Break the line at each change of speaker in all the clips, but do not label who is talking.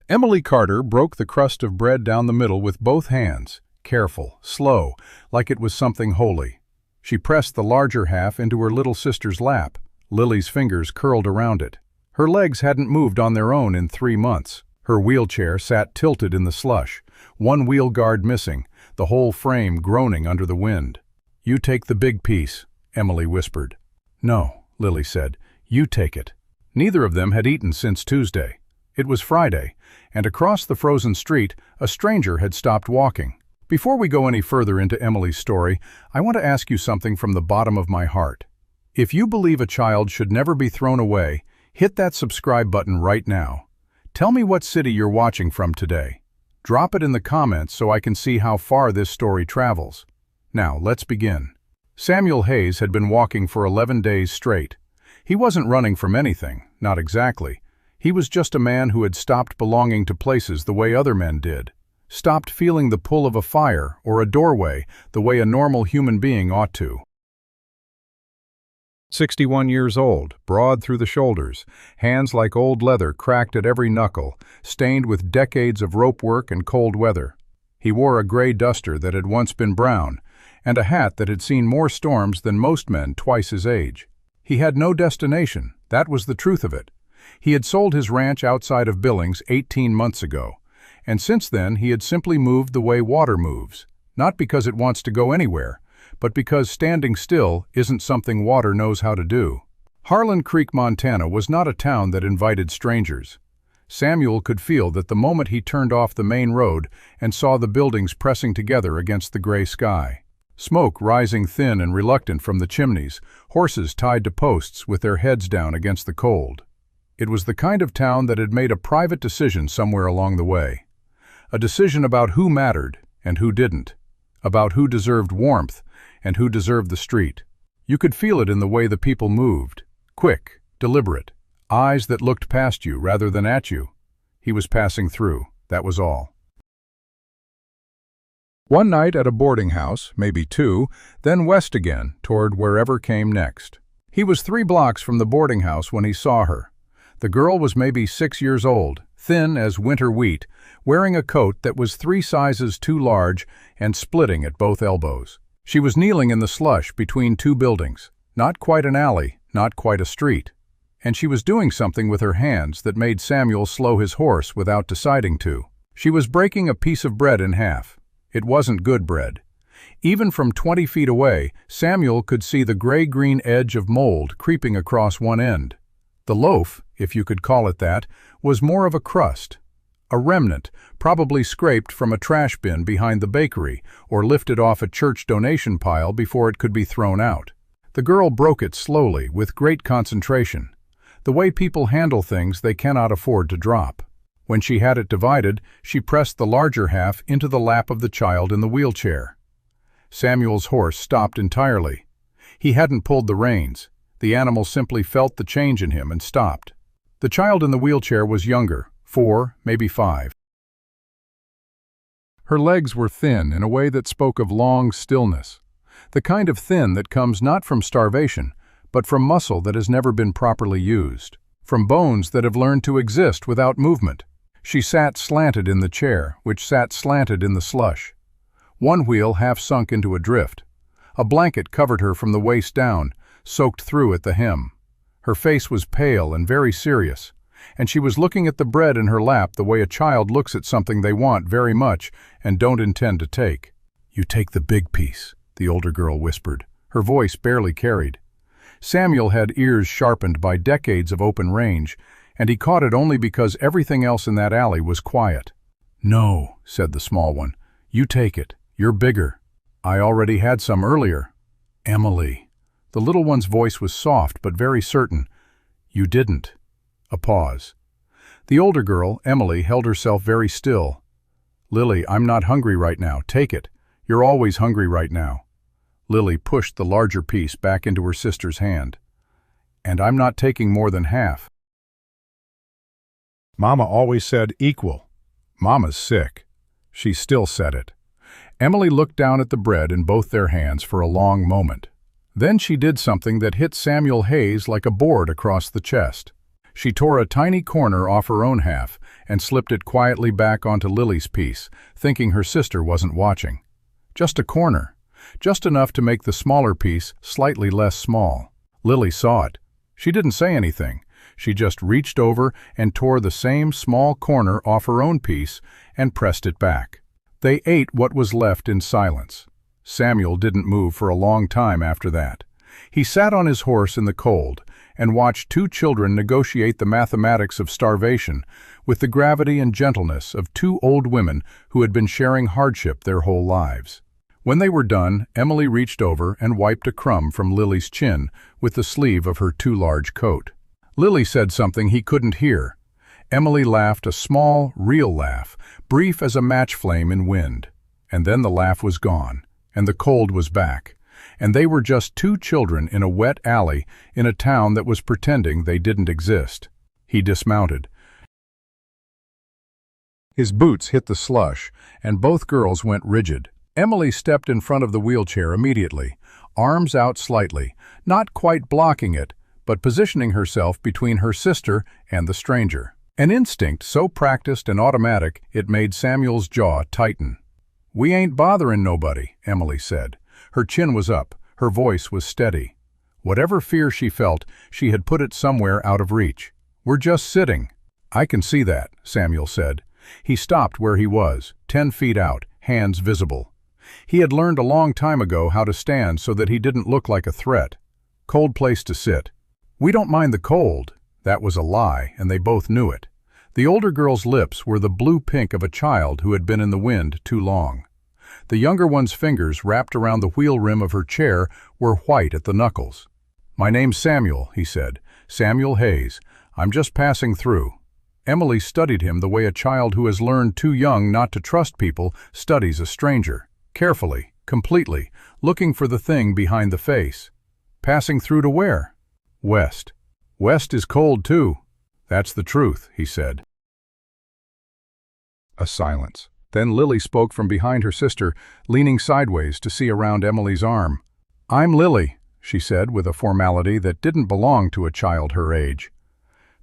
Emily Carter broke the crust of bread down the middle with both hands, careful, slow, like it was something holy. She pressed the larger half into her little sister's lap. Lily's fingers curled around it. Her legs hadn't moved on their own in 3 months. Her wheelchair sat tilted in the slush, one wheel guard missing, the whole frame groaning under the wind. "You take the big piece," Emily whispered. "No," Lily said. "You take it." Neither of them had eaten since Tuesday. It was Friday, and across the frozen street, a stranger had stopped walking. Before we go any further into Emily's story, I want to ask you something from the bottom of my heart. If you believe a child should never be thrown away, hit that subscribe button right now. Tell me what city you're watching from today. Drop it in the comments so I can see how far this story travels. Now, let's begin. Samuel Hayes had been walking for 11 days straight. He wasn't running from anything, not exactly. He was just a man who had stopped belonging to places the way other men did. Stopped feeling the pull of a fire or a doorway the way a normal human being ought to. 61 years old, broad through the shoulders, hands like old leather cracked at every knuckle, stained with decades of rope work and cold weather. He wore a gray duster that had once been brown, and a hat that had seen more storms than most men twice his age. He had no destination, that was the truth of it. He had sold his ranch outside of Billings 18 months ago, and since then he had simply moved the way water moves, not because it wants to go anywhere, but because standing still isn't something water knows how to do. Harlan Creek, Montana was not a town that invited strangers. Samuel could feel that the moment he turned off the main road and saw the buildings pressing together against the gray sky. Smoke rising thin and reluctant from the chimneys, horses tied to posts with their heads down against the cold. It was the kind of town that had made a private decision somewhere along the way. A decision about who mattered and who didn't, about who deserved warmth and who deserved the street. You could feel it in the way the people moved, quick, deliberate, eyes that looked past you rather than at you. He was passing through, that was all. One night at a boarding house, maybe 2, then west again, toward wherever came next. He was 3 blocks from the boarding house when he saw her. The girl was maybe 6 years old, thin as winter wheat, wearing a coat that was 3 sizes too large and splitting at both elbows. She was kneeling in the slush between 2 buildings, not quite an alley, not quite a street. And she was doing something with her hands that made Samuel slow his horse without deciding to. She was breaking a piece of bread in half. It wasn't good bread. Even from 20 feet away, Samuel could see the gray-green edge of mold creeping across one end. The loaf, if you could call it that, was more of a crust. A remnant, probably scraped from a trash bin behind the bakery or lifted off a church donation pile before it could be thrown out. The girl broke it slowly, with great concentration. The way people handle things they cannot afford to drop. When she had it divided, she pressed the larger half into the lap of the child in the wheelchair. Samuel's horse stopped entirely. He hadn't pulled the reins. The animal simply felt the change in him and stopped. The child in the wheelchair was younger, 4, maybe 5. Her legs were thin in a way that spoke of long stillness. The kind of thin that comes not from starvation, but from muscle that has never been properly used, from bones that have learned to exist without movement. She sat slanted in the chair, which sat slanted in the slush. One wheel half sunk into a drift. A blanket covered her from the waist down, soaked through at the hem. Her face was pale and very serious, and she was looking at the bread in her lap the way a child looks at something they want very much and don't intend to take. "You take the big piece," the older girl whispered. Her voice barely carried. Samuel had ears sharpened by decades of open range, and he caught it only because everything else in that alley was quiet. "No," said the small one. "You take it. You're bigger. I already had some earlier." "Emily." The little one's voice was soft but very certain. "You didn't." A pause. The older girl, Emily, held herself very still. "Lily, I'm not hungry right now. Take it. You're always hungry right now." Lily pushed the larger piece back into her sister's hand. "And I'm not taking more than half." Mama always said equal. Mama's sick. She still said it. Emily looked down at the bread in both their hands for a long moment. Then she did something that hit Samuel Hayes like a board across the chest. She tore a tiny corner off her own half and slipped it quietly back onto Lily's piece, thinking her sister wasn't watching. Just a corner, just enough to make the smaller piece slightly less small. Lily saw it. She didn't say anything. She just reached over and tore the same small corner off her own piece and pressed it back. They ate what was left in silence. Samuel didn't move for a long time after that. He sat on his horse in the cold and watched two children negotiate the mathematics of starvation with the gravity and gentleness of two old women who had been sharing hardship their whole lives. When they were done, Emily reached over and wiped a crumb from Lily's chin with the sleeve of her too large coat. Lily said something he couldn't hear. Emily laughed a small, real laugh, brief as a match flame in wind. And then the laugh was gone, and the cold was back, and they were just two children in a wet alley in a town that was pretending they didn't exist. He dismounted. His boots hit the slush, and both girls went rigid. Emily stepped in front of the wheelchair immediately, arms out slightly, not quite blocking it, but positioning herself between her sister and the stranger. An instinct so practiced and automatic it made Samuel's jaw tighten. "We ain't bothering nobody," Emily said. Her chin was up, her voice was steady. Whatever fear she felt, she had put it somewhere out of reach. "We're just sitting." "I can see that," Samuel said. He stopped where he was, 10 feet out, hands visible. He had learned a long time ago how to stand so that he didn't look like a threat. Cold place to sit. "We don't mind the cold." That was a lie, and they both knew it. The older girl's lips were the blue pink of a child who had been in the wind too long. The younger one's fingers, wrapped around the wheel rim of her chair, were white at the knuckles. "My name's Samuel," he said. "Samuel Hayes. I'm just passing through." Emily studied him the way a child who has learned too young not to trust people studies a stranger. Carefully, completely, looking for the thing behind the face. "Passing through to where?" "West." "West is cold too." "That's the truth," he said. A silence. Then Lily spoke from behind her sister, leaning sideways to see around Emily's arm. "I'm Lily," she said with a formality that didn't belong to a child her age.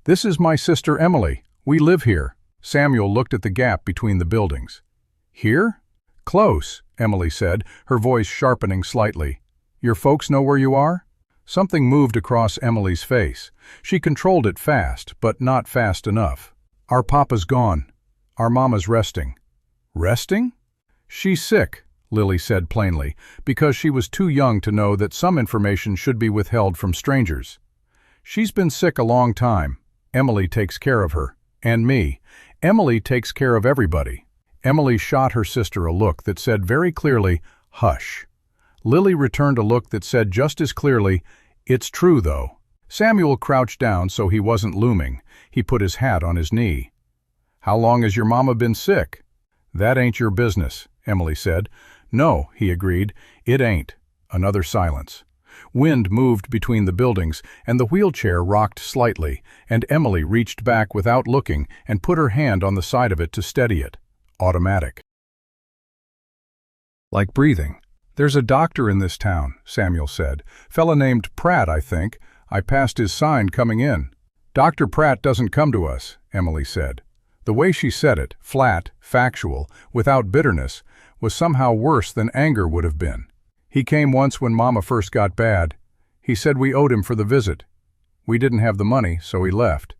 "This is my sister Emily. We live here." Samuel looked at the gap between the buildings. "Here?" "Close," Emily said, her voice sharpening slightly. "Your folks know where you are?" Something moved across Emily's face. She controlled it fast, but not fast enough. "Our papa's gone. Our mama's resting." "Resting?" "She's sick," Lily said plainly, because she was too young to know that some information should be withheld from strangers. "She's been sick a long time. Emily takes care of her. And me. Emily takes care of everybody." Emily shot her sister a look that said very clearly, "Hush." Lily returned a look that said just as clearly, "It's true, though." Samuel crouched down so he wasn't looming. He put his hat on his knee. "How long has your mama been sick?" "That ain't your business," Emily said. "No," he agreed, "it ain't." Another silence. Wind moved between the buildings, and the wheelchair rocked slightly, and Emily reached back without looking and put her hand on the side of it to steady it. Automatic. "Like breathing." "There's a doctor in this town," Samuel said. "Fella named Pratt, I think. I passed his sign coming in." "Dr. Pratt doesn't come to us," Emily said. The way she said it, flat, factual, without bitterness, was somehow worse than anger would have been. "He came once when Mama first got bad. He said we owed him for the visit. We didn't have the money, so he left.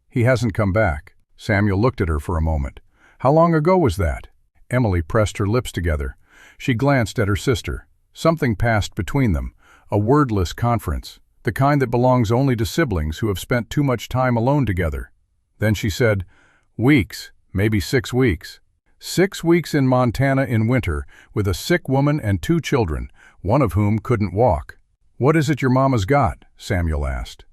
He hasn't come back." Samuel looked at her for a moment. "How long ago was that?" Emily pressed her lips together. She glanced at her sister. Something passed between them, a wordless conference, the kind that belongs only to siblings who have spent too much time alone together. Then she said, "Weeks, maybe 6 weeks. 6 weeks in Montana in winter, with a sick woman and 2 children, one of whom couldn't walk." "What is it your mama's got?" Samuel asked.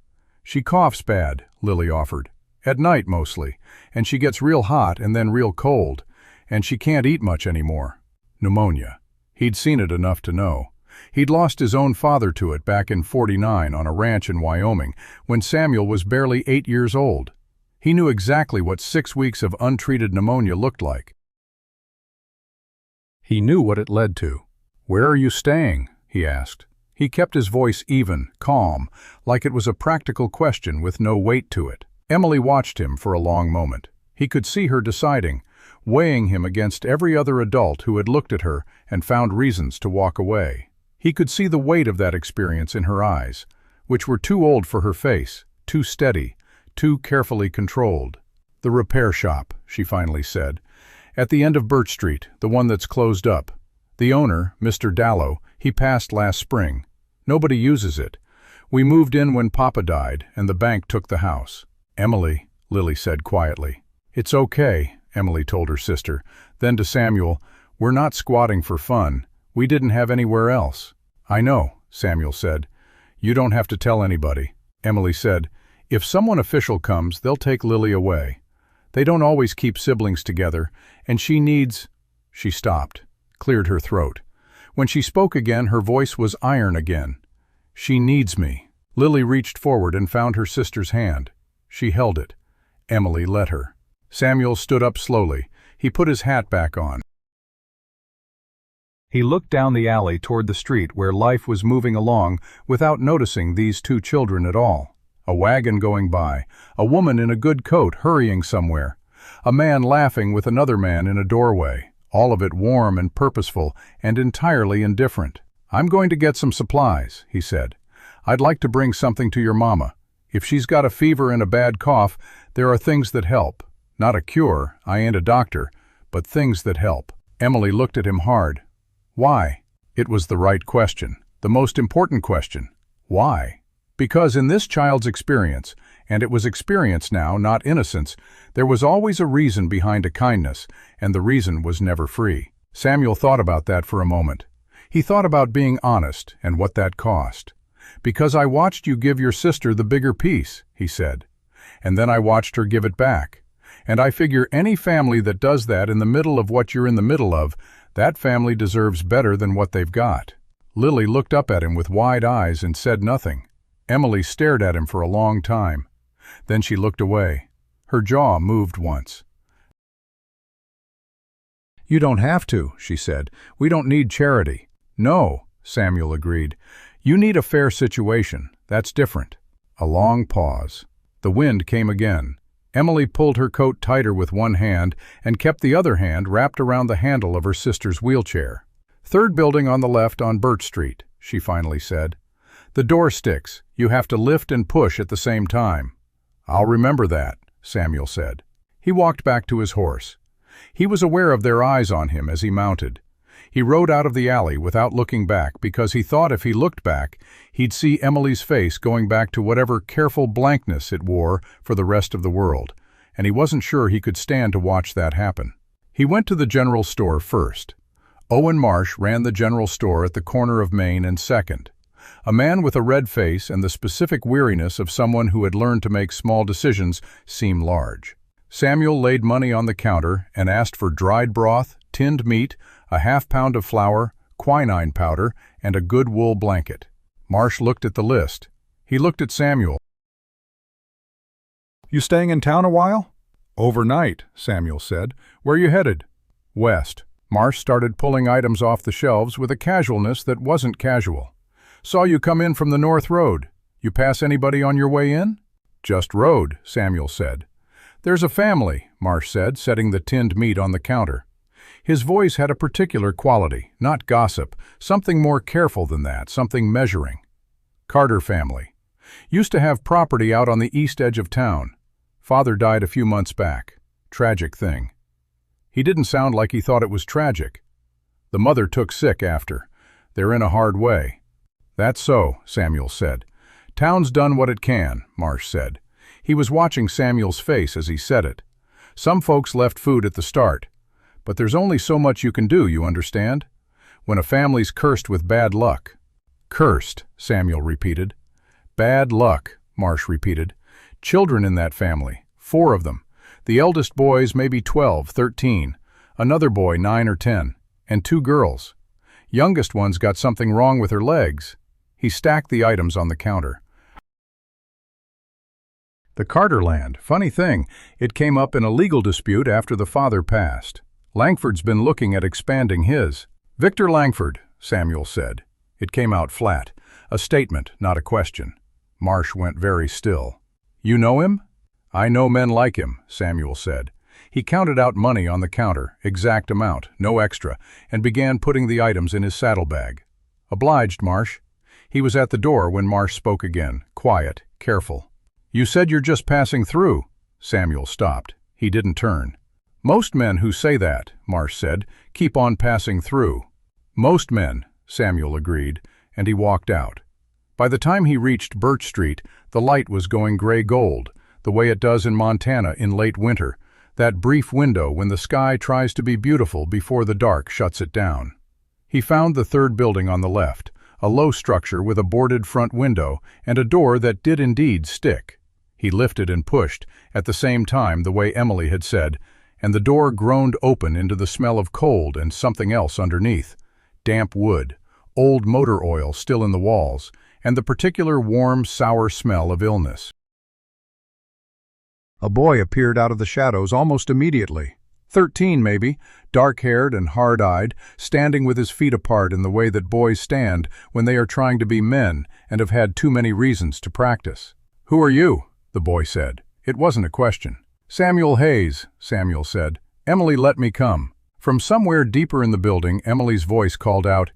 "She coughs bad," Lily offered. "At night mostly, and she gets real hot and then real cold, and she can't eat much anymore." Pneumonia. He'd seen it enough to know. He'd lost his own father to it back in '49 on a ranch in Wyoming when Samuel was barely 8 years old. He knew exactly what 6 weeks of untreated pneumonia looked like. He knew what it led to. "Where are you staying?" he asked. He kept his voice even, calm, like it was a practical question with no weight to it. Emily watched him for a long moment. He could see her deciding, weighing him against every other adult who had looked at her and found reasons to walk away. He could see the weight of that experience in her eyes, which were too old for her face, too steady, too carefully controlled. "The repair shop," she finally said. "At the end of Birch Street, the one that's closed up. The owner, Mr. Dallow, he passed last spring. Nobody uses it. We moved in when Papa died, and the bank took the house." "Emily," Lily said quietly. "It's okay," Emily told her sister. Then to Samuel, "We're not squatting for fun. We didn't have anywhere else." "I know," Samuel said. "You don't have to tell anybody." Emily said, "If someone official comes, they'll take Lily away. They don't always keep siblings together, and she needs—" She stopped, cleared her throat. When she spoke again, her voice was iron again. "She needs me." Lily reached forward and found her sister's hand. She held it. Emily let her. Samuel stood up slowly. He put his hat back on. He looked down the alley toward the street where life was moving along without noticing these two children at all. A wagon going by, a woman in a good coat hurrying somewhere, a man laughing with another man in a doorway, all of it warm and purposeful and entirely indifferent. "I'm going to get some supplies," he said. "I'd like to bring something to your mama. If she's got a fever and a bad cough, there are things that help. Not a cure, I ain't a doctor, but things that help." Emily looked at him hard. Why? It was the right question, the most important question. Why? Because in this child's experience, and it was experience now, not innocence, there was always a reason behind a kindness, and the reason was never free. Samuel thought about that for a moment. He thought about being honest and what that cost. "Because I watched you give your sister the bigger piece," he said. "And then I watched her give it back. And I figure any family that does that in the middle of what you're in the middle of, that family deserves better than what they've got." Lily looked up at him with wide eyes and said nothing. Emily stared at him for a long time. Then she looked away. Her jaw moved once. "You don't have to," she said. "We don't need charity." "No," Samuel agreed. "You need a fair situation. That's different." A long pause. The wind came again. Emily pulled her coat tighter with one hand and kept the other hand wrapped around the handle of her sister's wheelchair. "Third building on the left on Birch Street," she finally said. "The door sticks. You have to lift and push at the same time." "I'll remember that," Samuel said. He walked back to his horse. He was aware of their eyes on him as he mounted. He rode out of the alley without looking back because he thought if he looked back, he'd see Emily's face going back to whatever careful blankness it wore for the rest of the world, and he wasn't sure he could stand to watch that happen. He went to the general store first. Owen Marsh ran the general store at the corner of Main and 2nd. A man with a red face and the specific weariness of someone who had learned to make small decisions seemed large. Samuel laid money on the counter and asked for dried broth, tinned meat, a half-pound of flour, quinine powder, and a good wool blanket. Marsh looked at the list. He looked at Samuel. "You staying in town a while?" "Overnight," Samuel said. "Where you headed?" "West." Marsh started pulling items off the shelves with a casualness that wasn't casual. "Saw you come in from the North Road. You pass anybody on your way in?" "Just rode," Samuel said. "There's a family," Marsh said, setting the tinned meat on the counter. His voice had a particular quality, not gossip, something more careful than that, something measuring. "Carter family. Used to have property out on the east edge of town. Father died a few months back. Tragic thing." He didn't sound like he thought it was tragic. "The mother took sick after. They're in a hard way." "That's so," Samuel said. "Town's done what it can," Marsh said. He was watching Samuel's face as he said it. "Some folks left food at the start. But there's only so much you can do, you understand? When a family's cursed with bad luck." "Cursed," Samuel repeated. "Bad luck," Marsh repeated. "Children in that family, 4 of them. The eldest boy's maybe 12, 13. Another boy 9 or 10. And 2 girls. Youngest one's got something wrong with her legs." He stacked the items on the counter. "The Carter land, funny thing, it came up in a legal dispute after the father passed. Langford's been looking at expanding his." "Victor Langford," Samuel said. It came out flat, a statement, not a question. Marsh went very still. "You know him?" "I know men like him," Samuel said. He counted out money on the counter, exact amount, no extra, and began putting the items in his saddlebag. "Obliged, Marsh." He was at the door when Marsh spoke again, quiet, careful. "You said you're just passing through." Samuel stopped. He didn't turn. "Most men who say that," Marsh said, "keep on passing through." "Most men," Samuel agreed, and he walked out. By the time he reached Birch Street, the light was going gray-gold, the way it does in Montana in late winter, that brief window when the sky tries to be beautiful before the dark shuts it down. He found the third building on the left, a low structure with a boarded front window and a door that did indeed stick. He lifted and pushed, at the same time the way Emily had said, and the door groaned open into the smell of cold and something else underneath. Damp wood, old motor oil still in the walls, and the particular warm, sour smell of illness. A boy appeared out of the shadows almost immediately. 13 maybe, dark-haired and hard-eyed, standing with his feet apart in the way that boys stand when they are trying to be men and have had too many reasons to practice. "Who are you?" the boy said. It wasn't a question. "Samuel Hayes," Samuel said. "Emily let me come." From somewhere deeper in the building, Emily's voice called out,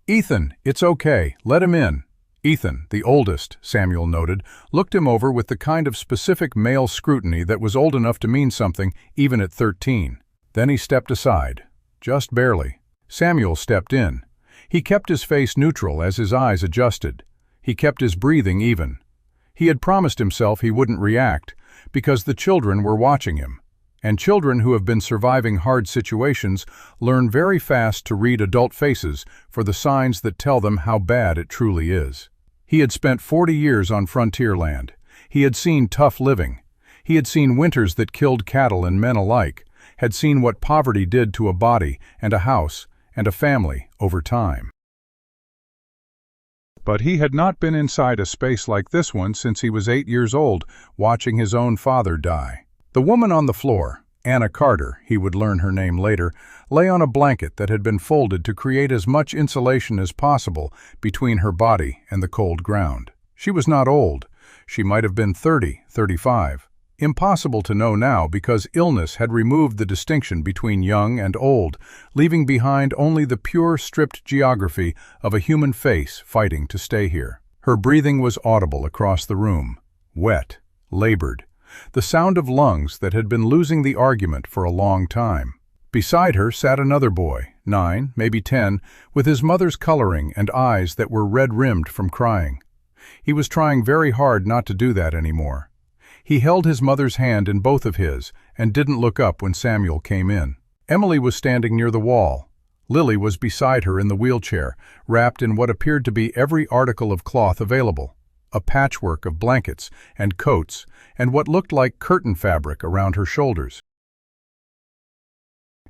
"Ethan, it's okay, let him in." Ethan, the oldest, Samuel noted, looked him over with the kind of specific male scrutiny that was old enough to mean something even at 13. Then he stepped aside. Just barely. Samuel stepped in. He kept his face neutral as his eyes adjusted. He kept his breathing even. He had promised himself he wouldn't react, because the children were watching him. And children who have been surviving hard situations learn very fast to read adult faces for the signs that tell them how bad it truly is. He had spent 40 years on frontier land. He had seen tough living. He had seen winters that killed cattle and men alike, had seen what poverty did to a body and a house and a family over time. But he had not been inside a space like this one since he was 8 years old, watching his own father die. The woman on the floor, Anna Carter, he would learn her name later, lay on a blanket that had been folded to create as much insulation as possible between her body and the cold ground. She was not old. She might have been 30, 35. Impossible to know now because illness had removed the distinction between young and old, leaving behind only the pure, stripped geography of a human face fighting to stay here. Her breathing was audible across the room, wet, labored, the sound of lungs that had been losing the argument for a long time. Beside her sat another boy, 9, maybe 10, with his mother's coloring and eyes that were red-rimmed from crying. He was trying very hard not to do that anymore. He held his mother's hand in both of his and didn't look up when Samuel came in. Emily was standing near the wall. Lily was beside her in the wheelchair, wrapped in what appeared to be every article of cloth available. A patchwork of blankets and coats and what looked like curtain fabric around her shoulders.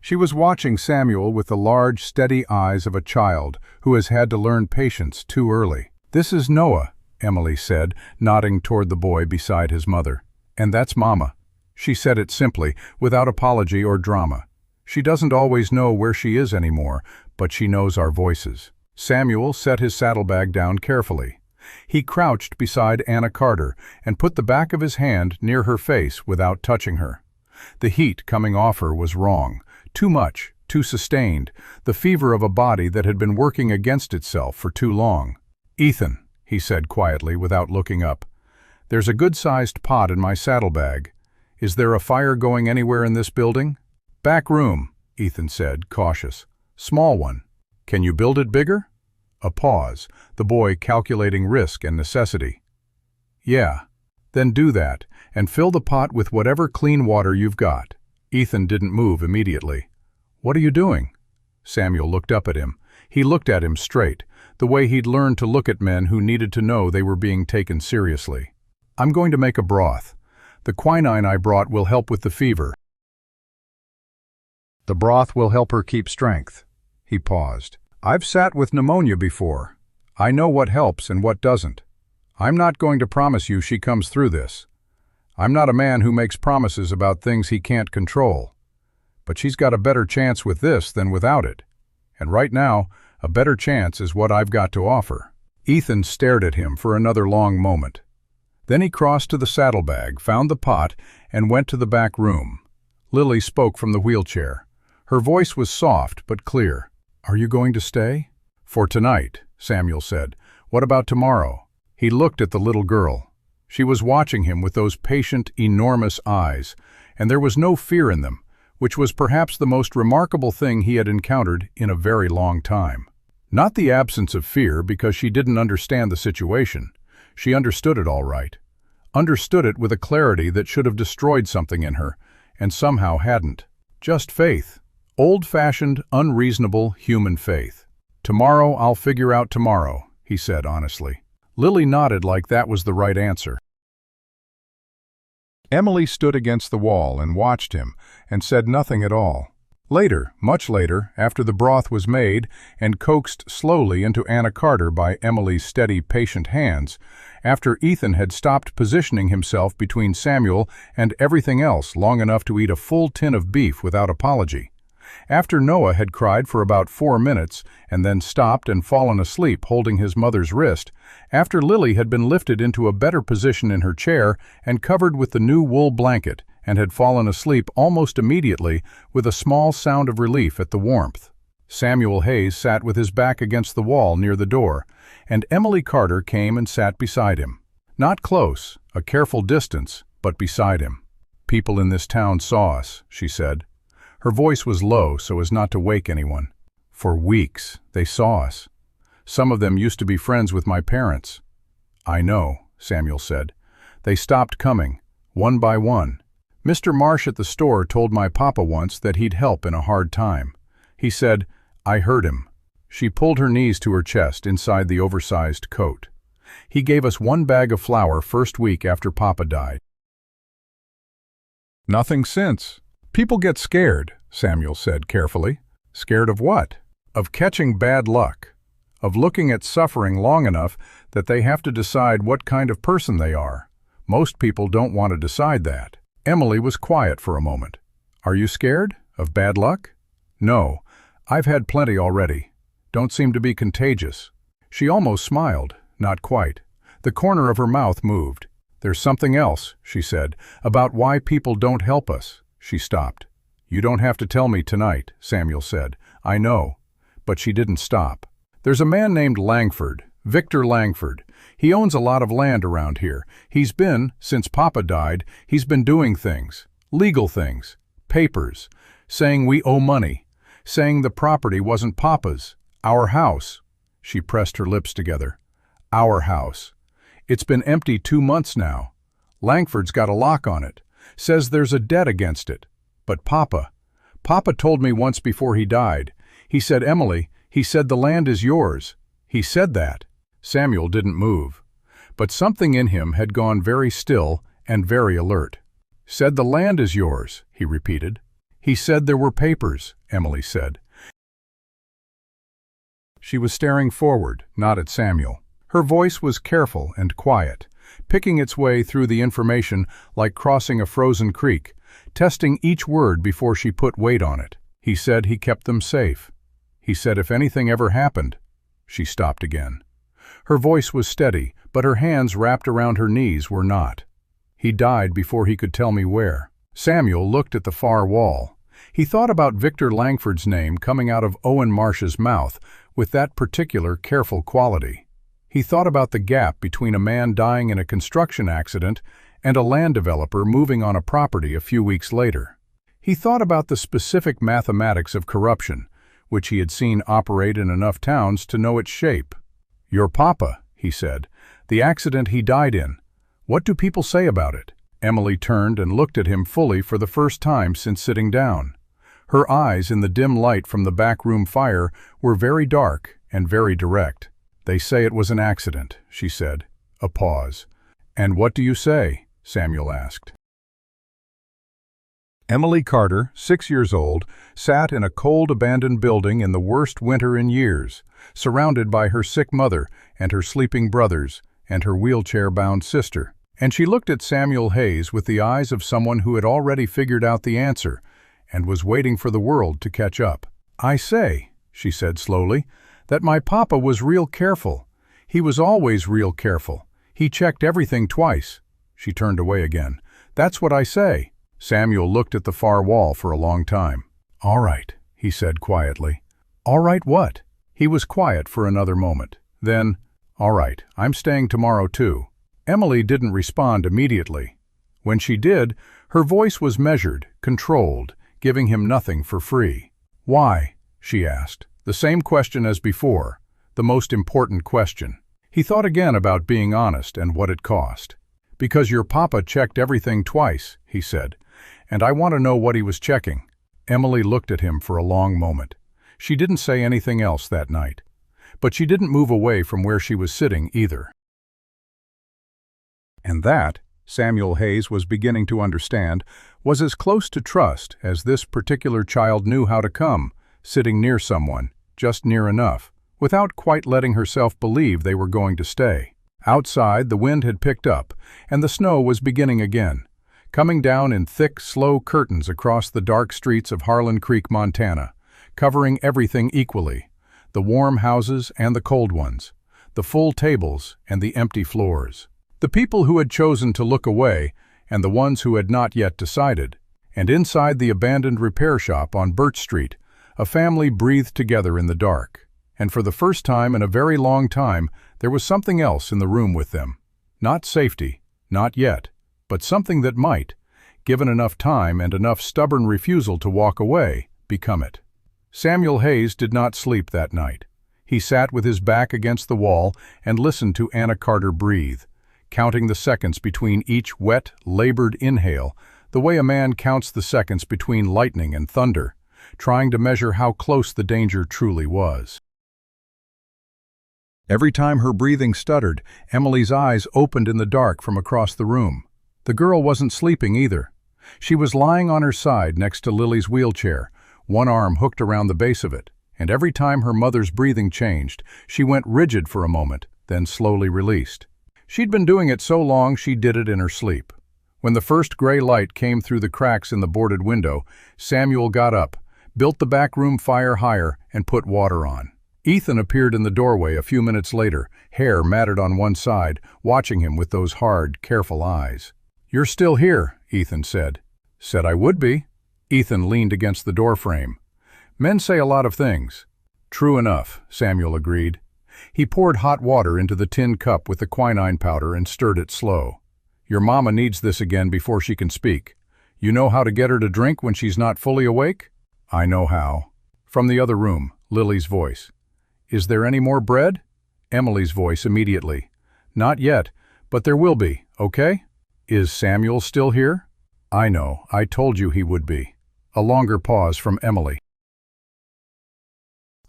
She was watching Samuel with the large, steady eyes of a child who has had to learn patience too early. "This is Noah," Emily said, nodding toward the boy beside his mother. "And that's Mama." She said it simply, without apology or drama. She doesn't always know where she is anymore, but she knows our voices. Samuel set his saddlebag down carefully. He crouched beside Anna Carter and put the back of his hand near her face without touching her. The heat coming off her was wrong. Too much, too sustained, the fever of a body that had been working against itself for too long. "Ethan," he said quietly without looking up, "there's a good-sized pot in my saddlebag. Is there a fire going anywhere in this building?" "Back room," Ethan said, cautious. "Small one. Can you build it bigger?" A pause, the boy calculating risk and necessity. "Yeah." "Then do that, and fill the pot with whatever clean water you've got." Ethan didn't move immediately. "What are you doing?" Samuel looked up at him. He looked at him straight, the way he'd learned to look at men who needed to know they were being taken seriously. "I'm going to make a broth. The quinine I brought will help with the fever. The broth will help her keep strength." He paused. "I've sat with pneumonia before. I know what helps and what doesn't. I'm not going to promise you she comes through this. I'm not a man who makes promises about things he can't control. But she's got a better chance with this than without it. And right now, a better chance is what I've got to offer." Ethan stared at him for another long moment. Then he crossed to the saddlebag, found the pot, and went to the back room. Lily spoke from the wheelchair. Her voice was soft but clear. "Are you going to stay?" "For tonight," Samuel said. "What about tomorrow?" He looked at the little girl. She was watching him with those patient, enormous eyes, and there was no fear in them, which was perhaps the most remarkable thing he had encountered in a very long time. Not the absence of fear, because she didn't understand the situation. She understood it all right. Understood it with a clarity that should have destroyed something in her, and somehow hadn't. Just faith. Old-fashioned, unreasonable human faith. "Tomorrow I'll figure out tomorrow," he said honestly. Lily nodded like that was the right answer. Emily stood against the wall and watched him, and said nothing at all. Later, much later, after the broth was made and coaxed slowly into Anna Carter by Emily's steady, patient hands, after Ethan had stopped positioning himself between Samuel and everything else long enough to eat a full tin of beef without apology, after Noah had cried for about 4 minutes and then stopped and fallen asleep holding his mother's wrist, after Lily had been lifted into a better position in her chair and covered with the new wool blanket and had fallen asleep almost immediately with a small sound of relief at the warmth, Samuel Hayes sat with his back against the wall near the door, and Emily Carter came and sat beside him. Not close, a careful distance, but beside him. "People in this town saw us," she said. Her voice was low so as not to wake anyone. "For weeks, they saw us. Some of them used to be friends with my parents." "I know," Samuel said. "They stopped coming, one by one. Mr. Marsh at the store told my papa once that he'd help in a hard time. He said, I heard him." She pulled her knees to her chest inside the oversized coat. "He gave us 1 bag of flour first week after Papa died. Nothing since." "People get scared," Samuel said carefully. "Scared of what?" "Of catching bad luck. Of looking at suffering long enough that they have to decide what kind of person they are. Most people don't want to decide that." Emily was quiet for a moment. "Are you scared? Of bad luck?" "No. I've had plenty already. Don't seem to be contagious." She almost smiled. Not quite. The corner of her mouth moved. "There's something else," she said, "about why people don't help us." She stopped. "You don't have to tell me tonight," Samuel said. "I know." But she didn't stop. "There's a man named Langford, Victor Langford. He owns a lot of land around here. He's been, since Papa died, he's been doing things, legal things, papers, saying we owe money, saying the property wasn't Papa's, our house." She pressed her lips together. "Our house. It's been empty 2 months now. Langford's got a lock on it. Says there's a debt against it. But Papa told me once before he died. He said, 'Emily, he said the land is yours.' He said that." Samuel didn't move. But something in him had gone very still and very alert. "Said the land is yours," he repeated. "He said there were papers," Emily said. She was staring forward, not at Samuel. Her voice was careful and quiet, picking its way through the information like crossing a frozen creek, testing each word before she put weight on it. "He said he kept them safe. He said if anything ever happened." She stopped again. Her voice was steady, but her hands wrapped around her knees were not. "He died before he could tell me where." Samuel looked at the far wall. He thought about Victor Langford's name coming out of Owen Marsh's mouth with that particular careful quality. He thought about the gap between a man dying in a construction accident and a land developer moving on a property a few weeks later. He thought about the specific mathematics of corruption, which he had seen operate in enough towns to know its shape. "Your Papa," he said, "the accident he died in. What do people say about it?" Emily turned and looked at him fully for the first time since sitting down. Her eyes, in the dim light from the back room fire, were very dark and very direct. "They say it was an accident," she said. A pause. "And what do you say?" Samuel asked. Emily Carter, 6 years old, sat in a cold, abandoned building in the worst winter in years, surrounded by her sick mother and her sleeping brothers and her wheelchair-bound sister. And she looked at Samuel Hayes with the eyes of someone who had already figured out the answer and was waiting for the world to catch up. "I say," she said slowly, "that my Papa was real careful. He was always real careful. He checked everything twice. She turned away again. That's what I say. Samuel looked at the far wall for a long time. All right, he said quietly. All right what? He was quiet for another moment. Then, all right, I'm staying tomorrow too. Emily didn't respond immediately. When she did, her voice was measured, controlled, giving him nothing for free. Why? She asked. The same question as before, the most important question. He thought again about being honest and what it cost. Because your papa checked everything twice, he said, and I want to know what he was checking. Emily looked at him for a long moment. She didn't say anything else that night. But she didn't move away from where she was sitting either. And that, Samuel Hayes was beginning to understand, was as close to trust as this particular child knew how to come, sitting near someone, just near enough, without quite letting herself believe they were going to stay. Outside, the wind had picked up, and the snow was beginning again, coming down in thick, slow curtains across the dark streets of Harlan Creek, Montana, covering everything equally, the warm houses and the cold ones, the full tables and the empty floors, the people who had chosen to look away and the ones who had not yet decided. And inside the abandoned repair shop on Birch Street, a family breathed together in the dark. And for the first time in a very long time, there was something else in the room with them. Not safety, not yet, but something that might, given enough time and enough stubborn refusal to walk away, become it. Samuel Hayes did not sleep that night. He sat with his back against the wall and listened to Anna Carter breathe, counting the seconds between each wet, labored inhale, the way a man counts the seconds between lightning and thunder, trying to measure how close the danger truly was. Every time her breathing stuttered, Emily's eyes opened in the dark from across the room. The girl wasn't sleeping either. She was lying on her side next to Lily's wheelchair, one arm hooked around the base of it, and every time her mother's breathing changed, she went rigid for a moment, then slowly released. She'd been doing it so long she did it in her sleep. When the first gray light came through the cracks in the boarded window, Samuel got up, built the back room fire higher, and put water on. Ethan appeared in the doorway a few minutes later, hair matted on one side, watching him with those hard, careful eyes. "You're still here," Ethan said. "Said I would be." Ethan leaned against the doorframe. "Men say a lot of things." "True enough," Samuel agreed. He poured hot water into the tin cup with the quinine powder and stirred it slow. "Your mama needs this again before she can speak. You know how to get her to drink when she's not fully awake?" "I know how." From the other room, Lily's voice. "Is there any more bread?" Emily's voice immediately. "Not yet, but there will be, okay?" "Is Samuel still here?" "I know, I told you he would be." A longer pause from Emily.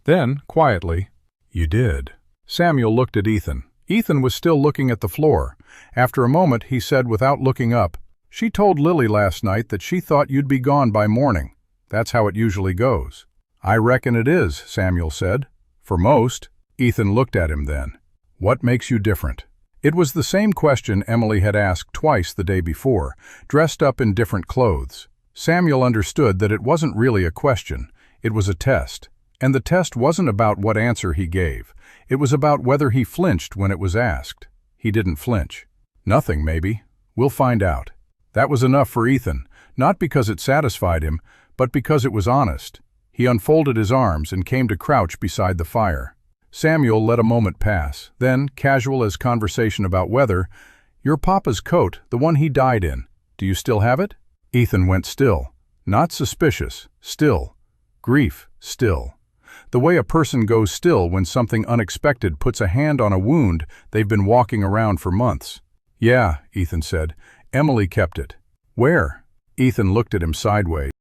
Then, quietly, "You did." Samuel looked at Ethan. Ethan was still looking at the floor. After a moment, he said without looking up, "She told Lily last night that she thought you'd be gone by morning. That's how it usually goes." "I reckon it is," Samuel said. "For most." Ethan looked at him then. "What makes you different?" It was the same question Emily had asked twice the day before, dressed up in different clothes. Samuel understood that it wasn't really a question, it was a test. And the test wasn't about what answer he gave. It was about whether he flinched when it was asked. He didn't flinch. "Nothing, maybe. We'll find out." That was enough for Ethan, not because it satisfied him, but because it was honest. He unfolded his arms and came to crouch beside the fire. Samuel let a moment pass. Then, casual as conversation about weather, "Your papa's coat, the one he died in, do you still have it?" Ethan went still. Not suspicious, still. Grief, still. The way a person goes still when something unexpected puts a hand on a wound they've been walking around for months. "Yeah," Ethan said. "Emily kept it." "Where?" Ethan looked at him sideways.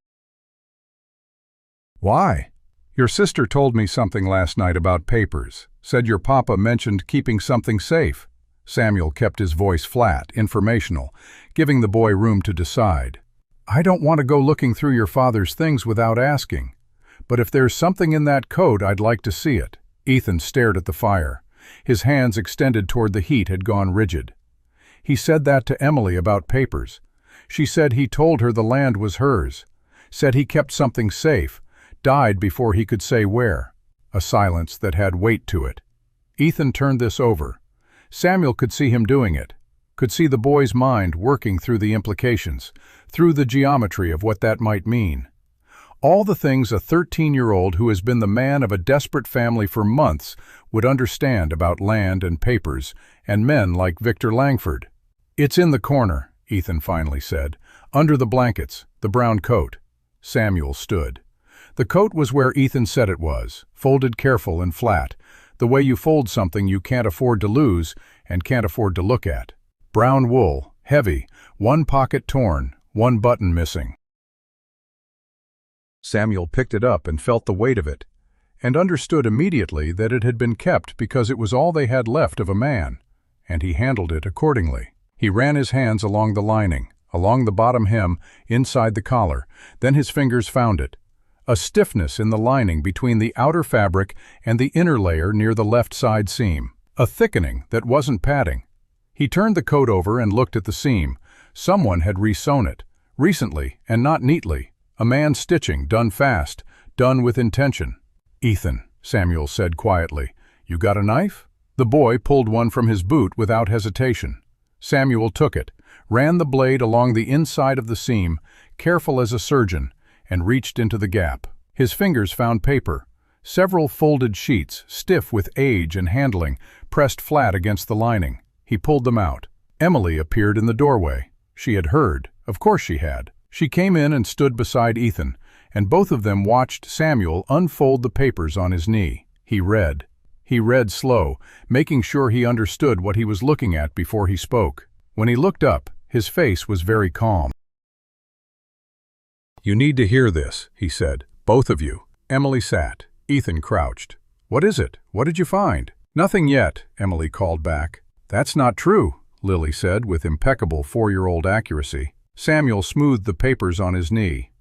"Why?" "Your sister told me something last night about papers. Said your papa mentioned keeping something safe." Samuel kept his voice flat, informational, giving the boy room to decide. "I don't want to go looking through your father's things without asking. But if there's something in that coat, I'd like to see it." Ethan stared at the fire. His hands extended toward the heat had gone rigid. "He said that to Emily about papers. She said he told her the land was hers. Said he kept something safe. Died before he could say where." A silence that had weight to it. Ethan turned this over. Samuel could see him doing it, could see the boy's mind working through the implications, through the geometry of what that might mean. All the things a 13-year-old who has been the man of a desperate family for months would understand about land and papers and men like Victor Langford. "It's in the corner," Ethan finally said. "Under the blankets, the brown coat." Samuel stood. The coat was where Ethan said it was, folded careful and flat, the way you fold something you can't afford to lose and can't afford to look at. Brown wool, heavy, one pocket torn, one button missing. Samuel picked it up and felt the weight of it, and understood immediately that it had been kept because it was all they had left of a man, and he handled it accordingly. He ran his hands along the lining, along the bottom hem, inside the collar, then his fingers found it. A stiffness in the lining between the outer fabric and the inner layer near the left side seam. A thickening that wasn't padding. He turned the coat over and looked at the seam. Someone had re-sewn it, recently and not neatly. A man stitching, done fast, done with intention. "Ethan," Samuel said quietly, "you got a knife?" The boy pulled one from his boot without hesitation. Samuel took it, ran the blade along the inside of the seam, careful as a surgeon, and reached into the gap. His fingers found paper, several folded sheets, stiff with age and handling, pressed flat against the lining. He pulled them out. Emily appeared in the doorway. She had heard. Of course she had. She came in and stood beside Ethan, and both of them watched Samuel unfold the papers on his knee. He read. He read slow, making sure he understood what he was looking at before he spoke. When he looked up, his face was very calm. "You need to hear this," he said. "Both of you." Emily sat. Ethan crouched. "What is it? What did you find?" "Nothing yet," Emily called back. "That's not true," Lily said with impeccable 4-year-old accuracy. Samuel smoothed the papers on his knee.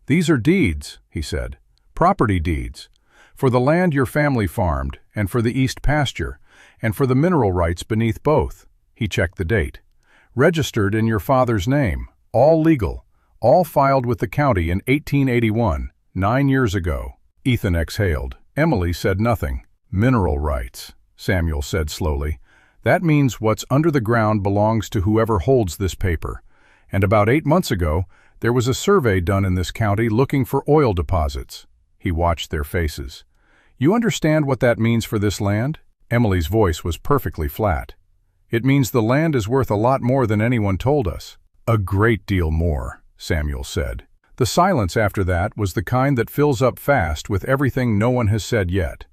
"These are deeds," he said. "Property deeds. For the land your family farmed, and for the east pasture, and for the mineral rights beneath both." He checked the date. "Registered in your father's name. All legal. All filed with the county in 1881, 9 years ago." Ethan exhaled. Emily said nothing. "Mineral rights," Samuel said slowly. "That means what's under the ground belongs to whoever holds this paper. And about 8 months ago, there was a survey done in this county looking for oil deposits." He watched their faces. "You understand what that means for this land?" Emily's voice was perfectly flat. "It means the land is worth a lot more than anyone told us." "A great deal more," Samuel said. The silence after that was the kind that fills up fast with everything no one has said yet.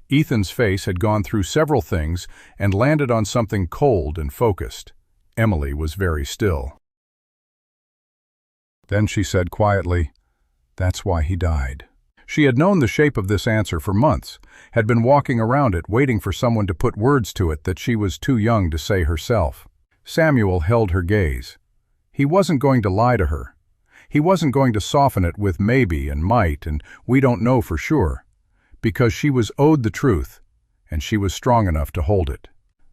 Ethan's face had gone through several things and landed on something cold and focused. Emily was very still. Then she said quietly, "That's why he died." She had known the shape of this answer for months, had been walking around it waiting for someone to put words to it that she was too young to say herself. Samuel held her gaze. He wasn't going to lie to her. He wasn't going to soften it with maybe and might and we don't know for sure, because she was owed the truth, and she was strong enough to hold it.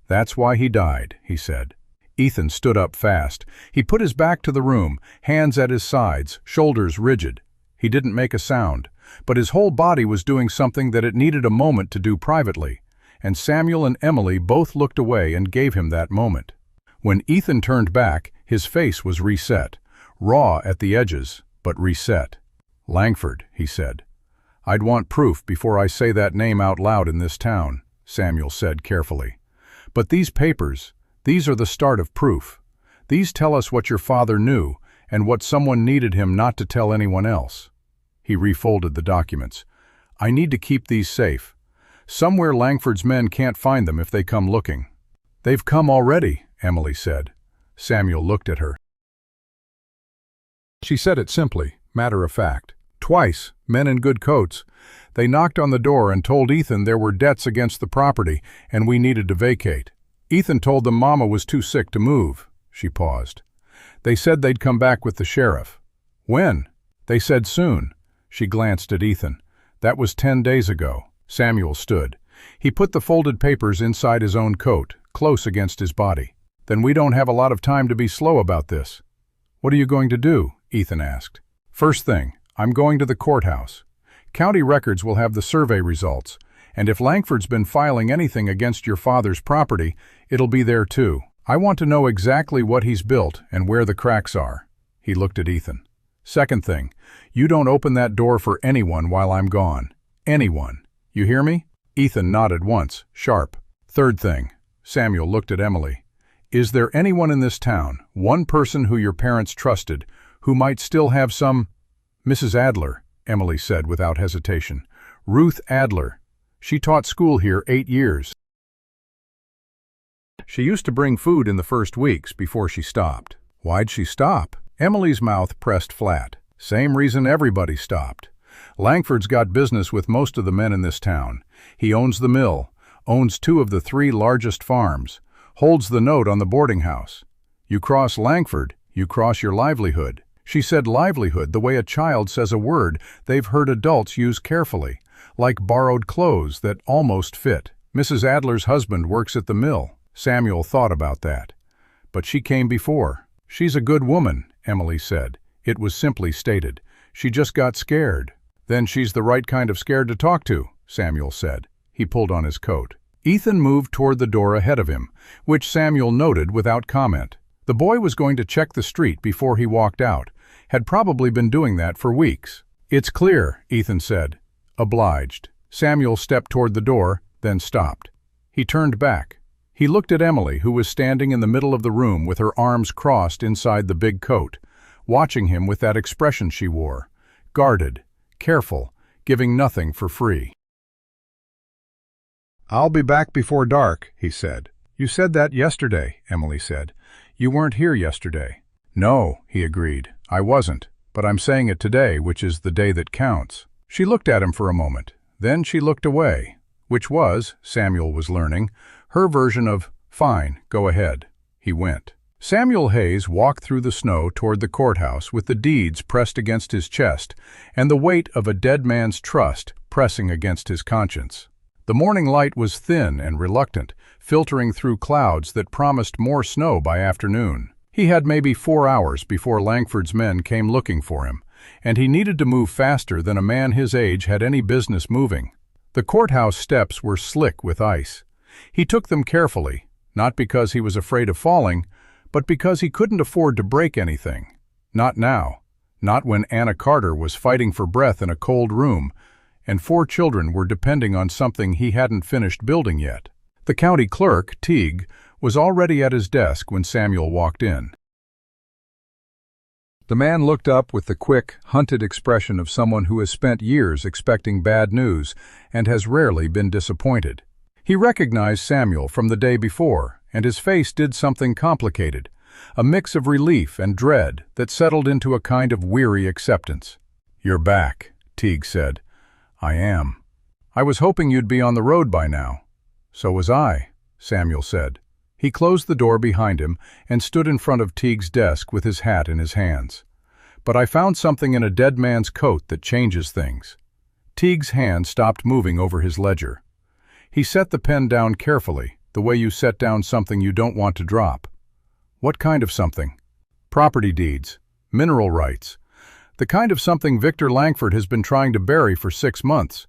"That's why he died," he said. Ethan stood up fast. He put his back to the room, hands at his sides, shoulders rigid. He didn't make a sound, but his whole body was doing something that it needed a moment to do privately, and Samuel and Emily both looked away and gave him that moment. When Ethan turned back, his face was reset, raw at the edges, but reset. "Langford," he said. "I'd want proof before I say that name out loud in this town," Samuel said carefully. "But these papers, these are the start of proof. These tell us what your father knew and what someone needed him not to tell anyone else." He refolded the documents. "I need to keep these safe. Somewhere Langford's men can't find them if they come looking." "They've come already," Emily said. Samuel looked at her. She said it simply, matter of fact. "Twice, men in good coats. They knocked on the door and told Ethan there were debts against the property and we needed to vacate. Ethan told them Mama was too sick to move." She paused. "They said they'd come back with the sheriff." "When?" "They said soon." She glanced at Ethan. "That was 10 days ago." Samuel stood. He put the folded papers inside his own coat, close against his body. "Then we don't have a lot of time to be slow about this." "What are you going to do?" Ethan asked. "First thing, I'm going to the courthouse. County records will have the survey results, And if Langford's been filing anything against your father's property, it'll be there too. I want to know exactly what he's built and where the cracks are." He looked at Ethan. "Second thing, you don't open that door for anyone while I'm gone. Anyone. You hear me?" Ethan nodded once, sharp. "Third thing," Samuel looked at Emily. "Is there anyone in this town, one person who your parents trusted, who might still have some—" "Mrs. Adler," Emily said without hesitation. "Ruth Adler. She taught school here 8 years. She used to bring food in the first weeks before she stopped." "Why'd she stop?" Emily's mouth pressed flat. "Same reason everybody stopped. Langford's got business with most of the men in this town. He owns the mill, owns 2 of the 3 largest farms, holds the note on the boarding house. You cross Langford, you cross your livelihood." She said livelihood the way a child says a word they've heard adults use carefully, like borrowed clothes that almost fit. "Mrs. Adler's husband works at the mill." Samuel thought about that. "But she came before." "She's a good woman," Emily said. It was simply stated. "She just got scared." "Then she's the right kind of scared to talk to," Samuel said. He pulled on his coat. Ethan moved toward the door ahead of him, which Samuel noted without comment. The boy was going to check the street before he walked out, had probably been doing that for weeks. "It's clear," Ethan said. "Obliged." Samuel stepped toward the door, then stopped. He turned back. He looked at Emily, who was standing in the middle of the room with her arms crossed inside the big coat, watching him with that expression she wore, guarded, careful, giving nothing for free. "I'll be back before dark," he said. "You said that yesterday," Emily said. "You weren't here yesterday." "No," he agreed. "I wasn't, but I'm saying it today, which is the day that counts." She looked at him for a moment. Then she looked away, which was, Samuel was learning, her version of, "Fine, go ahead." He went. Samuel Hayes walked through the snow toward the courthouse with the deeds pressed against his chest and the weight of a dead man's trust pressing against his conscience. The morning light was thin and reluctant, filtering through clouds that promised more snow by afternoon. He had maybe 4 hours before Langford's men came looking for him, and he needed to move faster than a man his age had any business moving. The courthouse steps were slick with ice. He took them carefully, not because he was afraid of falling, but because he couldn't afford to break anything. Not now. Not when Anna Carter was fighting for breath in a cold room, and 4 children were depending on something he hadn't finished building yet. The county clerk, Teague, was already at his desk when Samuel walked in. The man looked up with the quick, hunted expression of someone who has spent years expecting bad news and has rarely been disappointed. He recognized Samuel from the day before, and his face did something complicated, a mix of relief and dread that settled into a kind of weary acceptance. "You're back," Teague said. "I am. I was hoping you'd be on the road by now." "So was I," Samuel said. He closed the door behind him and stood in front of Teague's desk with his hat in his hands. "But I found something in a dead man's coat that changes things." Teague's hand stopped moving over his ledger. He set the pen down carefully, the way you set down something you don't want to drop. "What kind of something?" "Property deeds, mineral rights. The kind of something Victor Langford has been trying to bury for 6 months.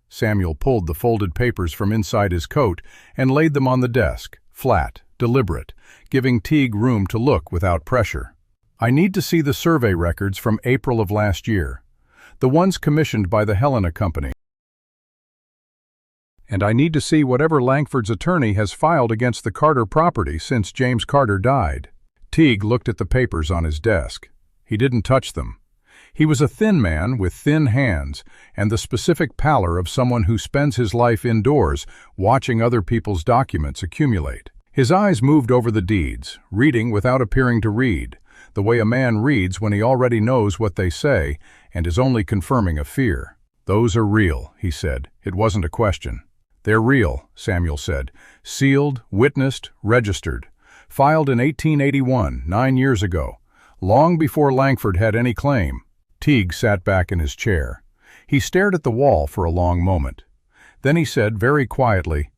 Samuel pulled the folded papers from inside his coat and laid them on the desk, flat, deliberate, giving Teague room to look without pressure. "I need to see the survey records from April of last year, the ones commissioned by the Helena Company. And I need to see whatever Langford's attorney has filed against the Carter property since James Carter died." Teague looked at the papers on his desk. He didn't touch them. He was a thin man with thin hands and the specific pallor of someone who spends his life indoors watching other people's documents accumulate. His eyes moved over the deeds, reading without appearing to read, the way a man reads when he already knows what they say and is only confirming a fear. "Those are real," he said. "It wasn't a question." "They're real," Samuel said. "Sealed, witnessed, registered. Filed in 1881, 9 years ago, long before Langford had any claim." Teague sat back in his chair. He stared at the wall for a long moment. Then he said very quietly,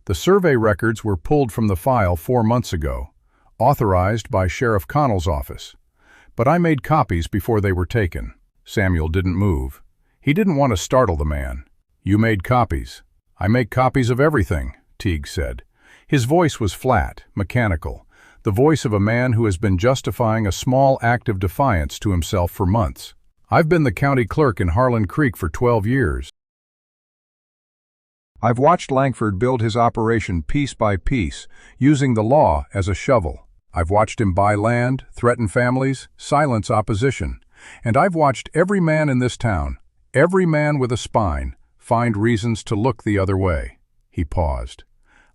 "The survey records were pulled from the file 4 months ago, authorized by Sheriff Connell's office. But I made copies before they were taken." Samuel didn't move. He didn't want to startle the man. "You made copies." I make copies of everything, Teague said. His voice was flat, mechanical, the voice of a man who has been justifying a small act of defiance to himself for months. I've been the county clerk in Harlan Creek for 12 years. I've watched Langford build his operation piece by piece, using the law as a shovel. I've watched him buy land, threaten families, silence opposition. And I've watched every man in this town, every man with a spine, find reasons to look the other way. He paused.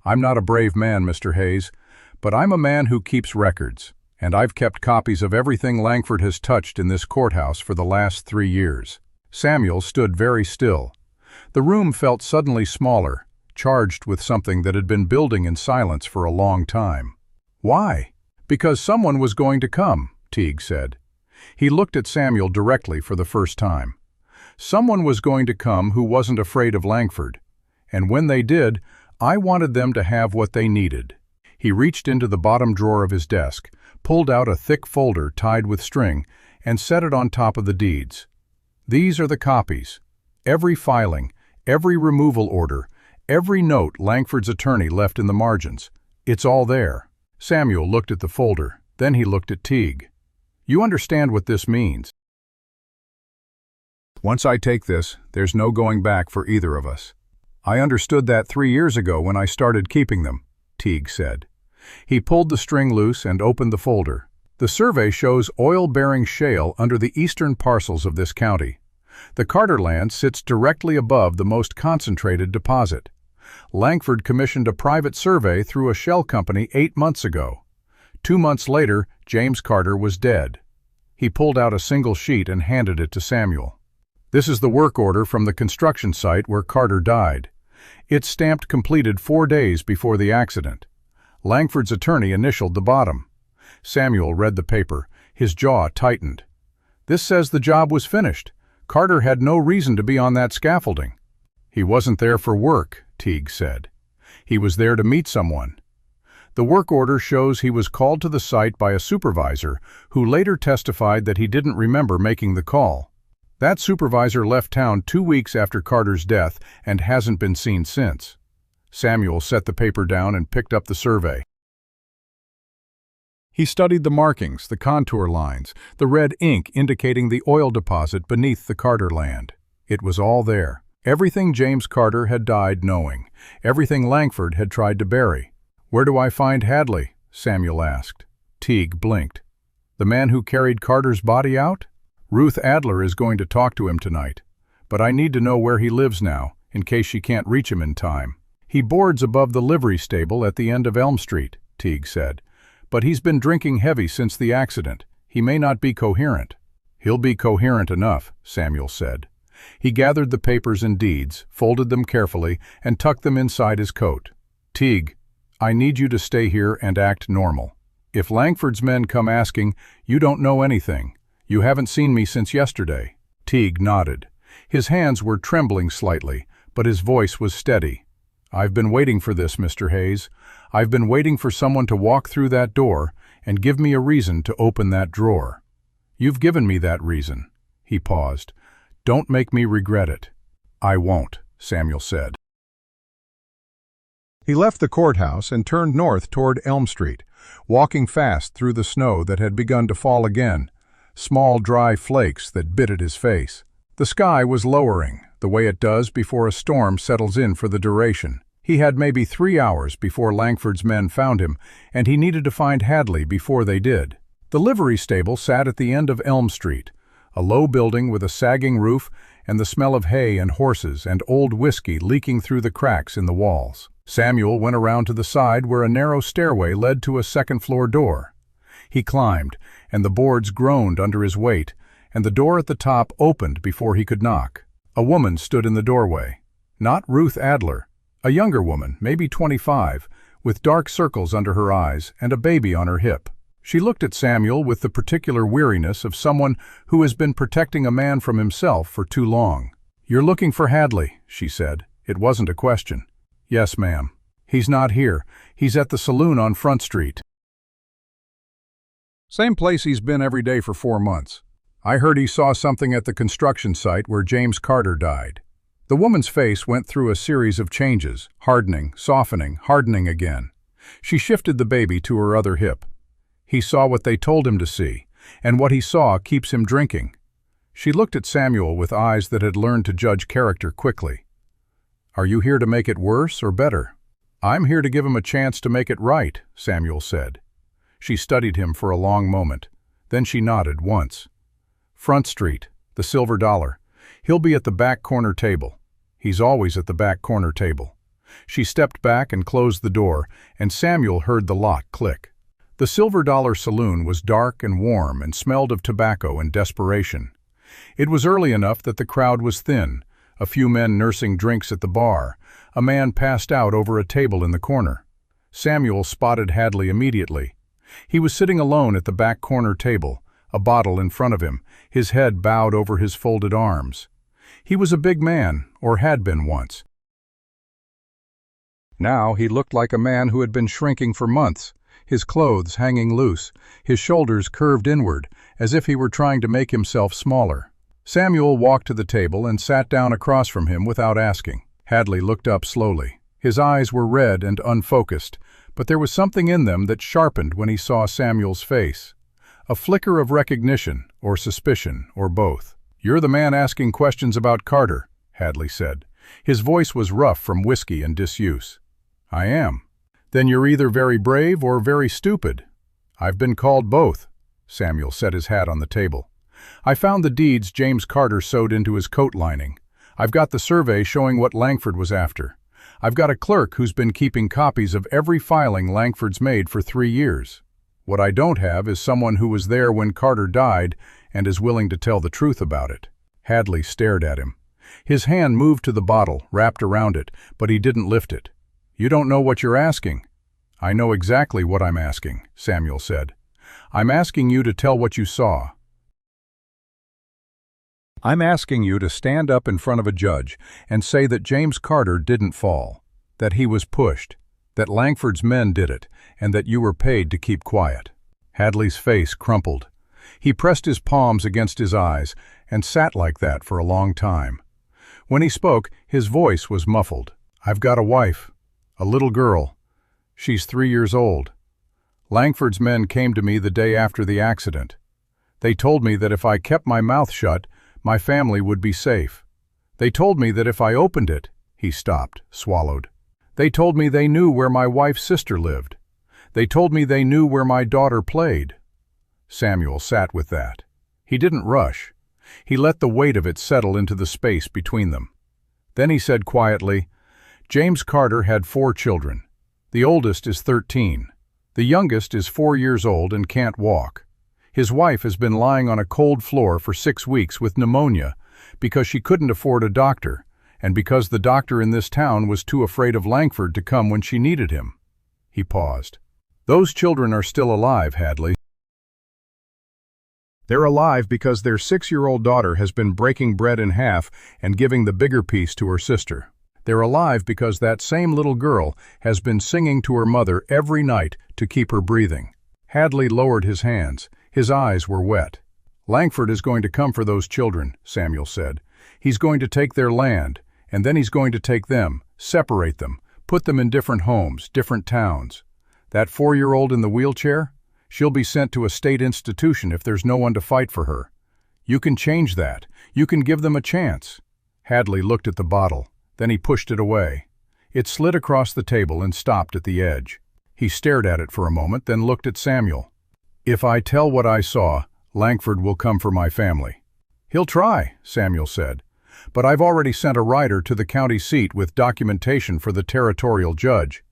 I'm not a brave man, Mr. Hayes, but I'm a man who keeps records, and I've kept copies of everything Langford has touched in this courthouse for the last 3 years. Samuel stood very still. The room felt suddenly smaller, charged with something that had been building in silence for a long time. Why? Because someone was going to come, Teague said. He looked at Samuel directly for the first time. Someone was going to come who wasn't afraid of Langford, and when they did, I wanted them to have what they needed. He reached into the bottom drawer of his desk, pulled out a thick folder tied with string, and set it on top of the deeds. These are the copies. Every filing, every removal order, every note Langford's attorney left in the margins. It's all there. Samuel looked at the folder, then he looked at Teague. You understand what this means. Once I take this, there's no going back for either of us. I understood that 3 years ago when I started keeping them, Teague said. He pulled the string loose and opened the folder. The survey shows oil-bearing shale under the eastern parcels of this county. The Carter land sits directly above the most concentrated deposit. Langford commissioned a private survey through a shell company 8 months ago. 2 months later, James Carter was dead. He pulled out a single sheet and handed it to Samuel. This is the work order from the construction site where Carter died. It's stamped completed 4 days before the accident. Langford's attorney initialed the bottom. Samuel read the paper. His jaw tightened. This says the job was finished. Carter had no reason to be on that scaffolding. He wasn't there for work, Teague said. He was there to meet someone. The work order shows he was called to the site by a supervisor who later testified that he didn't remember making the call. That supervisor left town 2 weeks after Carter's death and hasn't been seen since. Samuel set the paper down and picked up the survey. He studied the markings, the contour lines, the red ink indicating the oil deposit beneath the Carter land. It was all there. Everything James Carter had died knowing. Everything Langford had tried to bury. Where do I find Hadley? Samuel asked. Teague blinked. The man who carried Carter's body out? Ruth Adler is going to talk to him tonight. But I need to know where he lives now, in case she can't reach him in time. He boards above the livery stable at the end of Elm Street, Teague said. But he's been drinking heavy since the accident. He may not be coherent. He'll be coherent enough, Samuel said. He gathered the papers and deeds, folded them carefully, and tucked them inside his coat. Teague, I need you to stay here and act normal. If Langford's men come asking, you don't know anything. You haven't seen me since yesterday. Teague nodded. His hands were trembling slightly, but his voice was steady. I've been waiting for this, Mr. Hayes. I've been waiting for someone to walk through that door and give me a reason to open that drawer. You've given me that reason. He paused. Don't make me regret it. I won't, Samuel said. He left the courthouse and turned north toward Elm Street, walking fast through the snow that had begun to fall again, small dry flakes that bit at his face. The sky was lowering, the way it does before a storm settles in for the duration. He had maybe 3 hours before Langford's men found him, and he needed to find Hadley before they did. The livery stable sat at the end of Elm Street, a low building with a sagging roof and the smell of hay and horses and old whiskey leaking through the cracks in the walls. Samuel went around to the side where a narrow stairway led to a second-floor door. He climbed, and the boards groaned under his weight, and the door at the top opened before he could knock. A woman stood in the doorway. Not Ruth Adler. A younger woman, maybe 25, with dark circles under her eyes and a baby on her hip. She looked at Samuel with the particular weariness of someone who has been protecting a man from himself for too long. "You're looking for Hadley," she said. It wasn't a question. "Yes, ma'am. He's not here. He's at the saloon on Front Street. Same place he's been every day for 4 months. I heard he saw something at the construction site where James Carter died." The woman's face went through a series of changes, hardening, softening, hardening again. She shifted the baby to her other hip. He saw what they told him to see, and what he saw keeps him drinking. She looked at Samuel with eyes that had learned to judge character quickly. "Are you here to make it worse or better?" "I'm here to give him a chance to make it right," Samuel said. She studied him for a long moment. Then she nodded once. "Front Street, the Silver Dollar. He'll be at the back corner table. He's always at the back corner table." She stepped back and closed the door, and Samuel heard the lock click. The Silver Dollar saloon was dark and warm and smelled of tobacco and desperation. It was early enough that the crowd was thin, a few men nursing drinks at the bar. A man passed out over a table in the corner. Samuel spotted Hadley immediately. He was sitting alone at the back corner table, a bottle in front of him, his head bowed over his folded arms. He was a big man, or had been once. Now he looked like a man who had been shrinking for months, his clothes hanging loose, his shoulders curved inward, as if he were trying to make himself smaller. Samuel walked to the table and sat down across from him without asking. Hadley looked up slowly. His eyes were red and unfocused, but there was something in them that sharpened when he saw Samuel's face. A flicker of recognition, or suspicion, or both. "You're the man asking questions about Carter," Hadley said. His voice was rough from whiskey and disuse. "I am." "Then you're either very brave or very stupid." "I've been called both." Samuel set his hat on the table. "I found the deeds James Carter sewed into his coat lining. I've got the survey showing what Langford was after. I've got a clerk who's been keeping copies of every filing Langford's made for 3 years. What I don't have is someone who was there when Carter died and is willing to tell the truth about it." Hadley stared at him. His hand moved to the bottle, wrapped around it, but he didn't lift it. "You don't know what you're asking." "I know exactly what I'm asking," Samuel said. "I'm asking you to tell what you saw. I'm asking you to stand up in front of a judge and say that James Carter didn't fall, that he was pushed, that Langford's men did it, and that you were paid to keep quiet." Hadley's face crumpled. He pressed his palms against his eyes and sat like that for a long time. When he spoke, his voice was muffled. "I've got a wife, a little girl. She's 3 years old. Langford's men came to me the day after the accident. They told me that if I kept my mouth shut, my family would be safe. They told me that if I opened it—" He stopped, swallowed. "They told me they knew where my wife's sister lived. They told me they knew where my daughter played." Samuel sat with that. He didn't rush. He let the weight of it settle into the space between them. Then he said quietly, "James Carter had 4 children. The oldest is 13. The youngest is 4 years old and can't walk. His wife has been lying on a cold floor for 6 weeks with pneumonia because she couldn't afford a doctor, and because the doctor in this town was too afraid of Langford to come when she needed him." He paused. "Those children are still alive, Hadley. They're alive because their 6-year-old daughter has been breaking bread in half and giving the bigger piece to her sister. They're alive because that same little girl has been singing to her mother every night to keep her breathing." Hadley lowered his hands. His eyes were wet. "Langford is going to come for those children," Samuel said. "He's going to take their land, and then he's going to take them, separate them, put them in different homes, different towns. That 4-year-old in the wheelchair? She'll be sent to a state institution if there's no one to fight for her. You can change that. You can give them a chance." Hadley looked at the bottle. Then he pushed it away. It slid across the table and stopped at the edge. He stared at it for a moment, then looked at Samuel. "If I tell what I saw, Langford will come for my family." "He'll try," Samuel said. "But I've already sent a rider to the county seat with documentation for the territorial judge.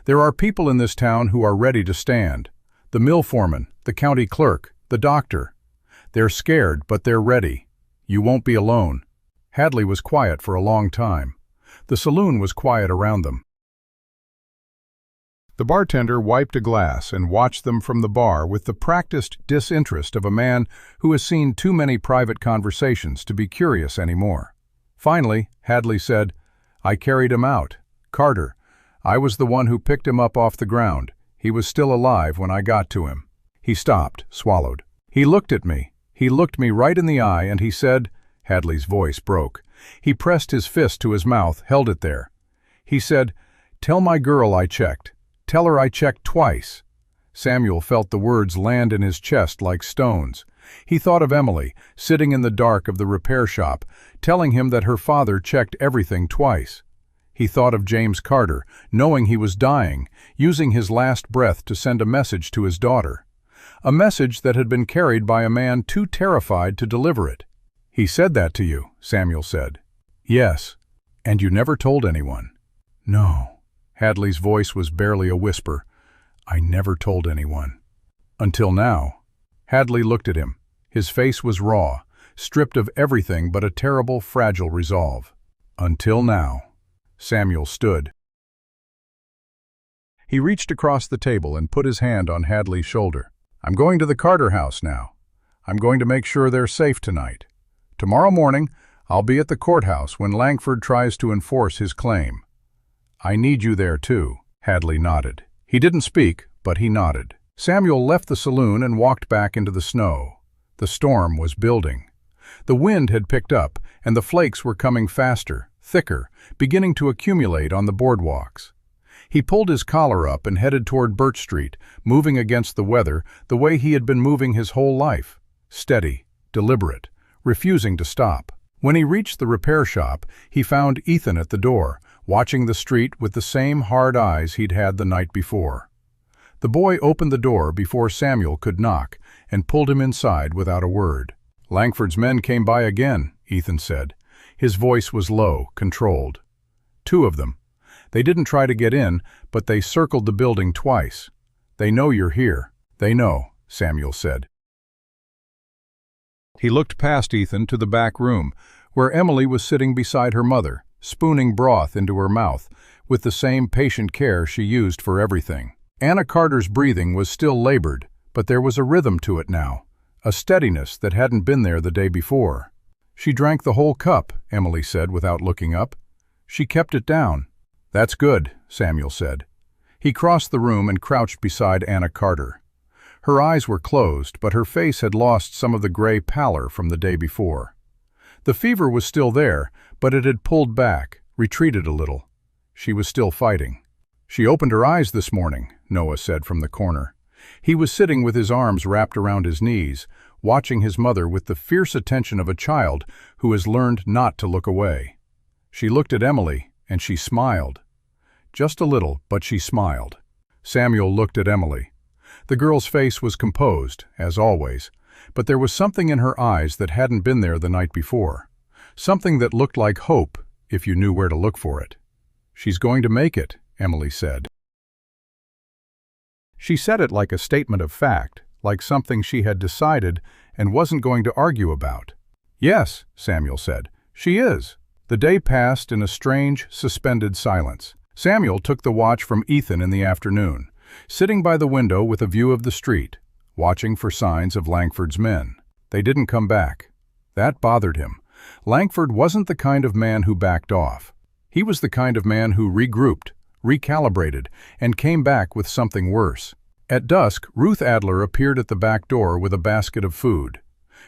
There are people in this town who are ready to stand. The mill foreman, the county clerk, the doctor. They're scared, but they're ready. You won't be alone." Hadley was quiet for a long time. The saloon was quiet around them. The bartender wiped a glass and watched them from the bar with the practiced disinterest of a man who has seen too many private conversations to be curious anymore. Finally, Hadley said, "I carried him out. Carter. I was the one who picked him up off the ground. He was still alive when I got to him." He stopped, swallowed. "He looked at me. He looked me right in the eye and he said," Hadley's voice broke, He pressed his fist to his mouth, held it there. He said, "Tell my girl I checked. Tell her I checked twice." Samuel felt the words land in his chest like stones. He thought of Emily, sitting in the dark of the repair shop, telling him that her father checked everything twice. He thought of James Carter, knowing he was dying, using his last breath to send a message to his daughter. A message that had been carried by a man too terrified to deliver it. "He said that to you," Samuel said. "Yes. And you never told anyone?" "No." Hadley's voice was barely a whisper. "I never told anyone. Until now." Hadley looked at him. His face was raw, stripped of everything but a terrible, fragile resolve. "Until now." Samuel stood. He reached across the table and put his hand on Hadley's shoulder. "I'm going to the Carter house now. I'm going to make sure they're safe tonight. Tomorrow morning, I'll be at the courthouse when Langford tries to enforce his claim. I need you there too." Hadley nodded. He didn't speak, but he nodded. Samuel left the saloon and walked back into the snow. The storm was building. The wind had picked up, and the flakes were coming faster, thicker, beginning to accumulate on the boardwalks. He pulled his collar up and headed toward Birch Street, moving against the weather the way he had been moving his whole life. Steady, deliberate, refusing to stop. When he reached the repair shop, he found Ethan at the door, watching the street with the same hard eyes he'd had the night before. The boy opened the door before Samuel could knock and pulled him inside without a word. "Langford's men came by again," Ethan said. His voice was low, controlled. "Two of them. They didn't try to get in, but they circled the building twice. They know you're here." "They know," Samuel said. He looked past Ethan to the back room, where Emily was sitting beside her mother, spooning broth into her mouth, with the same patient care she used for everything. Anna Carter's breathing was still labored, but there was a rhythm to it now, a steadiness that hadn't been there the day before. "She drank the whole cup," Emily said without looking up. "She kept it down." "That's good," Samuel said. He crossed the room and crouched beside Anna Carter. Her eyes were closed, but her face had lost some of the gray pallor from the day before. The fever was still there, but it had pulled back, retreated a little. She was still fighting. "She opened her eyes this morning," Noah said from the corner. He was sitting with his arms wrapped around his knees, watching his mother with the fierce attention of a child who has learned not to look away. She looked at Emily, and she smiled. Just a little, but she smiled. Samuel looked at Emily. The girl's face was composed, as always, but there was something in her eyes that hadn't been there the night before. Something that looked like hope, if you knew where to look for it. "She's going to make it," Emily said. She said it like a statement of fact, like something she had decided and wasn't going to argue about. "Yes," Samuel said, "she is." The day passed in a strange, suspended silence. Samuel took the watch from Ethan in the afternoon, sitting by the window with a view of the street, watching for signs of Langford's men. They didn't come back. That bothered him. Langford wasn't the kind of man who backed off. He was the kind of man who regrouped, recalibrated, and came back with something worse. At dusk, Ruth Adler appeared at the back door with a basket of food.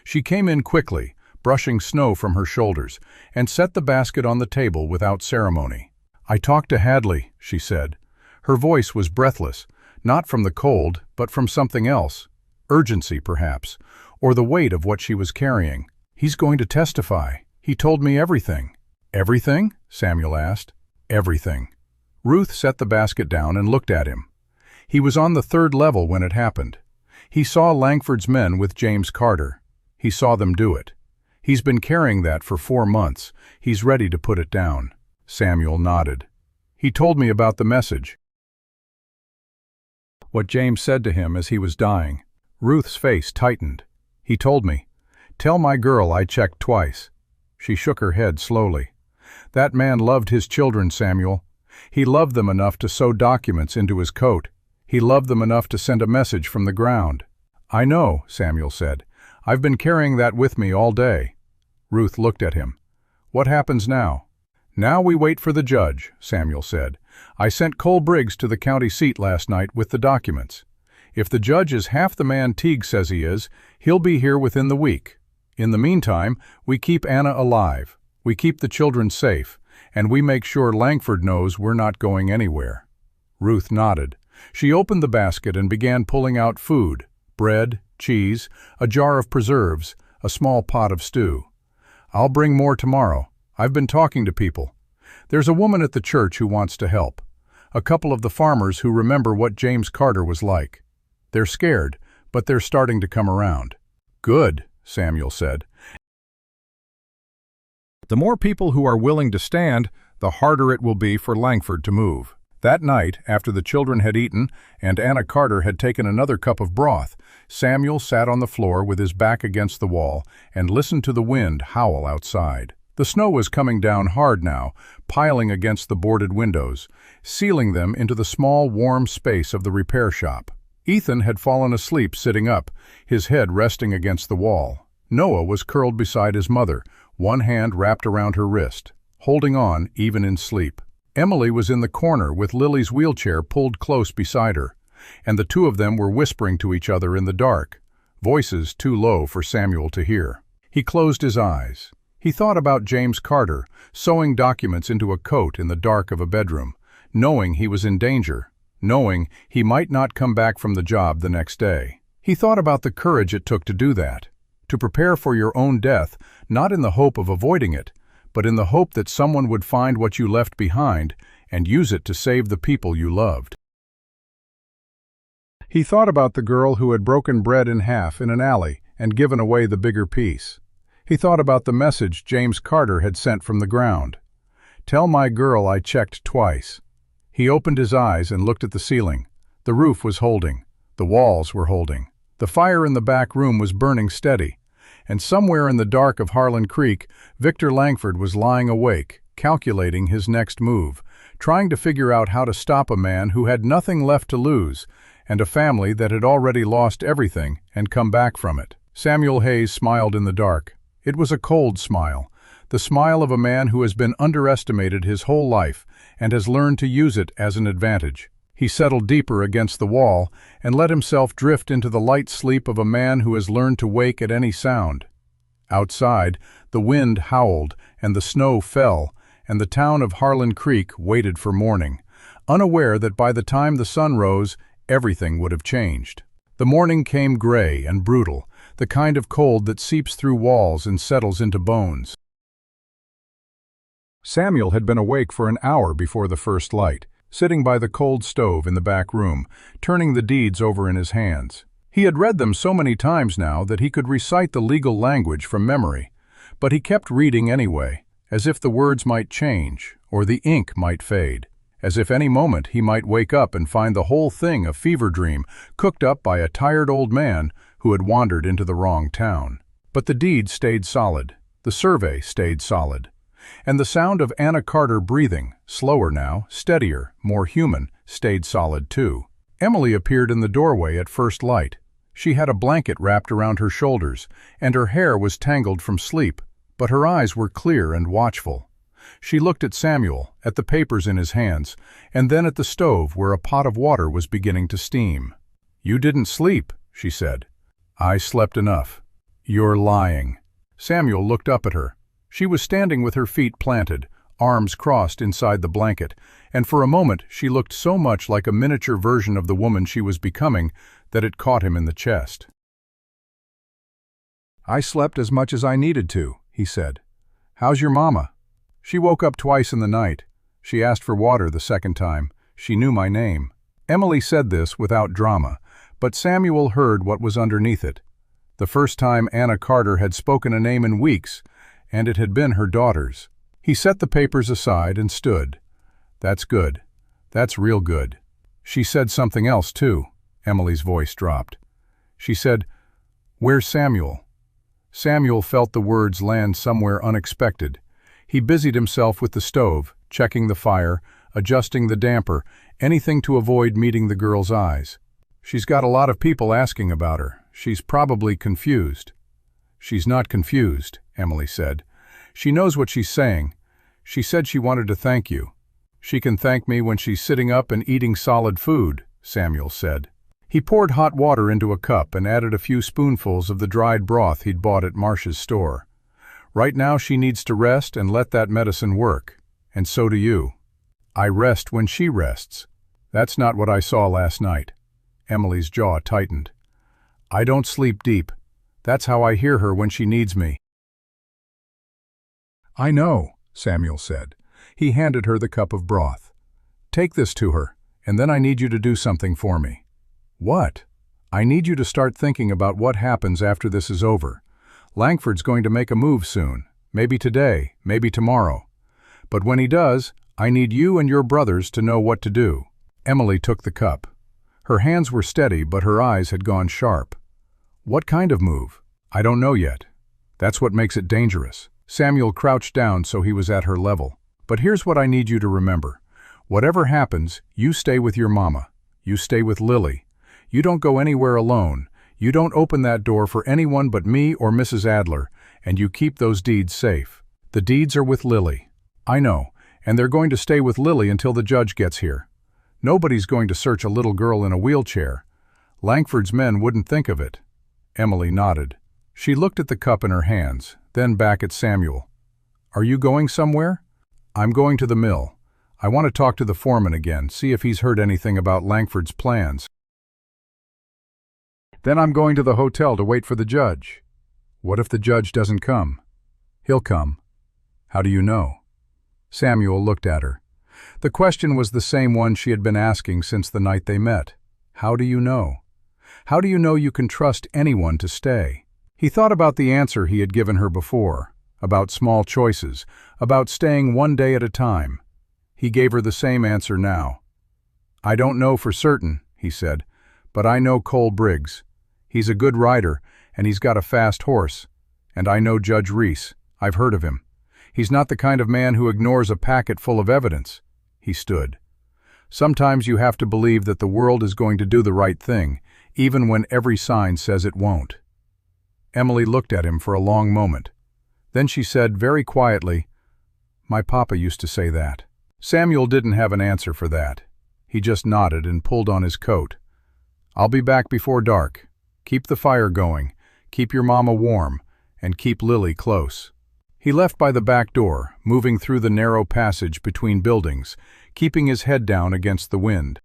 She came in quickly, brushing snow from her shoulders, and set the basket on the table without ceremony. "I talked to Hadley," she said. Her voice was breathless, not from the cold, but from something else. Urgency, perhaps, or the weight of what she was carrying. "He's going to testify. He told me everything." "Everything?" Samuel asked. "Everything." Ruth set the basket down and looked at him. He was on the third level when it happened. He saw Langford's men with James Carter. He saw them do it. He's been carrying that for 4 months. He's ready to put it down. Samuel nodded. "He told me about the message. What James said to him as he was dying." Ruth's face tightened. "He told me, 'Tell my girl I checked twice.'" She shook her head slowly. "That man loved his children, Samuel. He loved them enough to sew documents into his coat. He loved them enough to send a message from the ground." "I know," Samuel said. "I've been carrying that with me all day." Ruth looked at him. "What happens now?" "Now we wait for the judge," Samuel said. "I sent Cole Briggs to the county seat last night with the documents. If the judge is half the man Teague says he is, he'll be here within the week. In the meantime, we keep Anna alive. We keep the children safe, and we make sure Langford knows we're not going anywhere." Ruth nodded. She opened the basket and began pulling out food: bread, cheese, a jar of preserves, a small pot of stew. "I'll bring more tomorrow. I've been talking to people. There's a woman at the church who wants to help. A couple of the farmers who remember what James Carter was like. They're scared, but they're starting to come around." "Good," Samuel said. "The more people who are willing to stand, the harder it will be for Langford to move." That night, after the children had eaten and Anna Carter had taken another cup of broth, Samuel sat on the floor with his back against the wall and listened to the wind howl outside. The snow was coming down hard now, piling against the boarded windows, sealing them into the small, warm space of the repair shop. Ethan had fallen asleep sitting up, his head resting against the wall. Noah was curled beside his mother, one hand wrapped around her wrist, holding on even in sleep. Emily was in the corner with Lily's wheelchair pulled close beside her, and the two of them were whispering to each other in the dark, voices too low for Samuel to hear. He closed his eyes. He thought about James Carter, sewing documents into a coat in the dark of a bedroom, knowing he was in danger, knowing he might not come back from the job the next day. He thought about the courage it took to do that, to prepare for your own death, not in the hope of avoiding it, but in the hope that someone would find what you left behind and use it to save the people you loved. He thought about the girl who had broken bread in half in an alley and given away the bigger piece. He thought about the message James Carter had sent from the ground. "Tell my girl I checked twice." He opened his eyes and looked at the ceiling. The roof was holding. The walls were holding. The fire in the back room was burning steady. And somewhere in the dark of Harlan Creek, Victor Langford was lying awake, calculating his next move, trying to figure out how to stop a man who had nothing left to lose, and a family that had already lost everything and come back from it. Samuel Hayes smiled in the dark. It was a cold smile, the smile of a man who has been underestimated his whole life and has learned to use it as an advantage. He settled deeper against the wall and let himself drift into the light sleep of a man who has learned to wake at any sound. Outside, the wind howled and the snow fell, and the town of Harlan Creek waited for morning, unaware that by the time the sun rose, everything would have changed. The morning came gray and brutal, the kind of cold that seeps through walls and settles into bones. Samuel had been awake for an hour before the first light, sitting by the cold stove in the back room, turning the deeds over in his hands. He had read them so many times now that he could recite the legal language from memory, but he kept reading anyway, as if the words might change, or the ink might fade, as if any moment he might wake up and find the whole thing a fever dream cooked up by a tired old man who had wandered into the wrong town. But the deed stayed solid, the survey stayed solid, and the sound of Anna Carter breathing, slower now, steadier, more human, stayed solid too. Emily appeared in the doorway at first light. She had a blanket wrapped around her shoulders, and her hair was tangled from sleep, but her eyes were clear and watchful. She looked at Samuel, at the papers in his hands, and then at the stove where a pot of water was beginning to steam. "You didn't sleep," she said. "I slept enough." "You're lying." Samuel looked up at her. She was standing with her feet planted, arms crossed inside the blanket, and for a moment she looked so much like a miniature version of the woman she was becoming that it caught him in the chest. "I slept as much as I needed to," he said. "How's your mama?" "She woke up twice in the night. She asked for water the second time. She knew my name." Emily said this without drama, but Samuel heard what was underneath it. The first time Anna Carter had spoken a name in weeks, and it had been her daughter's. He set the papers aside and stood. "That's good. That's real good." She said something else too. Emily's voice dropped. She said, "Where's Samuel?" Samuel felt the words land somewhere unexpected. He busied himself with the stove, checking the fire, adjusting the damper, anything to avoid meeting the girl's eyes. "She's got a lot of people asking about her. She's probably confused." "She's not confused," Emily said. "She knows what she's saying. She said she wanted to thank you." "She can thank me when she's sitting up and eating solid food," Samuel said. He poured hot water into a cup and added a few spoonfuls of the dried broth he'd bought at Marsh's store. Right now she needs to rest and let that medicine work. And so do you. I rest when she rests. That's not what I saw last night. Emily's jaw tightened. I don't sleep deep. That's how I hear her when she needs me. I know, Samuel said. He handed her the cup of broth. Take this to her, and then I need you to do something for me. What? I need you to start thinking about what happens after this is over. Langford's going to make a move soon. Maybe today, maybe tomorrow. But when he does, I need you and your brothers to know what to do. Emily took the cup. Her hands were steady, but her eyes had gone sharp. What kind of move? I don't know yet. That's what makes it dangerous. Samuel crouched down so he was at her level. But here's what I need you to remember. Whatever happens, you stay with your mama. You stay with Lily. You don't go anywhere alone. You don't open that door for anyone but me or Mrs. Adler, and you keep those deeds safe. The deeds are with Lily. I know, and they're going to stay with Lily until the judge gets here. Nobody's going to search a little girl in a wheelchair. Langford's men wouldn't think of it. Emily nodded. She looked at the cup in her hands, then back at Samuel. Are you going somewhere? I'm going to the mill. I want to talk to the foreman again, see if he's heard anything about Langford's plans. Then I'm going to the hotel to wait for the judge. What if the judge doesn't come? He'll come. How do you know? Samuel looked at her. The question was the same one she had been asking since the night they met. How do you know? How do you know you can trust anyone to stay? He thought about the answer he had given her before, about small choices, about staying one day at a time. He gave her the same answer now. I don't know for certain, he said, but I know Cole Briggs. He's a good rider, and he's got a fast horse. And I know Judge Reese. I've heard of him. He's not the kind of man who ignores a packet full of evidence. He stood. Sometimes you have to believe that the world is going to do the right thing, even when every sign says it won't. Emily looked at him for a long moment. Then she said very quietly, My papa used to say that. Samuel didn't have an answer for that. He just nodded and pulled on his coat. I'll be back before dark. Keep the fire going, keep your mama warm, and keep Lily close. He left by the back door, moving through the narrow passage between buildings, keeping his head down against the wind.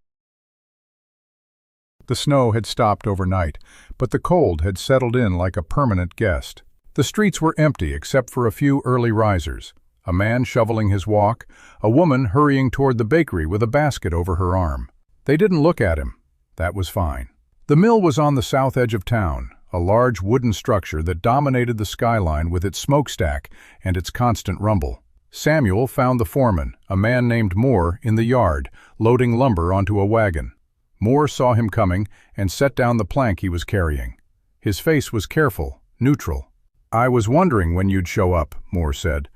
The snow had stopped overnight, but the cold had settled in like a permanent guest. The streets were empty except for a few early risers, a man shoveling his walk, a woman hurrying toward the bakery with a basket over her arm. They didn't look at him. That was fine. The mill was on the south edge of town, a large wooden structure that dominated the skyline with its smokestack and its constant rumble. Samuel found the foreman, a man named Moore, in the yard, loading lumber onto a wagon. Moore saw him coming and set down the plank he was carrying. His face was careful, neutral. I was wondering when you'd show up, Moore said.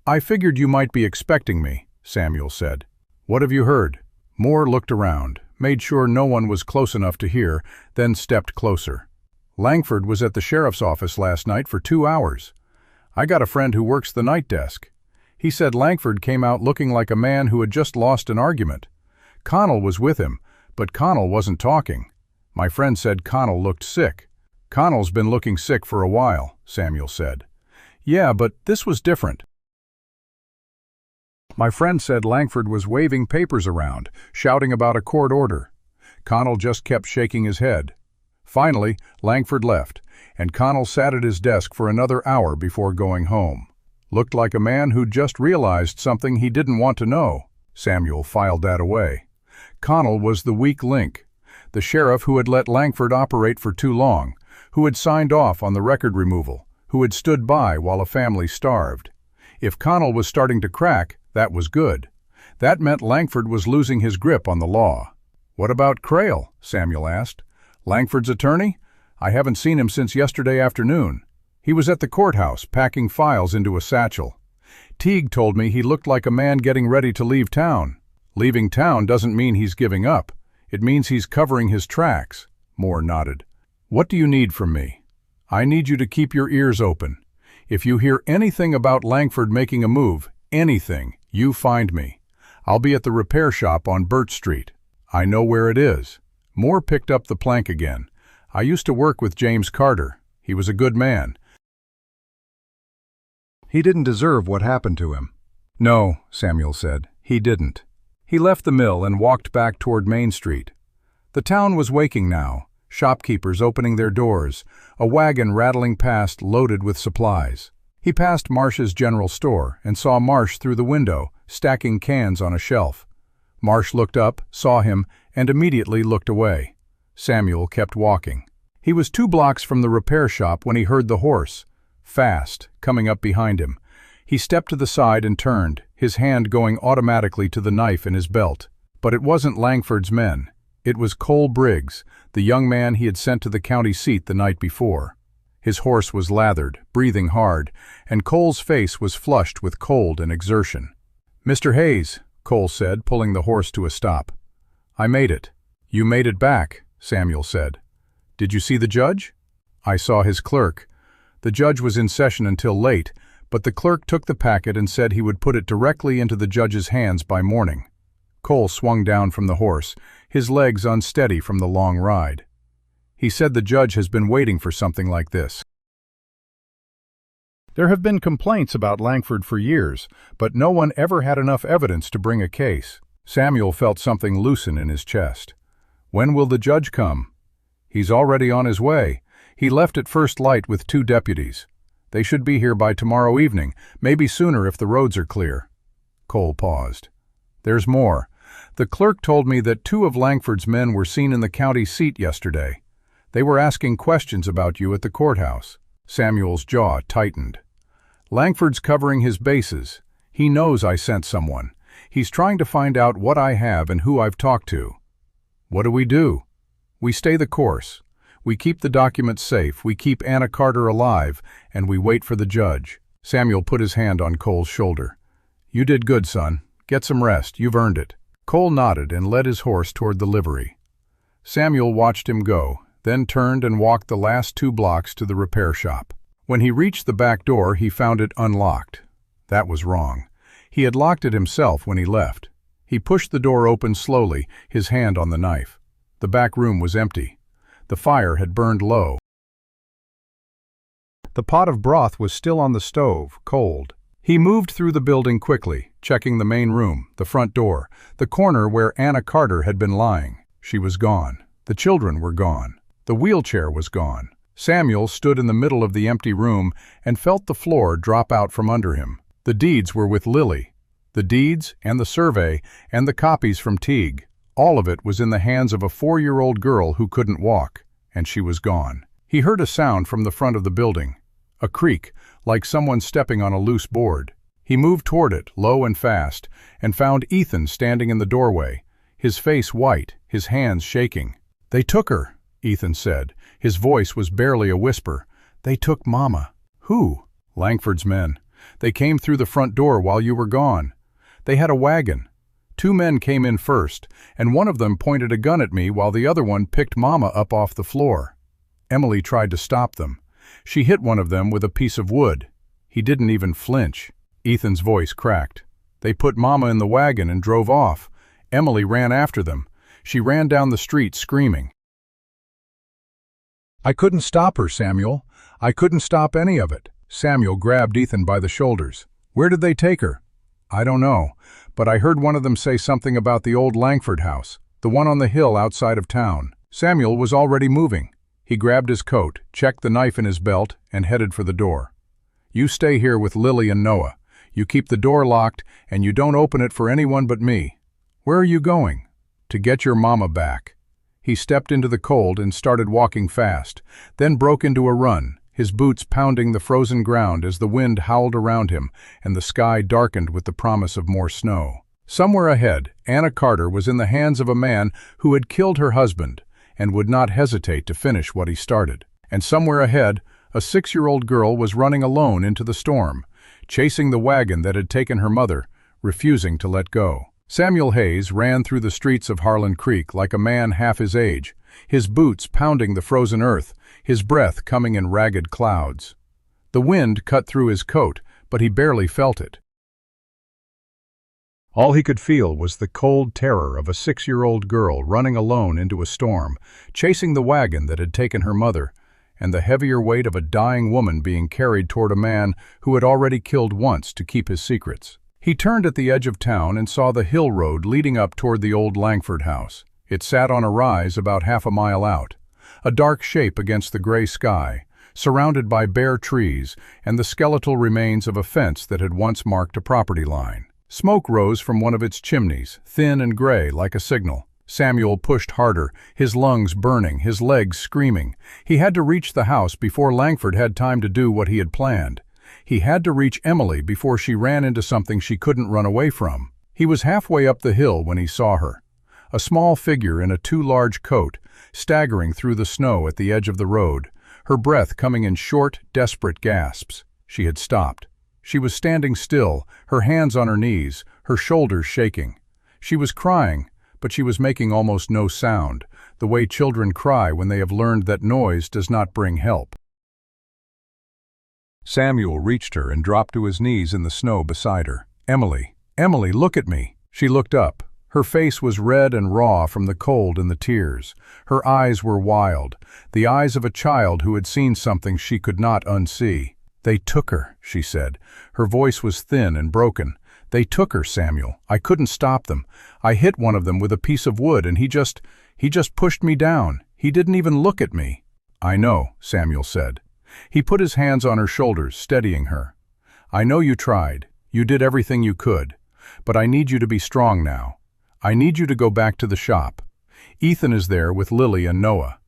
I figured you might be expecting me, Samuel said. What have you heard? Moore looked around, made sure no one was close enough to hear, then stepped closer. Langford was at the sheriff's office last night for 2 hours. I got a friend who works the night desk. He said Langford came out looking like a man who had just lost an argument. Connell was with him, but Connell wasn't talking. My friend said Connell looked sick. Connell's been looking sick for a while, Samuel said. Yeah, but this was different. My friend said Langford was waving papers around, shouting about a court order. Connell just kept shaking his head. Finally, Langford left, and Connell sat at his desk for another hour before going home. Looked like a man who'd just realized something he didn't want to know. Samuel filed that away. Connell was the weak link, the sheriff who had let Langford operate for too long, who had signed off on the record removal, who had stood by while a family starved. If Connell was starting to crack, that was good. That meant Langford was losing his grip on the law. What about Crail? Samuel asked. Langford's attorney? I haven't seen him since yesterday afternoon. He was at the courthouse, packing files into a satchel. Teague told me he looked like a man getting ready to leave town. Leaving town doesn't mean he's giving up. It means he's covering his tracks. Moore nodded. What do you need from me? I need you to keep your ears open. If you hear anything about Langford making a move, anything, you find me. I'll be at the repair shop on Birch Street. I know where it is. Moore picked up the plank again. I used to work with James Carter. He was a good man. He didn't deserve what happened to him. No, Samuel said, he didn't. He left the mill and walked back toward Main Street. The town was waking now, shopkeepers opening their doors, a wagon rattling past loaded with supplies. He passed Marsh's general store and saw Marsh through the window, stacking cans on a shelf. Marsh looked up, saw him, and immediately looked away. Samuel kept walking. He was 2 blocks from the repair shop when he heard the horse, fast, coming up behind him. He stepped to the side and turned, his hand going automatically to the knife in his belt. But it wasn't Langford's men. It was Cole Briggs, the young man he had sent to the county seat the night before. His horse was lathered, breathing hard, and Cole's face was flushed with cold and exertion. "Mr. Hayes," Cole said, pulling the horse to a stop. "I made it." "You made it back," Samuel said. "Did you see the judge?" "I saw his clerk. The judge was in session until late, but the clerk took the packet and said he would put it directly into the judge's hands by morning." Cole swung down from the horse, his legs unsteady from the long ride. "He said the judge has been waiting for something like this. There have been complaints about Langford for years, but no one ever had enough evidence to bring a case." Samuel felt something loosen in his chest. "When will the judge come?" "He's already on his way. He left at first light with 2 deputies. They should be here by tomorrow evening, maybe sooner if the roads are clear." Cole paused. "There's more. The clerk told me that 2 of Langford's men were seen in the county seat yesterday. They were asking questions about you at the courthouse." Samuel's jaw tightened. "Langford's covering his bases. He knows I sent someone. He's trying to find out what I have and who I've talked to." "What do we do?" "We stay the course. We keep the documents safe, we keep Anna Carter alive, and we wait for the judge." Samuel put his hand on Cole's shoulder. "You did good, son. Get some rest. You've earned it." Cole nodded and led his horse toward the livery. Samuel watched him go, then turned and walked the last 2 blocks to the repair shop. When he reached the back door, he found it unlocked. That was wrong. He had locked it himself when he left. He pushed the door open slowly, his hand on the knife. The back room was empty. The fire had burned low. The pot of broth was still on the stove, cold. He moved through the building quickly, checking the main room, the front door, the corner where Anna Carter had been lying. She was gone. The children were gone. The wheelchair was gone. Samuel stood in the middle of the empty room and felt the floor drop out from under him. The deeds were with Lily. The deeds and the survey and the copies from Teague. All of it was in the hands of a 4-year-old girl who couldn't walk, and she was gone. He heard a sound from the front of the building. A creak, like someone stepping on a loose board. He moved toward it, low and fast, and found Ethan standing in the doorway, his face white, his hands shaking. "They took her," Ethan said. His voice was barely a whisper. "They took Mama." "Who?" "Langford's men. They came through the front door while you were gone. They had a wagon. 2 men came in first, and one of them pointed a gun at me while the other one picked Mama up off the floor. Emily tried to stop them. She hit one of them with a piece of wood. He didn't even flinch." Ethan's voice cracked. "They put Mama in the wagon and drove off. Emily ran after them. She ran down the street screaming. I couldn't stop her, Samuel. I couldn't stop any of it." Samuel grabbed Ethan by the shoulders. "Where did they take her?" "I don't know, but I heard one of them say something about the old Langford house, the one on the hill outside of town." Samuel was already moving. He grabbed his coat, checked the knife in his belt, and headed for the door. "You stay here with Lily and Noah. You keep the door locked, and you don't open it for anyone but me." "Where are you going?" "To get your Mama back." He stepped into the cold and started walking fast, then broke into a run, his boots pounding the frozen ground as the wind howled around him and the sky darkened with the promise of more snow. Somewhere ahead, Anna Carter was in the hands of a man who had killed her husband and would not hesitate to finish what he started. And somewhere ahead, a 6-year-old girl was running alone into the storm, chasing the wagon that had taken her mother, refusing to let go. Samuel Hayes ran through the streets of Harlan Creek like a man half his age, his boots pounding the frozen earth, his breath coming in ragged clouds. The wind cut through his coat, but he barely felt it. All he could feel was the cold terror of a 6-year-old girl running alone into a storm, chasing the wagon that had taken her mother, and the heavier weight of a dying woman being carried toward a man who had already killed once to keep his secrets. He turned at the edge of town and saw the hill road leading up toward the old Langford house. It sat on a rise about half a mile out, a dark shape against the gray sky, surrounded by bare trees and the skeletal remains of a fence that had once marked a property line. Smoke rose from one of its chimneys, thin and gray like a signal. Samuel pushed harder, his lungs burning, his legs screaming. He had to reach the house before Langford had time to do what he had planned. He had to reach Emily before she ran into something she couldn't run away from. He was halfway up the hill when he saw her. A small figure in a too large coat, staggering through the snow at the edge of the road, her breath coming in short, desperate gasps. She had stopped. She was standing still, her hands on her knees, her shoulders shaking. She was crying, but she was making almost no sound, the way children cry when they have learned that noise does not bring help. Samuel reached her and dropped to his knees in the snow beside her. "Emily, Emily, look at me." She looked up. Her face was red and raw from the cold and the tears. Her eyes were wild, the eyes of a child who had seen something she could not unsee. "They took her," she said. Her voice was thin and broken. "They took her, Samuel. I couldn't stop them. I hit one of them with a piece of wood and he just pushed me down. He didn't even look at me." "I know," Samuel said. He put his hands on her shoulders, steadying her. "I know you tried. You did everything you could. But I need you to be strong now. I need you to go back to the shop. Ethan is there with Lily and Noah.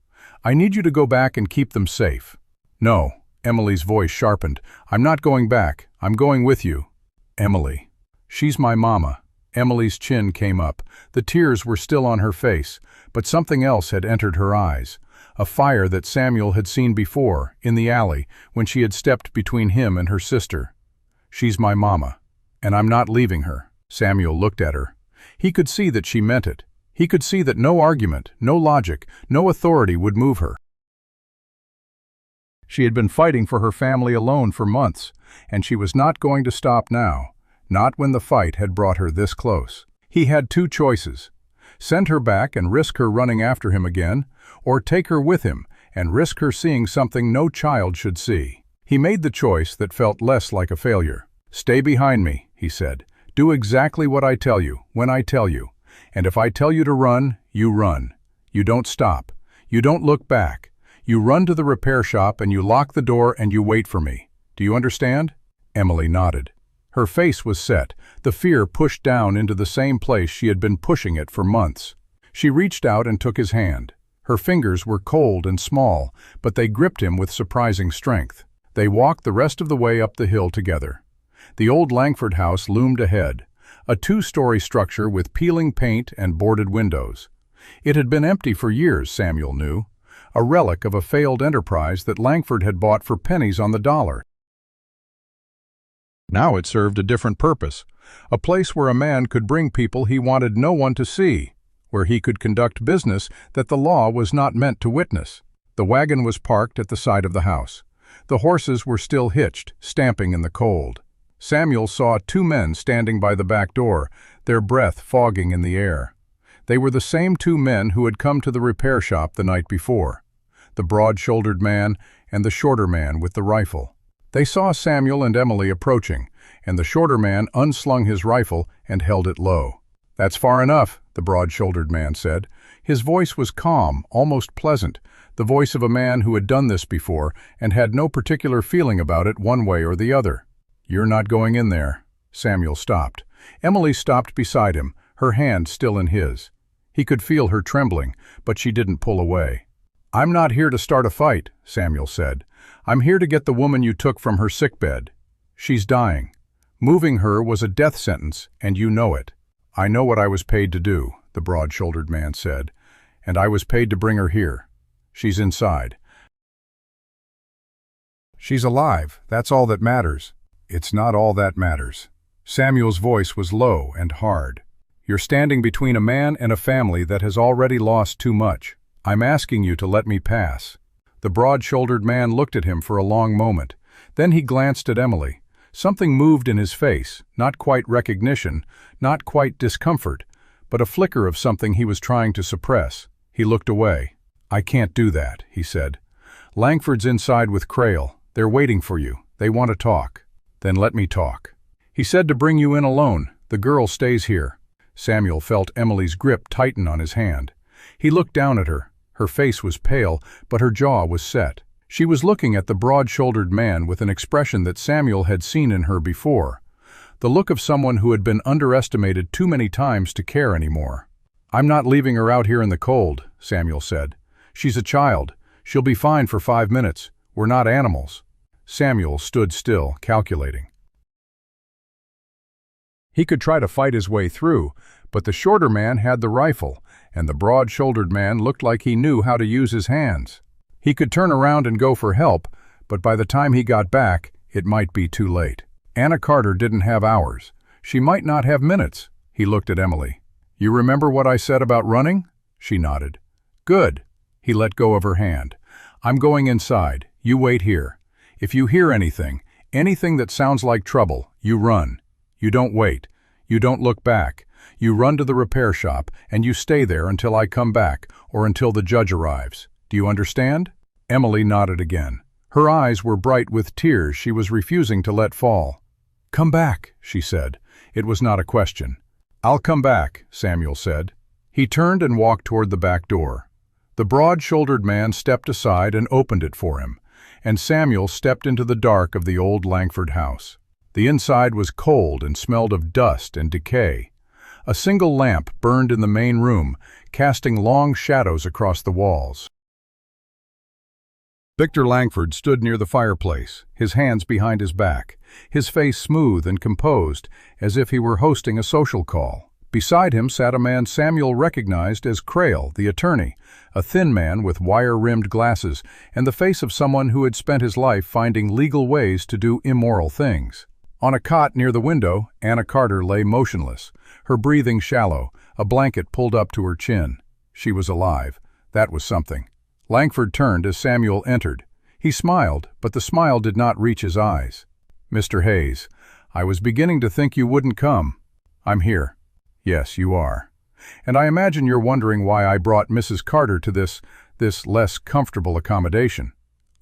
I need you to go back and keep them safe." "No," Emily's voice sharpened. "I'm not going back. I'm going with you." "Emily." "She's my mama." Emily's chin came up. The tears were still on her face, but something else had entered her eyes. A fire that Samuel had seen before, in the alley, when she had stepped between him and her sister. "She's my mama, and I'm not leaving her." Samuel looked at her. He could see that she meant it. He could see that no argument, no logic, no authority would move her. She had been fighting for her family alone for months, and she was not going to stop now, not when the fight had brought her this close. He had two choices: send her back and risk her running after him again, or take her with him and risk her seeing something no child should see. He made the choice that felt less like a failure. "Stay behind me," he said. "Do exactly what I tell you, when I tell you. And if I tell you to run, you run. You don't stop. You don't look back. You run to the repair shop and you lock the door and you wait for me. Do you understand?" Emily nodded. Her face was set, the fear pushed down into the same place she had been pushing it for months. She reached out and took his hand. Her fingers were cold and small, but they gripped him with surprising strength. They walked the rest of the way up the hill together. The old Langford house loomed ahead, a two-story structure with peeling paint and boarded windows. It had been empty for years, Samuel knew, a relic of a failed enterprise that Langford had bought for pennies on the dollar. Now it served a different purpose, a place where a man could bring people he wanted no one to see, where he could conduct business that the law was not meant to witness. The wagon was parked at the side of the house. The horses were still hitched, stamping in the cold. Samuel saw two men standing by the back door, their breath fogging in the air. They were the same two men who had come to the repair shop the night before, the broad-shouldered man and the shorter man with the rifle. They saw Samuel and Emily approaching, and the shorter man unslung his rifle and held it low. "That's far enough," the broad-shouldered man said. His voice was calm, almost pleasant, the voice of a man who had done this before and had no particular feeling about it one way or the other. "You're not going in there." Samuel stopped. Emily stopped beside him, her hand still in his. He could feel her trembling, but she didn't pull away. "I'm not here to start a fight," Samuel said. "I'm here to get the woman you took from her sickbed. She's dying. Moving her was a death sentence, and you know it." "I know what I was paid to do," the broad-shouldered man said, "and I was paid to bring her here. She's inside. She's alive, that's all that matters." "It's not all that matters." Samuel's voice was low and hard. "You're standing between a man and a family that has already lost too much. I'm asking you to let me pass." The broad-shouldered man looked at him for a long moment. Then he glanced at Emily. Something moved in his face, not quite recognition, not quite discomfort, but a flicker of something he was trying to suppress. He looked away. "I can't do that," he said. Langford's inside with Crail. They're waiting for you. They want to talk. Then let me talk. He said to bring you in alone. The girl stays here. Samuel felt Emily's grip tighten on his hand. He looked down at her. Her face was pale, but her jaw was set. She was looking at the broad-shouldered man with an expression that Samuel had seen in her before. The look of someone who had been underestimated too many times to care anymore. "I'm not leaving her out here in the cold," Samuel said. "She's a child. She'll be fine for 5 minutes. We're not animals." Samuel stood still, calculating. He could try to fight his way through, but the shorter man had the rifle, and the broad-shouldered man looked like he knew how to use his hands. He could turn around and go for help, but by the time he got back, it might be too late. Anna Carter didn't have hours. She might not have minutes. He looked at Emily. "You remember what I said about running?" She nodded. "Good." He let go of her hand. "I'm going inside. You wait here. If you hear anything that sounds like trouble, you run. You don't wait. You don't look back. You run to the repair shop, and you stay there until I come back, or until the judge arrives. Do you understand?" Emily nodded again. Her eyes were bright with tears she was refusing to let fall. "Come back," she said. It was not a question. "I'll come back," Samuel said. He turned and walked toward the back door. The broad-shouldered man stepped aside and opened it for him, and Samuel stepped into the dark of the old Langford house. The inside was cold and smelled of dust and decay. A single lamp burned in the main room, casting long shadows across the walls. Victor Langford stood near the fireplace, his hands behind his back, his face smooth and composed, as if he were hosting a social call. Beside him sat a man Samuel recognized as Crail, the attorney, a thin man with wire-rimmed glasses and the face of someone who had spent his life finding legal ways to do immoral things. On a cot near the window, Anna Carter lay motionless, her breathing shallow, a blanket pulled up to her chin. She was alive. That was something. Langford turned as Samuel entered. He smiled, but the smile did not reach his eyes. "Mr. Hayes, I was beginning to think you wouldn't come. I'm here." "Yes, you are. And I imagine you're wondering why I brought Mrs. Carter to this less comfortable accommodation."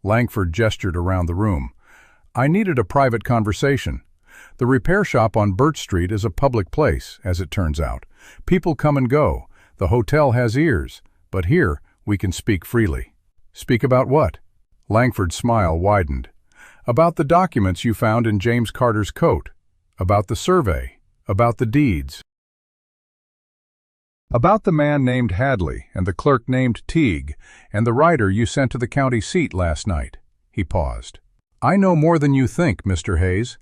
Langford gestured around the room. "I needed a private conversation. The repair shop on Birch Street is a public place, as it turns out. People come and go. The hotel has ears. But here, we can speak freely." "Speak about what?" Langford's smile widened. "About the documents you found in James Carter's coat. About the survey. About the deeds. About the man named Hadley and the clerk named Teague and the writer you sent to the county seat last night." He paused. "I know more than you think, Mr. Hayes.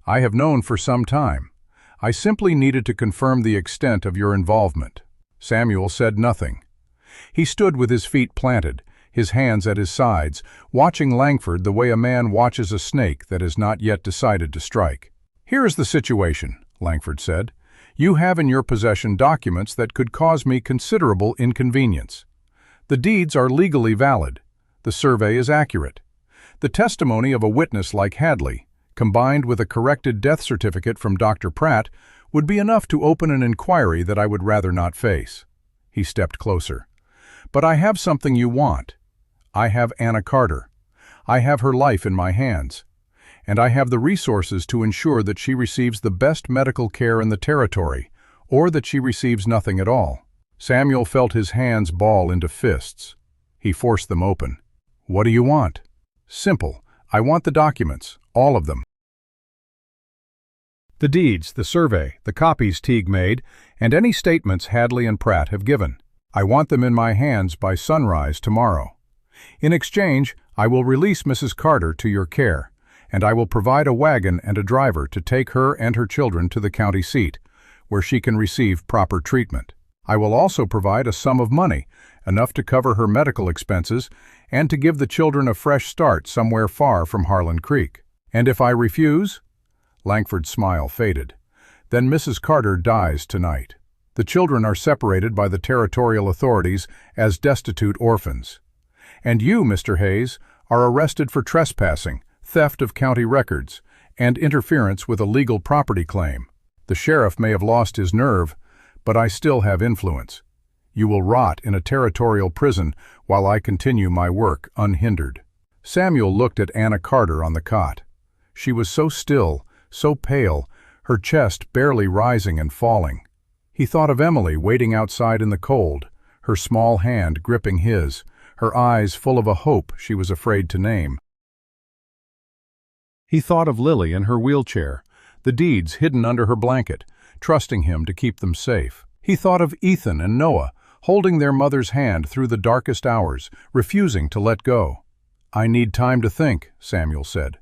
I have known for some time. I simply needed to confirm the extent of your involvement." Samuel said nothing. He stood with his feet planted, his hands at his sides, watching Langford the way a man watches a snake that has not yet decided to strike. "Here is the situation," Langford said. "You have in your possession documents that could cause me considerable inconvenience. The deeds are legally valid. The survey is accurate. The testimony of a witness like Hadley, combined with a corrected death certificate from Dr. Pratt, would be enough to open an inquiry that I would rather not face." He stepped closer. "But I have something you want. I have Anna Carter. I have her life in my hands. And I have the resources to ensure that she receives the best medical care in the territory, or that she receives nothing at all." Samuel felt his hands ball into fists. He forced them open. "What do you want?" "Simple. I want the documents, all of them. The deeds, the survey, the copies Teague made, and any statements Hadley and Pratt have given. I want them in my hands by sunrise tomorrow. In exchange, I will release Mrs. Carter to your care, and I will provide a wagon and a driver to take her and her children to the county seat, where she can receive proper treatment. I will also provide a sum of money, enough to cover her medical expenses and to give the children a fresh start somewhere far from Harlan Creek. And if I refuse?" Langford's smile faded. "Then Mrs. Carter dies tonight. The children are separated by the territorial authorities as destitute orphans. And you, Mr. Hayes, are arrested for trespassing, theft of county records, and interference with a legal property claim. The sheriff may have lost his nerve, but I still have influence. You will rot in a territorial prison while I continue my work unhindered." Samuel looked at Anna Carter on the cot. She was so still, so pale, her chest barely rising and falling. He thought of Emily waiting outside in the cold, her small hand gripping his, her eyes full of a hope she was afraid to name. He thought of Lily in her wheelchair, the deeds hidden under her blanket, trusting him to keep them safe. He thought of Ethan and Noah, holding their mother's hand through the darkest hours, refusing to let go. "I need time to think," Samuel said.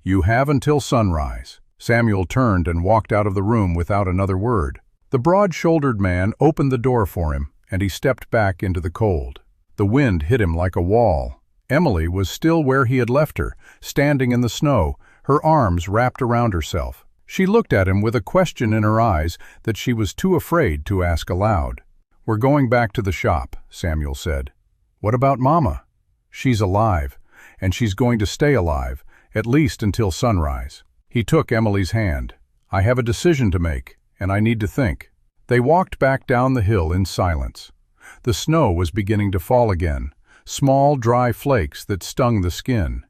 "You have until sunrise." Samuel turned and walked out of the room without another word. The broad-shouldered man opened the door for him, and he stepped back into the cold. The wind hit him like a wall. Emily was still where he had left her, standing in the snow, her arms wrapped around herself. She looked at him with a question in her eyes that she was too afraid to ask aloud. "We're going back to the shop," Samuel said. "What about Mama?" "She's alive, and she's going to stay alive, at least until sunrise." He took Emily's hand. "I have a decision to make, and I need to think." They walked back down the hill in silence. The snow was beginning to fall again, small, dry flakes that stung the skin.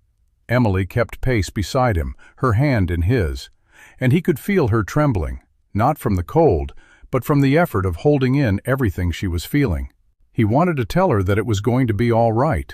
Emily kept pace beside him, her hand in his, and he could feel her trembling, not from the cold, but from the effort of holding in everything she was feeling. He wanted to tell her that it was going to be all right.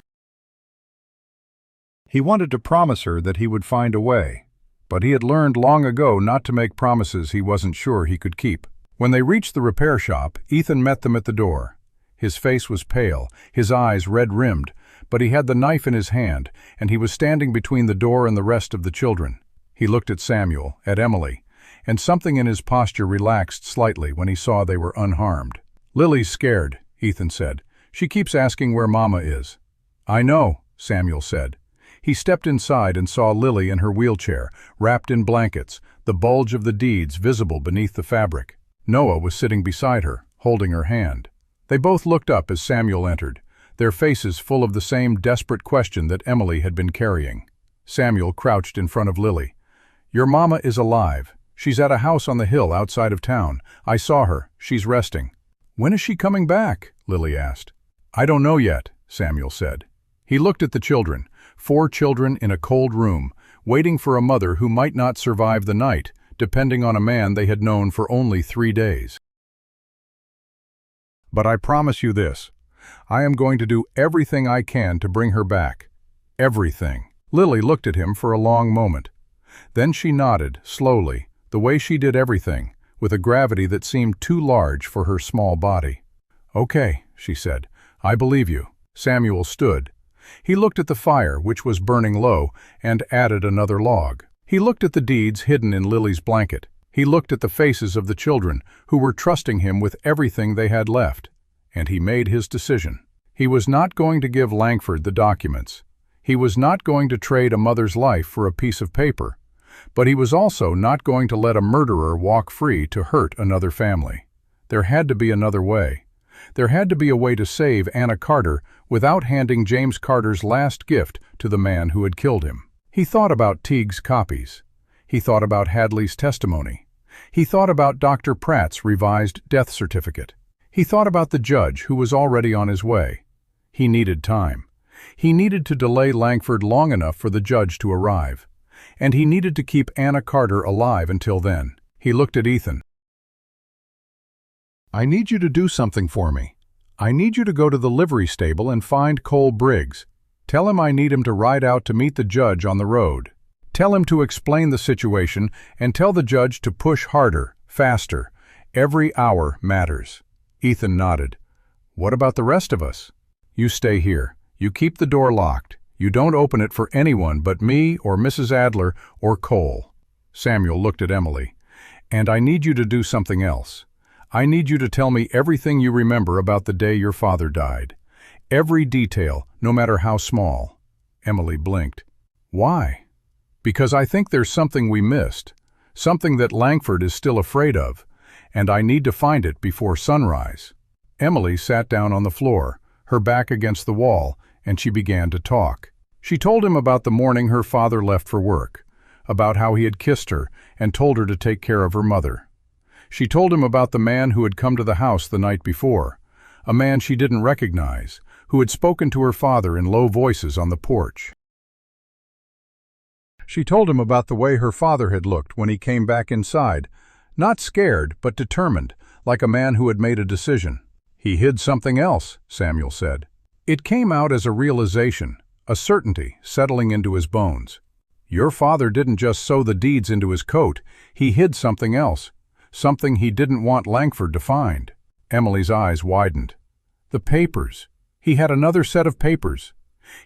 He wanted to promise her that he would find a way, but he had learned long ago not to make promises he wasn't sure he could keep. When they reached the repair shop, Ethan met them at the door. His face was pale, his eyes red-rimmed, but he had the knife in his hand, and he was standing between the door and the rest of the children. He looked at Samuel, at Emily, and something in his posture relaxed slightly when he saw they were unharmed. "Lily's scared," Ethan said. "She keeps asking where Mama is." "I know," Samuel said. He stepped inside and saw Lily in her wheelchair, wrapped in blankets, the bulge of the deeds visible beneath the fabric. Noah was sitting beside her, holding her hand. They both looked up as Samuel entered, their faces full of the same desperate question that Emily had been carrying. Samuel crouched in front of Lily. "Your Mama is alive. She's at a house on the hill outside of town. I saw her. She's resting." "When is she coming back?" Lily asked. "I don't know yet," Samuel said. He looked at the children, 4 children in a cold room, waiting for a mother who might not survive the night, depending on a man they had known for only 3 days. "But I promise you this. I am going to do everything I can to bring her back. Everything." Lily looked at him for a long moment. Then she nodded, slowly, the way she did everything, with a gravity that seemed too large for her small body. "Okay," she said. "I believe you." Samuel stood. He looked at the fire, which was burning low, and added another log. He looked at the deeds hidden in Lily's blanket. He looked at the faces of the children, who were trusting him with everything they had left. And he made his decision. He was not going to give Langford the documents. He was not going to trade a mother's life for a piece of paper. But he was also not going to let a murderer walk free to hurt another family. There had to be another way. There had to be a way to save Anna Carter without handing James Carter's last gift to the man who had killed him. He thought about Teague's copies. He thought about Hadley's testimony. He thought about Dr. Pratt's revised death certificate. He thought about the judge who was already on his way. He needed time. He needed to delay Langford long enough for the judge to arrive. And he needed to keep Anna Carter alive until then. He looked at Ethan. "I need you to do something for me. I need you to go to the livery stable and find Cole Briggs. Tell him I need him to ride out to meet the judge on the road. Tell him to explain the situation and tell the judge to push harder, faster. Every hour matters." Ethan nodded. "What about the rest of us?" "You stay here. You keep the door locked. You don't open it for anyone but me or Mrs. Adler or Cole." Samuel looked at Emily. "And I need you to do something else. I need you to tell me everything you remember about the day your father died. Every detail, no matter how small." Emily blinked. "Why?" "Because I think there's something we missed, something that Langford is still afraid of, and I need to find it before sunrise." Emily sat down on the floor, her back against the wall, and she began to talk. She told him about the morning her father left for work, about how he had kissed her and told her to take care of her mother. She told him about the man who had come to the house the night before, a man she didn't recognize, who had spoken to her father in low voices on the porch. She told him about the way her father had looked when he came back inside, not scared but determined, like a man who had made a decision. "He hid something else," Samuel said. It came out as a realization, a certainty settling into his bones. "Your father didn't just sew the deeds into his coat, he hid something else, something he didn't want Langford to find." Emily's eyes widened. "The papers. He had another set of papers.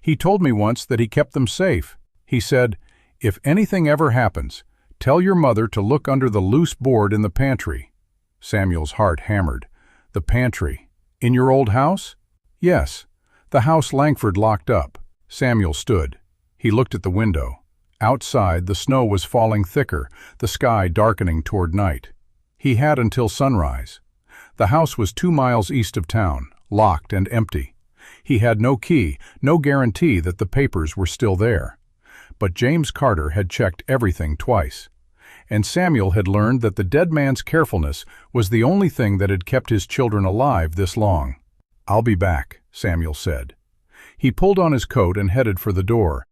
He told me once that he kept them safe. He said, 'If anything ever happens, tell your mother to look under the loose board in the pantry.'" Samuel's heart hammered. "The pantry. In your old house?" "Yes, the house Langford locked up." Samuel stood. He looked at the window. Outside, the snow was falling thicker, the sky darkening toward night. He had until sunrise. The house was 2 miles east of town, locked and empty. He had no key, no guarantee that the papers were still there. But James Carter had checked everything twice. And Samuel had learned that the dead man's carefulness was the only thing that had kept his children alive this long. "I'll be back," Samuel said. He pulled on his coat and headed for the door.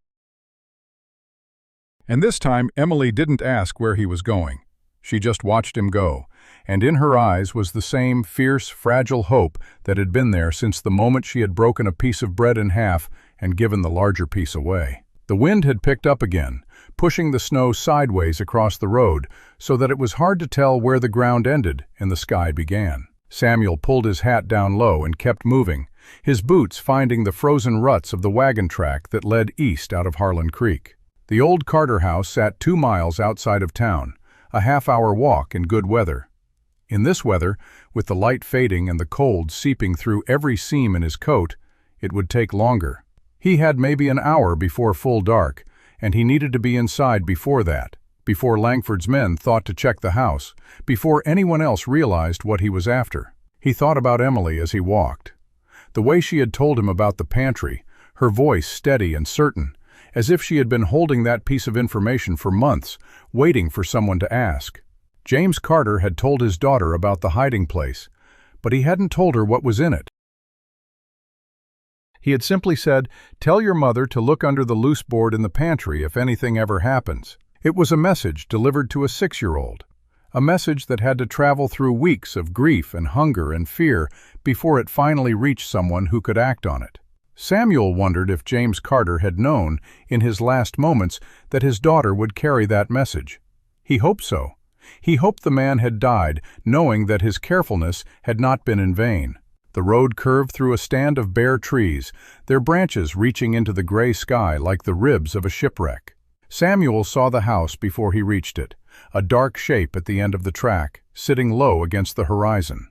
And this time Emily didn't ask where he was going. She just watched him go, and in her eyes was the same fierce, fragile hope that had been there since the moment she had broken a piece of bread in half and given the larger piece away. The wind had picked up again, pushing the snow sideways across the road so that it was hard to tell where the ground ended and the sky began. Samuel pulled his hat down low and kept moving, his boots finding the frozen ruts of the wagon track that led east out of Harlan Creek. The old Carter house sat 2 miles outside of town, a half-hour walk in good weather. In this weather, with the light fading and the cold seeping through every seam in his coat, it would take longer. He had maybe an hour before full dark, and he needed to be inside before that, before Langford's men thought to check the house, before anyone else realized what he was after. He thought about Emily as he walked. The way she had told him about the pantry, her voice steady and certain, as if she had been holding that piece of information for months, waiting for someone to ask. James Carter had told his daughter about the hiding place, but he hadn't told her what was in it. He had simply said, "Tell your mother to look under the loose board in the pantry if anything ever happens." It was a message delivered to a 6-year-old, a message that had to travel through weeks of grief and hunger and fear before it finally reached someone who could act on it. Samuel wondered if James Carter had known, in his last moments, that his daughter would carry that message. He hoped so. He hoped the man had died, knowing that his carefulness had not been in vain. The road curved through a stand of bare trees, their branches reaching into the gray sky like the ribs of a shipwreck. Samuel saw the house before he reached it, a dark shape at the end of the track, sitting low against the horizon.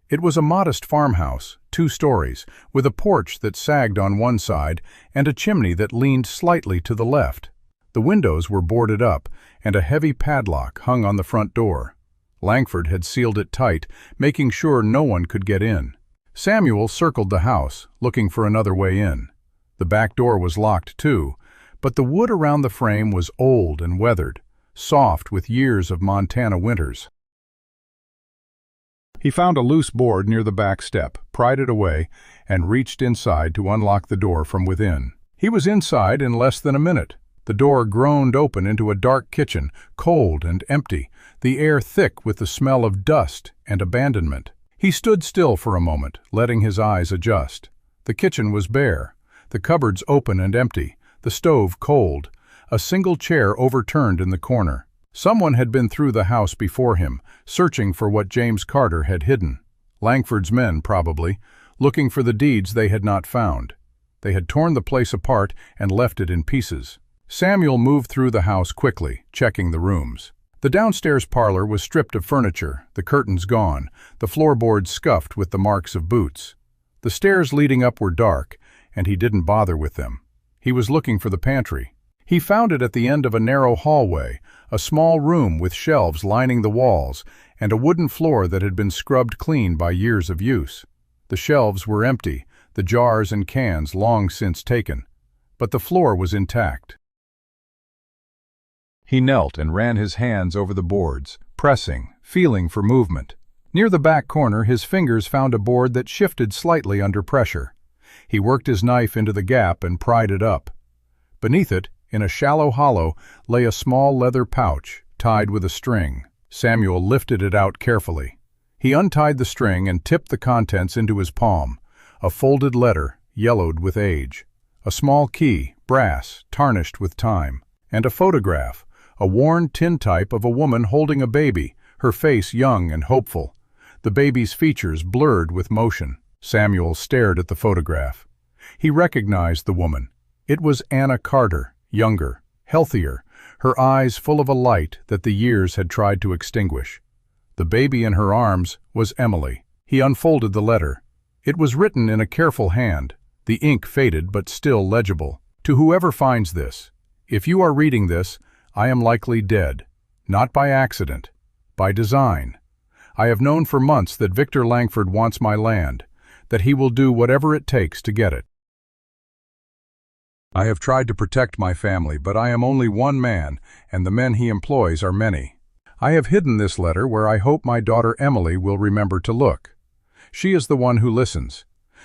It was a modest farmhouse, 2 stories, with a porch that sagged on one side and a chimney that leaned slightly to the left. The windows were boarded up, and a heavy padlock hung on the front door. Langford had sealed it tight, making sure no one could get in. Samuel circled the house, looking for another way in. The back door was locked too, but the wood around the frame was old and weathered, soft with years of Montana winters. He found a loose board near the back step, pried it away, and reached inside to unlock the door from within. He was inside in less than a minute. The door groaned open into a dark kitchen, cold and empty, the air thick with the smell of dust and abandonment. He stood still for a moment, letting his eyes adjust. The kitchen was bare, the cupboards open and empty, the stove cold, a single chair overturned in the corner. Someone had been through the house before him, searching for what James Carter had hidden. Langford's men, probably, looking for the deeds they had not found. They had torn the place apart and left it in pieces. Samuel moved through the house quickly, checking the rooms. The downstairs parlor was stripped of furniture, the curtains gone, the floorboards scuffed with the marks of boots. The stairs leading up were dark, and he didn't bother with them. He was looking for the pantry. He found it at the end of a narrow hallway, a small room with shelves lining the walls, and a wooden floor that had been scrubbed clean by years of use. The shelves were empty, the jars and cans long since taken, but the floor was intact. He knelt and ran his hands over the boards, pressing, feeling for movement. Near the back corner, his fingers found a board that shifted slightly under pressure. He worked his knife into the gap and pried it up. Beneath it, In a shallow hollow lay a small leather pouch, tied with a string. Samuel lifted it out carefully. He untied the string and tipped the contents into his palm. A folded letter, yellowed with age. A small key, brass, tarnished with time. And a photograph, a worn tintype of a woman holding a baby, her face young and hopeful. The baby's features blurred with motion. Samuel stared at the photograph. He recognized the woman. It was Anna Carter, younger, healthier, her eyes full of a light that the years had tried to extinguish. The baby in her arms was Emily. He unfolded the letter. It was written in a careful hand, the ink faded but still legible. To whoever finds this, if you are reading this, I am likely dead. Not by accident, by design. I have known for months that Victor Langford wants my land, that he will do whatever it takes to get it. I have tried to protect my family, but I am only one man, and the men he employs are many. I have hidden this letter where I hope my daughter Emily will remember to look. She is the one who listens.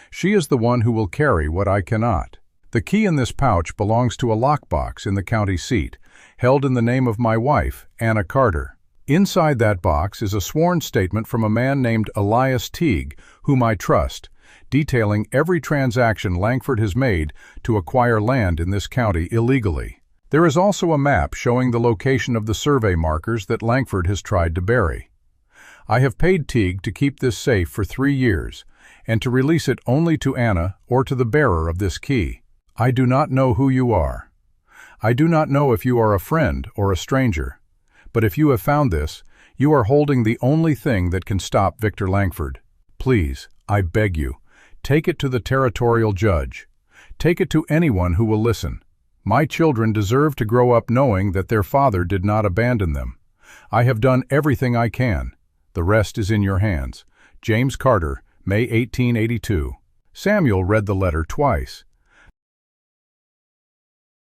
She is the one who will carry what I cannot. The key in this pouch belongs to a lockbox in the county seat, held in the name of my wife, Anna Carter. Inside that box is a sworn statement from a man named Elias Teague, whom I trust, detailing every transaction Langford has made to acquire land in this county illegally. There is also a map showing the location of the survey markers that Langford has tried to bury. I have paid Teague to keep this safe for 3 years, and to release it only to Anna or to the bearer of this key. I do not know who you are. I do not know if you are a friend or a stranger. But if you have found this, you are holding the only thing that can stop Victor Langford. Please, I beg you, take it to the territorial judge. Take it to anyone who will listen. My children deserve to grow up knowing that their father did not abandon them. I have done everything I can. The rest is in your hands. James Carter, May 1882. Samuel read the letter twice.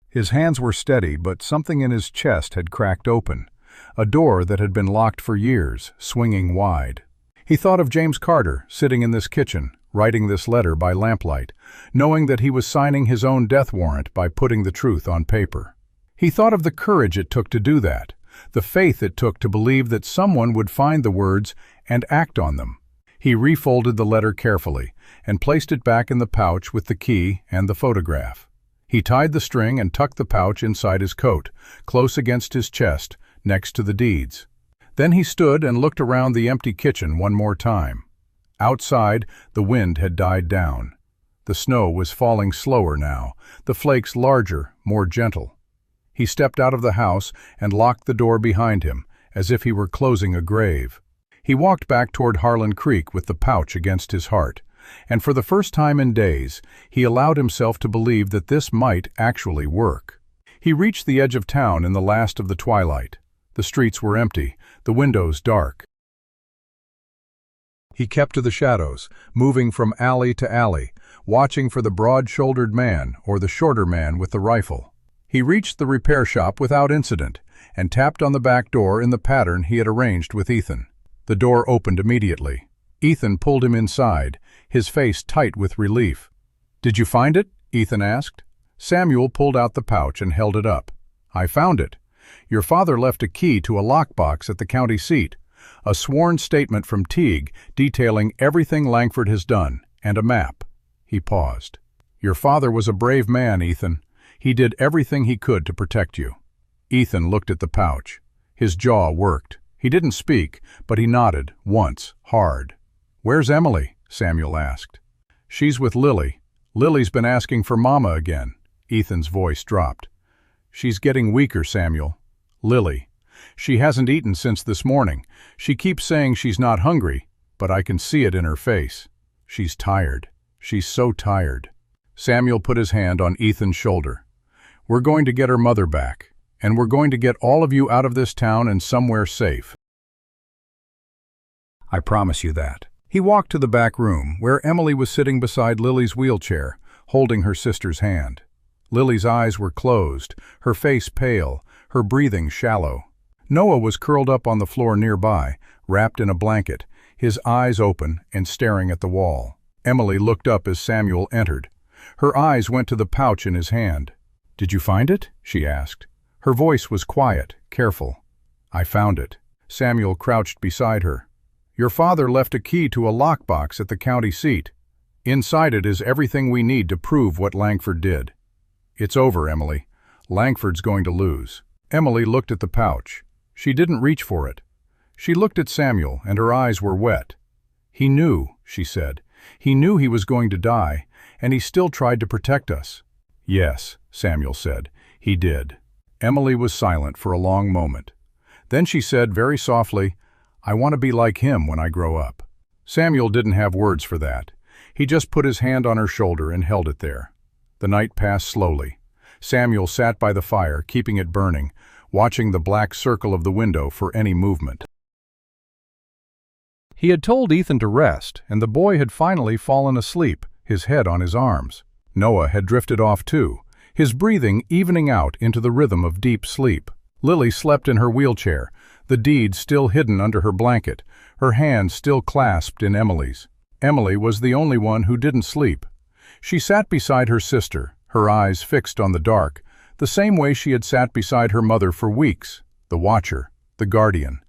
His hands were steady, but something in his chest had cracked open. A door that had been locked for years, swinging wide. He thought of James Carter, sitting in this kitchen, writing this letter by lamplight, knowing that he was signing his own death warrant by putting the truth on paper. He thought of the courage it took to do that, the faith it took to believe that someone would find the words and act on them. He refolded the letter carefully and placed it back in the pouch with the key and the photograph. He tied the string and tucked the pouch inside his coat, close against his chest, next to the deeds. Then he stood and looked around the empty kitchen one more time. Outside, the wind had died down. The snow was falling slower now, the flakes larger, more gentle. He stepped out of the house and locked the door behind him, as if he were closing a grave. He walked back toward Harlan Creek with the pouch against his heart, and for the first time in days, he allowed himself to believe that this might actually work. He reached the edge of town in the last of the twilight. The streets were empty, the windows dark. He kept to the shadows, moving from alley to alley, watching for the broad-shouldered man or the shorter man with the rifle. He reached the repair shop without incident and tapped on the back door in the pattern he had arranged with Ethan. The door opened immediately. Ethan pulled him inside, his face tight with relief. "Did you find it?" Ethan asked. Samuel pulled out the pouch and held it up. "I found it. Your father left a key to a lockbox at the county seat, a sworn statement from Teague detailing everything Langford has done, and a map." He paused. "Your father was a brave man, Ethan. He did everything he could to protect you." Ethan looked at the pouch. His jaw worked. He didn't speak, but he nodded, once, hard. "Where's Emily?" Samuel asked. "She's with Lily. Lily's been asking for Mama again." Ethan's voice dropped. "She's getting weaker, Samuel. Lily. She hasn't eaten since this morning. She keeps saying she's not hungry, but I can see it in her face. She's tired. She's so tired." Samuel put his hand on Ethan's shoulder. "We're going to get her mother back, and we're going to get all of you out of this town and somewhere safe. I promise you that." He walked to the back room, where Emily was sitting beside Lily's wheelchair, holding her sister's hand. Lily's eyes were closed, her face pale, her breathing shallow. Noah was curled up on the floor nearby, wrapped in a blanket, his eyes open and staring at the wall. Emily looked up as Samuel entered. Her eyes went to the pouch in his hand. "Did you find it?" she asked. Her voice was quiet, careful. "I found it." Samuel crouched beside her. "Your father left a key to a lockbox at the county seat. Inside it is everything we need to prove what Langford did." "It's over, Emily. Langford's going to lose." Emily looked at the pouch. She didn't reach for it. She looked at Samuel, and her eyes were wet. "He knew," she said. "He knew he was going to die, and he still tried to protect us." "Yes," Samuel said, "he did." Emily was silent for a long moment. Then she said very softly, "I want to be like him when I grow up." Samuel didn't have words for that. He just put his hand on her shoulder and held it there. The night passed slowly. Samuel sat by the fire, keeping it burning, watching the black circle of the window for any movement. He had told Ethan to rest, and the boy had finally fallen asleep, his head on his arms. Noah had drifted off too, his breathing evening out into the rhythm of deep sleep. Lily slept in her wheelchair, the deed still hidden under her blanket, her hand still clasped in Emily's. Emily was the only one who didn't sleep. She sat beside her sister, her eyes fixed on the dark, the same way she had sat beside her mother for weeks, the watcher, the guardian,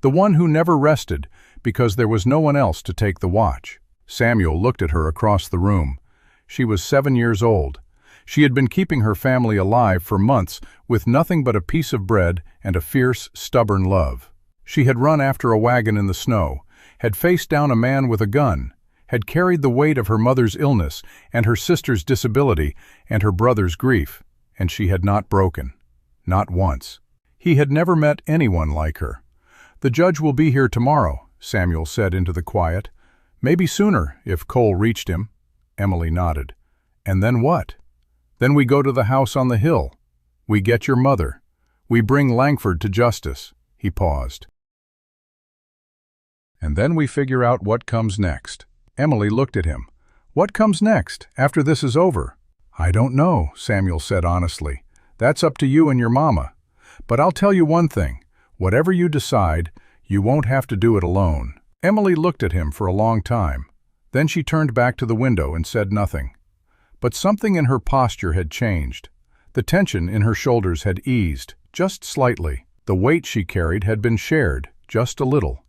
the one who never rested because there was no one else to take the watch. Samuel looked at her across the room. She was 7 years old. She had been keeping her family alive for months with nothing but a piece of bread and a fierce, stubborn love. She had run after a wagon in the snow, had faced down a man with a gun, had carried the weight of her mother's illness and her sister's disability and her brother's grief, and she had not broken. Not once. He had never met anyone like her. "The judge will be here tomorrow," Samuel said into the quiet. "Maybe sooner, if Cole reached him." Emily nodded. "And then what?" "Then we go to the house on the hill. We get your mother. We bring Langford to justice." He paused. "And then we figure out what comes next." Emily looked at him. "What comes next, after this is over?" "I don't know," Samuel said honestly. "That's up to you and your mama. But I'll tell you one thing. Whatever you decide, you won't have to do it alone." Emily looked at him for a long time. Then she turned back to the window and said nothing. But something in her posture had changed. The tension in her shoulders had eased, just slightly. The weight she carried had been shared, just a little.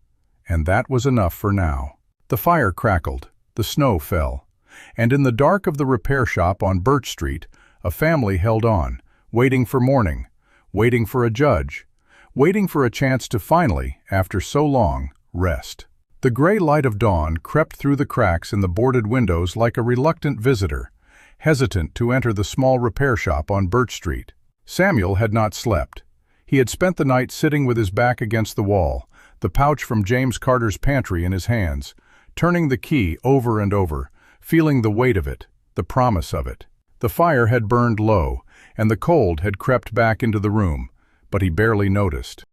And that was enough for now. The fire crackled, the snow fell, and in the dark of the repair shop on Birch Street, a family held on, waiting for morning, waiting for a judge, waiting for a chance to finally, after so long, rest. The gray light of dawn crept through the cracks in the boarded windows like a reluctant visitor, hesitant to enter the small repair shop on Birch Street. Samuel had not slept. He had spent the night sitting with his back against the wall, the pouch from James Carter's pantry in his hands, turning the key over and over, feeling the weight of it, the promise of it. The fire had burned low, and the cold had crept back into the room, but he barely noticed.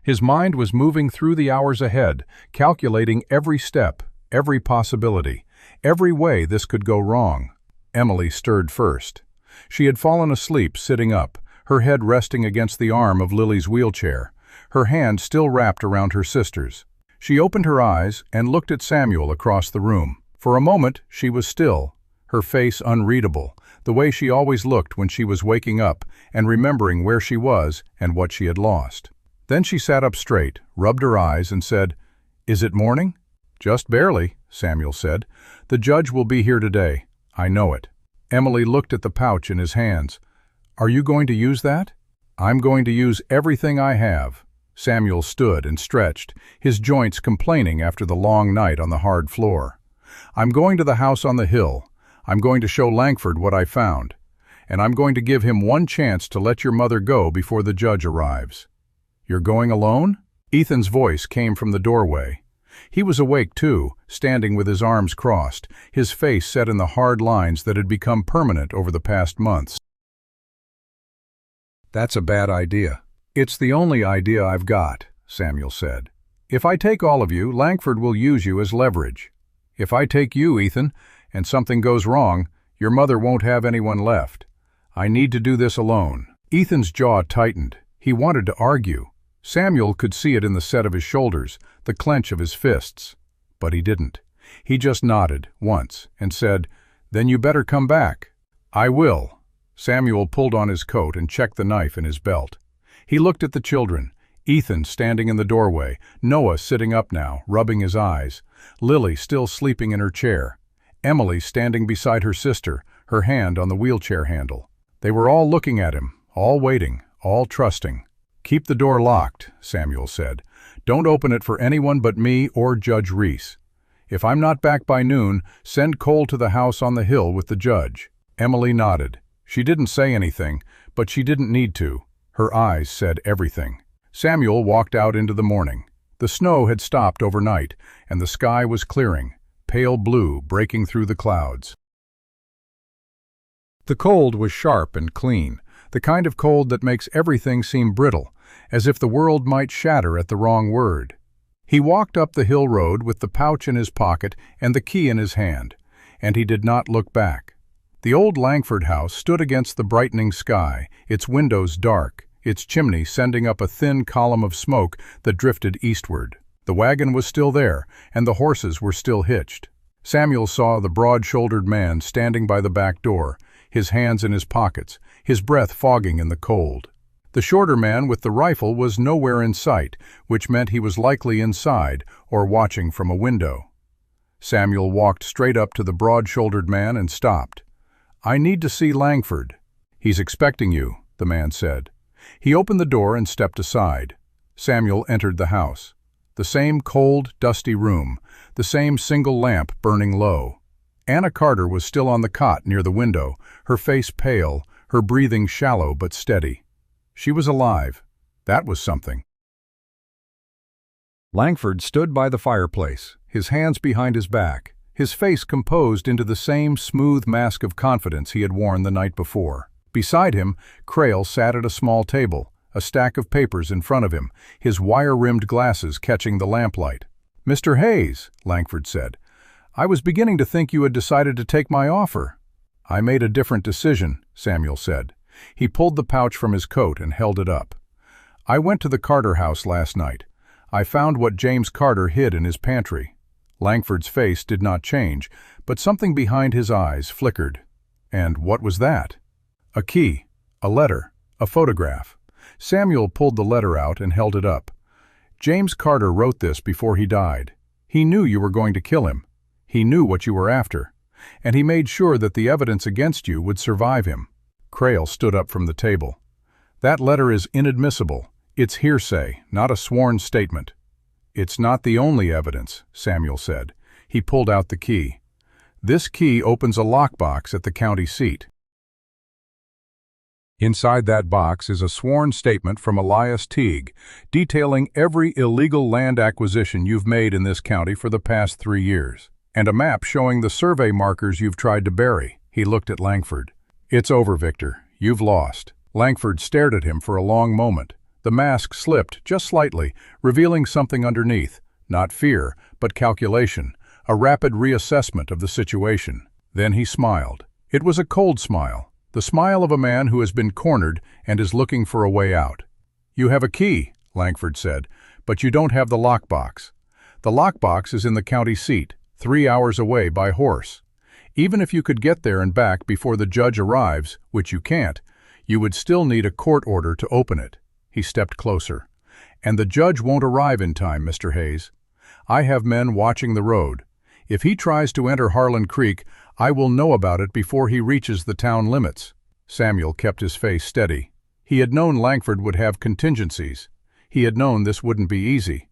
His mind was moving through the hours ahead, calculating every step, every possibility, every way this could go wrong. Emily stirred first. She had fallen asleep sitting up, her head resting against the arm of Lily's wheelchair, her hand still wrapped around her sister's. She opened her eyes and looked at Samuel across the room. For a moment she was still, her face unreadable, the way she always looked when she was waking up and remembering where she was and what she had lost. Then she sat up straight, rubbed her eyes, and said, "Is it morning?" "Just barely," Samuel said. "The judge will be here today. I know it." Emily looked at the pouch in his hands. "Are you going to use that?" "I'm going to use everything I have." Samuel stood and stretched, his joints complaining after the long night on the hard floor. "I'm going to the house on the hill. I'm going to show Langford what I found. And I'm going to give him one chance to let your mother go before the judge arrives." "You're going alone?" Ethan's voice came from the doorway. He was awake too, standing with his arms crossed, his face set in the hard lines that had become permanent over the past months. "That's a bad idea." "It's the only idea I've got," Samuel said. "If I take all of you, Langford will use you as leverage. If I take you, Ethan, and something goes wrong, your mother won't have anyone left. I need to do this alone." Ethan's jaw tightened. He wanted to argue. Samuel could see it in the set of his shoulders, the clench of his fists. But he didn't. He just nodded, once, and said, "Then you better come back." "I will," Samuel pulled on his coat and checked the knife in his belt. He looked at the children, Ethan standing in the doorway, Noah sitting up now, rubbing his eyes, Lily still sleeping in her chair, Emily standing beside her sister, her hand on the wheelchair handle. They were all looking at him, all waiting, all trusting. "Keep the door locked," Samuel said. "Don't open it for anyone but me or Judge Reese. If I'm not back by noon, send Cole to the house on the hill with the judge." Emily nodded. She didn't say anything, but she didn't need to. Her eyes said everything. Samuel walked out into the morning. The snow had stopped overnight, and the sky was clearing, pale blue breaking through the clouds. The cold was sharp and clean, the kind of cold that makes everything seem brittle, as if the world might shatter at the wrong word. He walked up the hill road with the pouch in his pocket and the key in his hand, and he did not look back. The old Langford house stood against the brightening sky, its windows dark, its chimney sending up a thin column of smoke that drifted eastward. The wagon was still there, and the horses were still hitched. Samuel saw the broad-shouldered man standing by the back door, his hands in his pockets, his breath fogging in the cold. The shorter man with the rifle was nowhere in sight, which meant he was likely inside or watching from a window. Samuel walked straight up to the broad-shouldered man and stopped. "I need to see Langford." "He's expecting you," the man said. He opened the door and stepped aside. Samuel entered the house. The same cold, dusty room, the same single lamp burning low. Anna Carter was still on the cot near the window, her face pale, her breathing shallow but steady. She was alive. That was something. Langford stood by the fireplace, his hands behind his back, his face composed into the same smooth mask of confidence he had worn the night before. Beside him, Crail sat at a small table, a stack of papers in front of him, his wire-rimmed glasses catching the lamplight. "Mr. Hayes," Langford said, "I was beginning to think you had decided to take my offer." "I made a different decision," Samuel said. He pulled the pouch from his coat and held it up. "I went to the Carter house last night. I found what James Carter hid in his pantry." Langford's face did not change, but something behind his eyes flickered. "And what was that?" "A key, a letter, a photograph." Samuel pulled the letter out and held it up. "James Carter wrote this before he died. He knew you were going to kill him. He knew what you were after. And he made sure that the evidence against you would survive him." Crail stood up from the table. "That letter is inadmissible. It's hearsay, not a sworn statement." "It's not the only evidence," Samuel said. He pulled out the key. "This key opens a lockbox at the county seat. Inside that box is a sworn statement from Elias Teague, detailing every illegal land acquisition you've made in this county for the past 3 years, and a map showing the survey markers you've tried to bury." He looked at Langford. "It's over, Victor. You've lost." Langford stared at him for a long moment. The mask slipped just slightly, revealing something underneath. Not fear, but calculation, a rapid reassessment of the situation. Then he smiled. It was a cold smile, the smile of a man who has been cornered and is looking for a way out. "You have a key," Langford said, "but you don't have the lockbox. The lockbox is in the county seat, 3 hours away by horse. Even if you could get there and back before the judge arrives, which you can't, you would still need a court order to open it." He stepped closer. "And the judge won't arrive in time, Mr. Hayes. I have men watching the road. If he tries to enter Harlan Creek, I will know about it before he reaches the town limits." Samuel kept his face steady. He had known Langford would have contingencies. He had known this wouldn't be easy.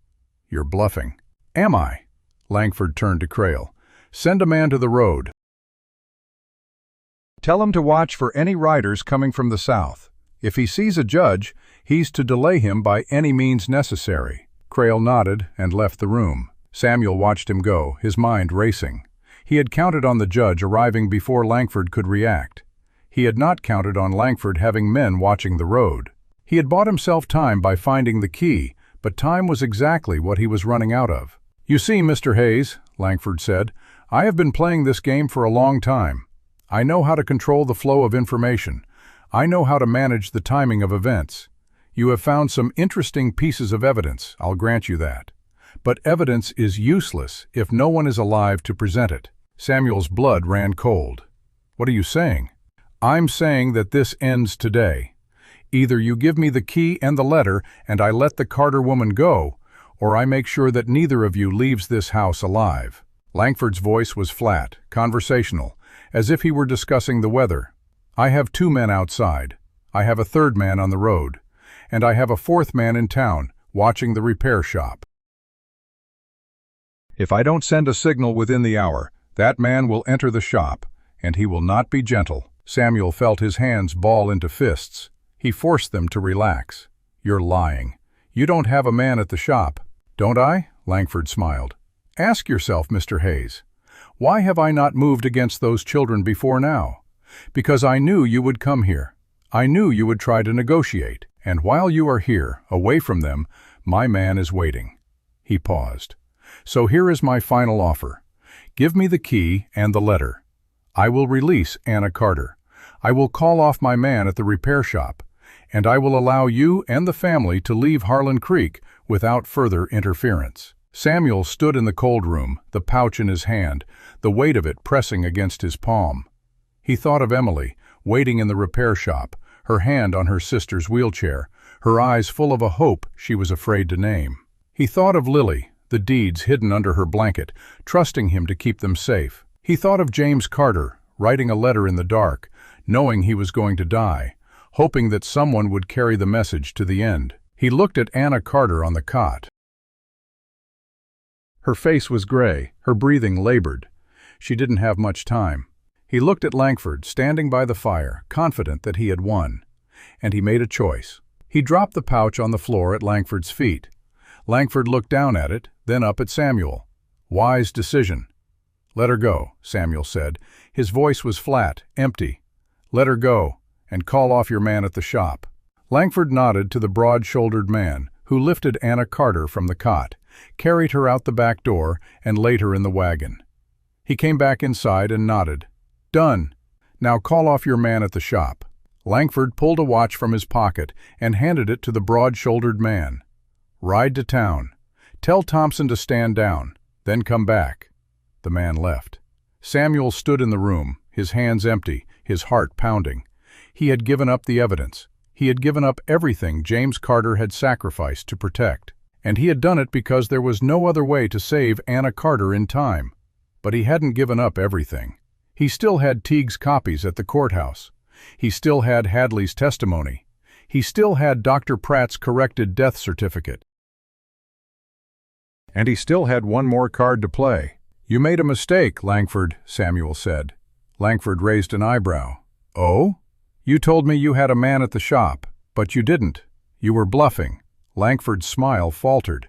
"You're bluffing." "Am I?" Langford turned to Crail. "Send a man to the road. Tell him to watch for any riders coming from the south. If he sees a judge, he's to delay him by any means necessary." Crail nodded and left the room. Samuel watched him go, his mind racing. He had counted on the judge arriving before Langford could react. He had not counted on Langford having men watching the road. He had bought himself time by finding the key, but time was exactly what he was running out of. "You see, Mr. Hayes," Langford said, "I have been playing this game for a long time. I know how to control the flow of information. I know how to manage the timing of events. You have found some interesting pieces of evidence, I'll grant you that. But evidence is useless if no one is alive to present it." Samuel's blood ran cold. "What are you saying?" I'm saying that this ends today. Either you give me the key and the letter and I let the Carter woman go, or I make sure that neither of you leaves this house alive." Langford's voice was flat, conversational, as if he were discussing the weather. "I have 2 men outside. I have a 3rd man on the road. And I have a 4th man in town, watching the repair shop. If I don't send a signal within the hour, that man will enter the shop, and he will not be gentle." Samuel felt his hands ball into fists. He forced them to relax. "You're lying. You don't have a man at the shop." "Don't I?" Langford smiled. "Ask yourself, Mr. Hayes, why have I not moved against those children before now? Because I knew you would come here. I knew you would try to negotiate. And while you are here, away from them, my man is waiting." He paused. "So here is my final offer. Give me the key and the letter. I will release Anna Carter. I will call off my man at the repair shop, and I will allow you and the family to leave Harlan Creek without further interference." Samuel stood in the cold room, the pouch in his hand, the weight of it pressing against his palm. He thought of Emily, waiting in the repair shop, her hand on her sister's wheelchair, her eyes full of a hope she was afraid to name. He thought of Lily, the deeds hidden under her blanket, trusting him to keep them safe. He thought of James Carter, writing a letter in the dark, knowing he was going to die, hoping that someone would carry the message to the end. He looked at Anna Carter on the cot. Her face was gray, her breathing labored. She didn't have much time. He looked at Langford, standing by the fire, confident that he had won. And he made a choice. He dropped the pouch on the floor at Langford's feet. Langford looked down at it, then up at Samuel. "Wise decision." "Let her go," Samuel said. His voice was flat, empty. "Let her go, and call off your man at the shop." Langford nodded to the broad-shouldered man, who lifted Anna Carter from the cot, carried her out the back door, and laid her in the wagon. He came back inside and nodded. "Done. Now call off your man at the shop." Langford pulled a watch from his pocket and handed it to the broad-shouldered man. "Ride to town. Tell Thompson to stand down, then come back." The man left. Samuel stood in the room, his hands empty, his heart pounding. He had given up the evidence. He had given up everything James Carter had sacrificed to protect. And he had done it because there was no other way to save Anna Carter in time. But he hadn't given up everything. He still had Teague's copies at the courthouse. He still had Hadley's testimony. He still had Dr. Pratt's corrected death certificate. And he still had one more card to play. "You made a mistake, Langford," Samuel said. Langford raised an eyebrow. "Oh? You told me you had a man at the shop, but you didn't. You were bluffing." Langford's smile faltered.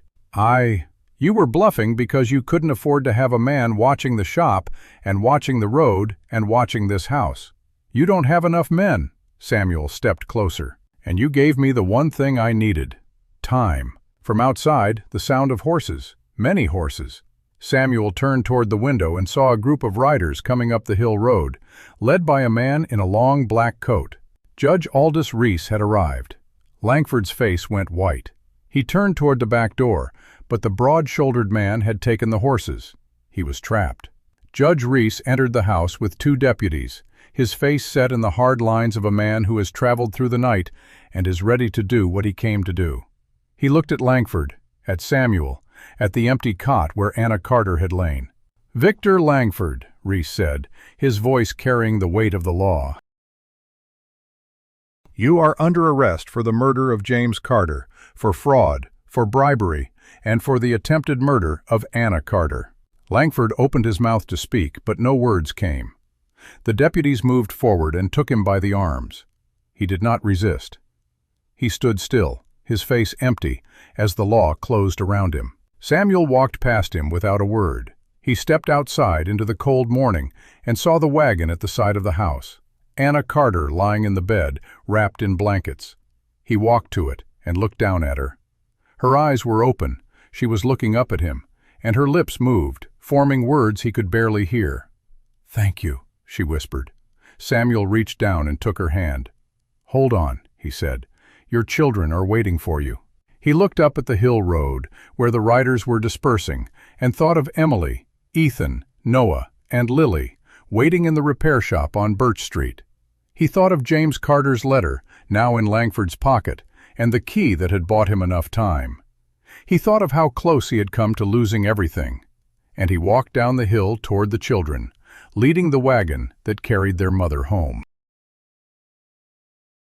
You were bluffing because you couldn't afford to have a man watching the shop and watching the road and watching this house. You don't have enough men." Samuel stepped closer. "And you gave me the one thing I needed. Time." From outside, the sound of horses. Many horses. Samuel turned toward the window and saw a group of riders coming up the hill road, led by a man in a long black coat. Judge Aldous Reese had arrived. Langford's face went white. He turned toward the back door, but the broad-shouldered man had taken the horses. He was trapped. Judge Reese entered the house with 2 deputies, his face set in the hard lines of a man who has traveled through the night and is ready to do what he came to do. He looked at Langford, at Samuel, at the empty cot where Anna Carter had lain. "Victor Langford," Reese said, his voice carrying the weight of the law. "You are under arrest for the murder of James Carter, for fraud, for bribery, and for the attempted murder of Anna Carter." Langford opened his mouth to speak, but no words came. The deputies moved forward and took him by the arms. He did not resist. He stood still, his face empty, as the law closed around him. Samuel walked past him without a word. He stepped outside into the cold morning and saw the wagon at the side of the house. Anna Carter lying in the bed, wrapped in blankets. He walked to it and looked down at her. Her eyes were open, she was looking up at him, and her lips moved, forming words he could barely hear. "Thank you," she whispered. Samuel reached down and took her hand. "Hold on," he said. "Your children are waiting for you." He looked up at the hill road, where the riders were dispersing, and thought of Emily, Ethan, Noah, and Lily, waiting in the repair shop on Birch Street. He thought of James Carter's letter, now in Langford's pocket, and the key that had bought him enough time. He thought of how close he had come to losing everything, and he walked down the hill toward the children, leading the wagon that carried their mother home.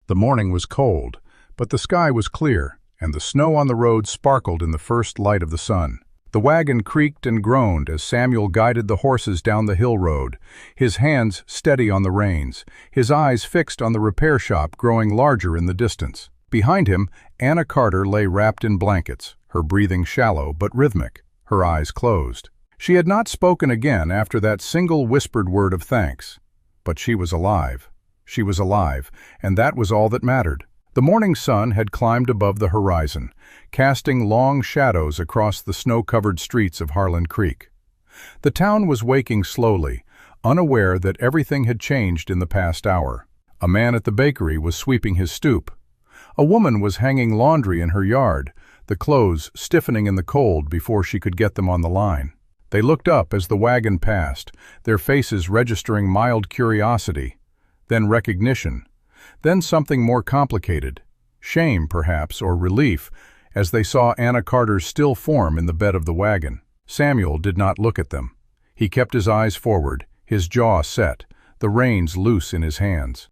The morning was cold, but the sky was clear, and the snow on the road sparkled in the first light of the sun. The wagon creaked and groaned as Samuel guided the horses down the hill road, his hands steady on the reins, his eyes fixed on the repair shop growing larger in the distance. Behind him, Anna Carter lay wrapped in blankets, her breathing shallow but rhythmic, her eyes closed. She had not spoken again after that single whispered word of thanks. But she was alive. She was alive, and that was all that mattered. The morning sun had climbed above the horizon, casting long shadows across the snow-covered streets of Harlan Creek. The town was waking slowly, unaware that everything had changed in the past hour. A man at the bakery was sweeping his stoop. A woman was hanging laundry in her yard, the clothes stiffening in the cold before she could get them on the line. They looked up as the wagon passed, their faces registering mild curiosity, then recognition, then something more complicated, shame perhaps, or relief, as they saw Anna Carter's still form in the bed of the wagon. Samuel did not look at them. He kept his eyes forward, his jaw set, the reins loose in his hands.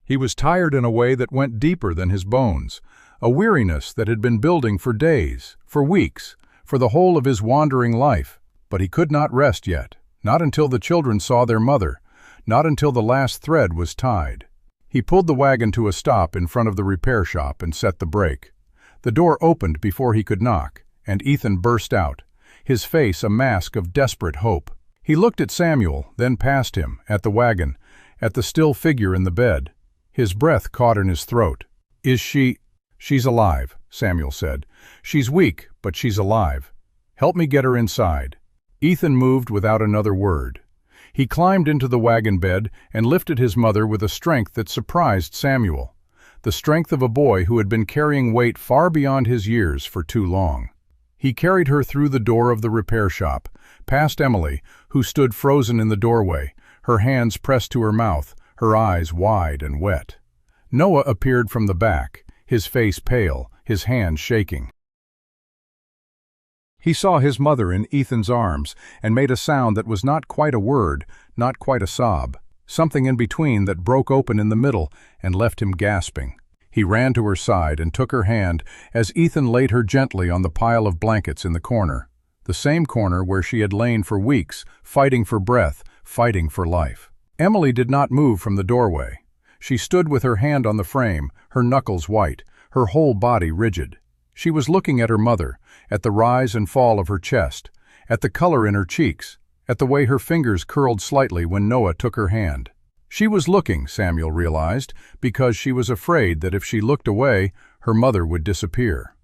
He was tired in a way that went deeper than his bones, a weariness that had been building for days, for weeks, for the whole of his wandering life. But he could not rest yet, not until the children saw their mother, not until the last thread was tied. He pulled the wagon to a stop in front of the repair shop and set the brake. The door opened before he could knock, and Ethan burst out, his face a mask of desperate hope. He looked at Samuel, then past him, at the wagon, at the still figure in the bed. His breath caught in his throat. "Is she—" "She's alive," Samuel said. "She's weak, but she's alive. Help me get her inside." Ethan moved without another word. He climbed into the wagon bed and lifted his mother with a strength that surprised Samuel, the strength of a boy who had been carrying weight far beyond his years for too long. He carried her through the door of the repair shop, past Emily, who stood frozen in the doorway, her hands pressed to her mouth, her eyes wide and wet. Noah appeared from the back, his face pale, his hands shaking. He saw his mother in Ethan's arms and made a sound that was not quite a word, not quite a sob, something in between that broke open in the middle and left him gasping. He ran to her side and took her hand as Ethan laid her gently on the pile of blankets in the corner, the same corner where she had lain for weeks, fighting for breath, fighting for life. Emily did not move from the doorway. She stood with her hand on the frame, her knuckles white, her whole body rigid. She was looking at her mother, at the rise and fall of her chest, at the color in her cheeks, at the way her fingers curled slightly when Noah took her hand. She was looking, Samuel realized, because she was afraid that if she looked away, her mother would disappear.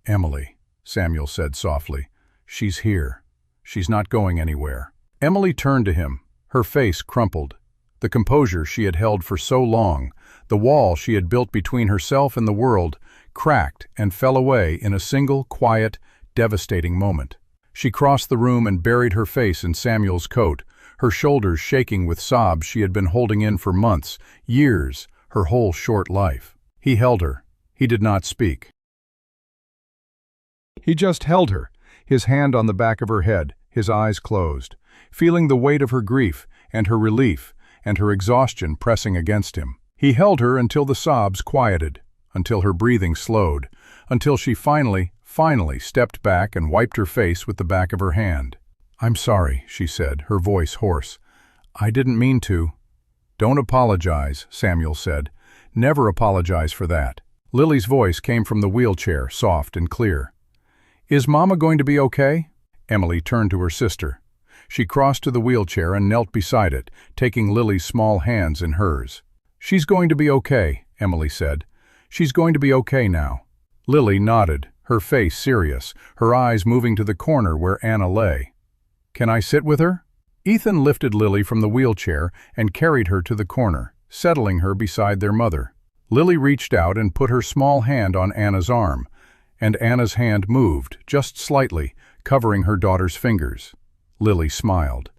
"Emily," Samuel said softly, "she's here. She's not going anywhere." Emily turned to him, her face crumpled. The composure she had held for so long, the wall she had built between herself and the world, cracked and fell away in a single, quiet, devastating moment. She crossed the room and buried her face in Samuel's coat, her shoulders shaking with sobs she had been holding in for months, years, her whole short life. He held her. He did not speak. He just held her, his hand on the back of her head, his eyes closed, feeling the weight of her grief and her relief and her exhaustion pressing against him. He held her until the sobs quieted, until her breathing slowed, until she finally stepped back and wiped her face with the back of her hand. "I'm sorry," she said, her voice hoarse. "I didn't mean to." "Don't apologize," Samuel said. "Never apologize for that." Lily's voice came from the wheelchair, soft and clear. "Is Mama going to be okay?" Emily turned to her sister. She crossed to the wheelchair and knelt beside it, taking Lily's small hands in hers. "She's going to be okay," Emily said. "She's going to be okay now." Lily nodded, her face serious, her eyes moving to the corner where Anna lay. "Can I sit with her?" Ethan lifted Lily from the wheelchair and carried her to the corner, settling her beside their mother. Lily reached out and put her small hand on Anna's arm, and Anna's hand moved, just slightly, covering her daughter's fingers. Lily smiled.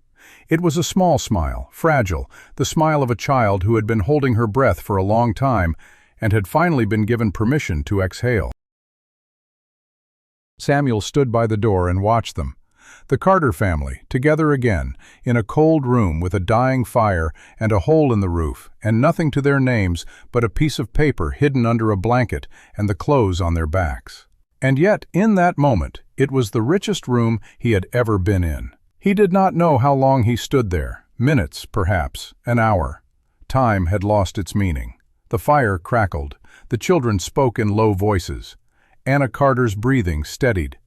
It was a small smile, fragile, the smile of a child who had been holding her breath for a long time and had finally been given permission to exhale. Samuel stood by the door and watched them. The Carter family, together again, in a cold room with a dying fire and a hole in the roof, and nothing to their names but a piece of paper hidden under a blanket and the clothes on their backs. And yet, in that moment, it was the richest room he had ever been in. He did not know how long he stood there, minutes, perhaps, an hour. Time had lost its meaning. The fire crackled. The children spoke in low voices. Anna Carter's breathing steadied.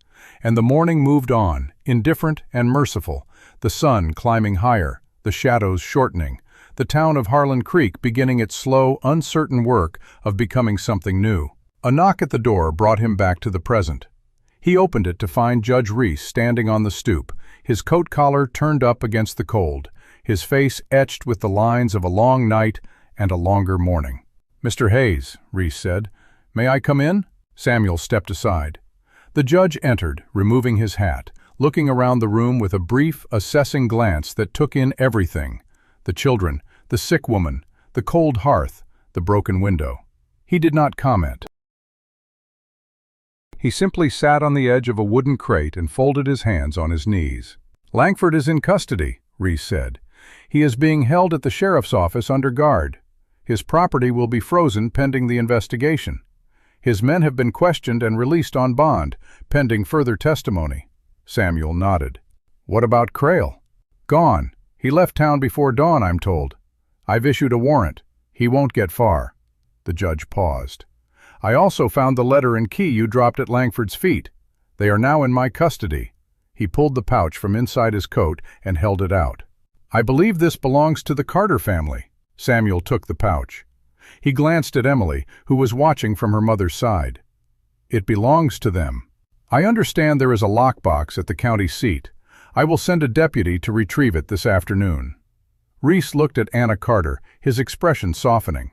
And the morning moved on, indifferent and merciful, the sun climbing higher, the shadows shortening, the town of Harlan Creek beginning its slow, uncertain work of becoming something new. A knock at the door brought him back to the present. He opened it to find Judge Reese standing on the stoop, his coat collar turned up against the cold, his face etched with the lines of a long night and a longer morning. "Mr. Hayes," Reese said, "may I come in?" Samuel stepped aside. The judge entered, removing his hat, looking around the room with a brief, assessing glance that took in everything: the children, the sick woman, the cold hearth, the broken window. He did not comment. He simply sat on the edge of a wooden crate and folded his hands on his knees. "Langford is in custody," Reese said. "He is being held at the sheriff's office under guard. His property will be frozen pending the investigation. His men have been questioned and released on bond, pending further testimony." Samuel nodded. "What about Crail?" "Gone. He left town before dawn, I'm told. I've issued a warrant. He won't get far." The judge paused. "I also found the letter and key you dropped at Langford's feet. They are now in my custody." He pulled the pouch from inside his coat and held it out. "I believe this belongs to the Carter family." Samuel took the pouch. He glanced at Emily, who was watching from her mother's side. "It belongs to them. I understand there is a lockbox at the county seat. I will send a deputy to retrieve it this afternoon." Reese looked at Anna Carter, his expression softening.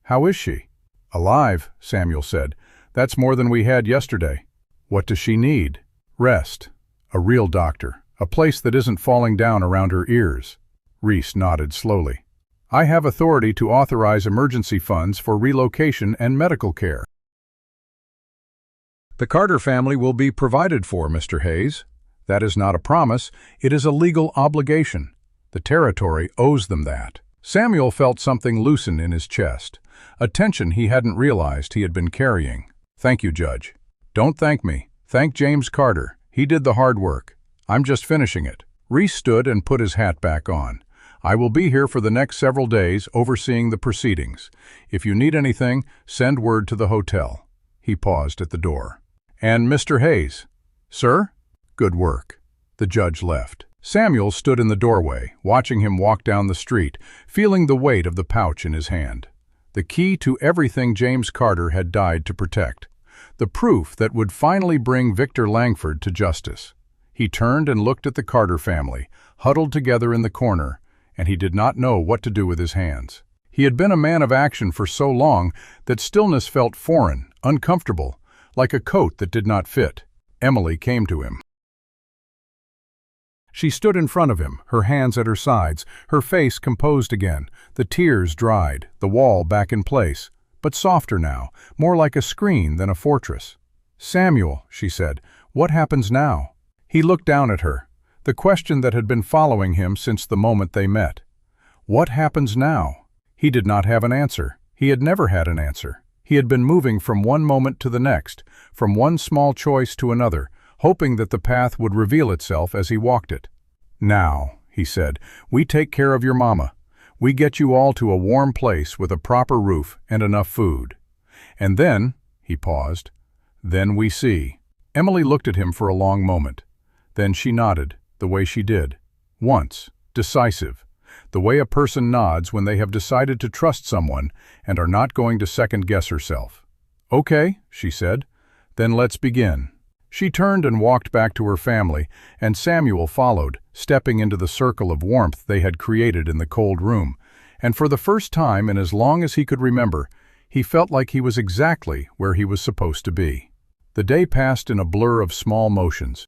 "How is she?" "Alive," Samuel said. "That's more than we had yesterday." "What does she need?" "Rest. A real doctor. A place that isn't falling down around her ears." Reese nodded slowly. "I have authority to authorize emergency funds for relocation and medical care." "The Carter family will be provided for, Mr. Hayes. That is not a promise, it is a legal obligation. The territory owes them that." Samuel felt something loosen in his chest, a tension he hadn't realized he had been carrying. "Thank you, Judge." "Don't thank me. Thank James Carter. He did the hard work. I'm just finishing it." Reese stood and put his hat back on. "I will be here for the next several days overseeing the proceedings. If you need anything, send word to the hotel." He paused at the door. "And Mr. Hayes." "Sir?" "Good work." The judge left. Samuel stood in the doorway, watching him walk down the street, feeling the weight of the pouch in his hand. The key to everything James Carter had died to protect. The proof that would finally bring Victor Langford to justice. He turned and looked at the Carter family, huddled together in the corner, and he did not know what to do with his hands. He had been a man of action for so long that stillness felt foreign, uncomfortable, like a coat that did not fit. Emily came to him. She stood in front of him, her hands at her sides, her face composed again, the tears dried, the wall back in place, but softer now, more like a screen than a fortress. "Samuel," she said, "what happens now?" He looked down at her, the question that had been following him since the moment they met. What happens now? He did not have an answer. He had never had an answer. He had been moving from one moment to the next, from one small choice to another, hoping that the path would reveal itself as he walked it. "Now," he said, "we take care of your mama. We get you all to a warm place with a proper roof and enough food. And then," he paused, "then we see." Emily looked at him for a long moment. Then she nodded, the way she did. Once, decisive. The way a person nods when they have decided to trust someone and are not going to second-guess herself. "Okay," she said, "then let's begin." She turned and walked back to her family, and Samuel followed, stepping into the circle of warmth they had created in the cold room, and for the first time in as long as he could remember, he felt like he was exactly where he was supposed to be. The day passed in a blur of small motions.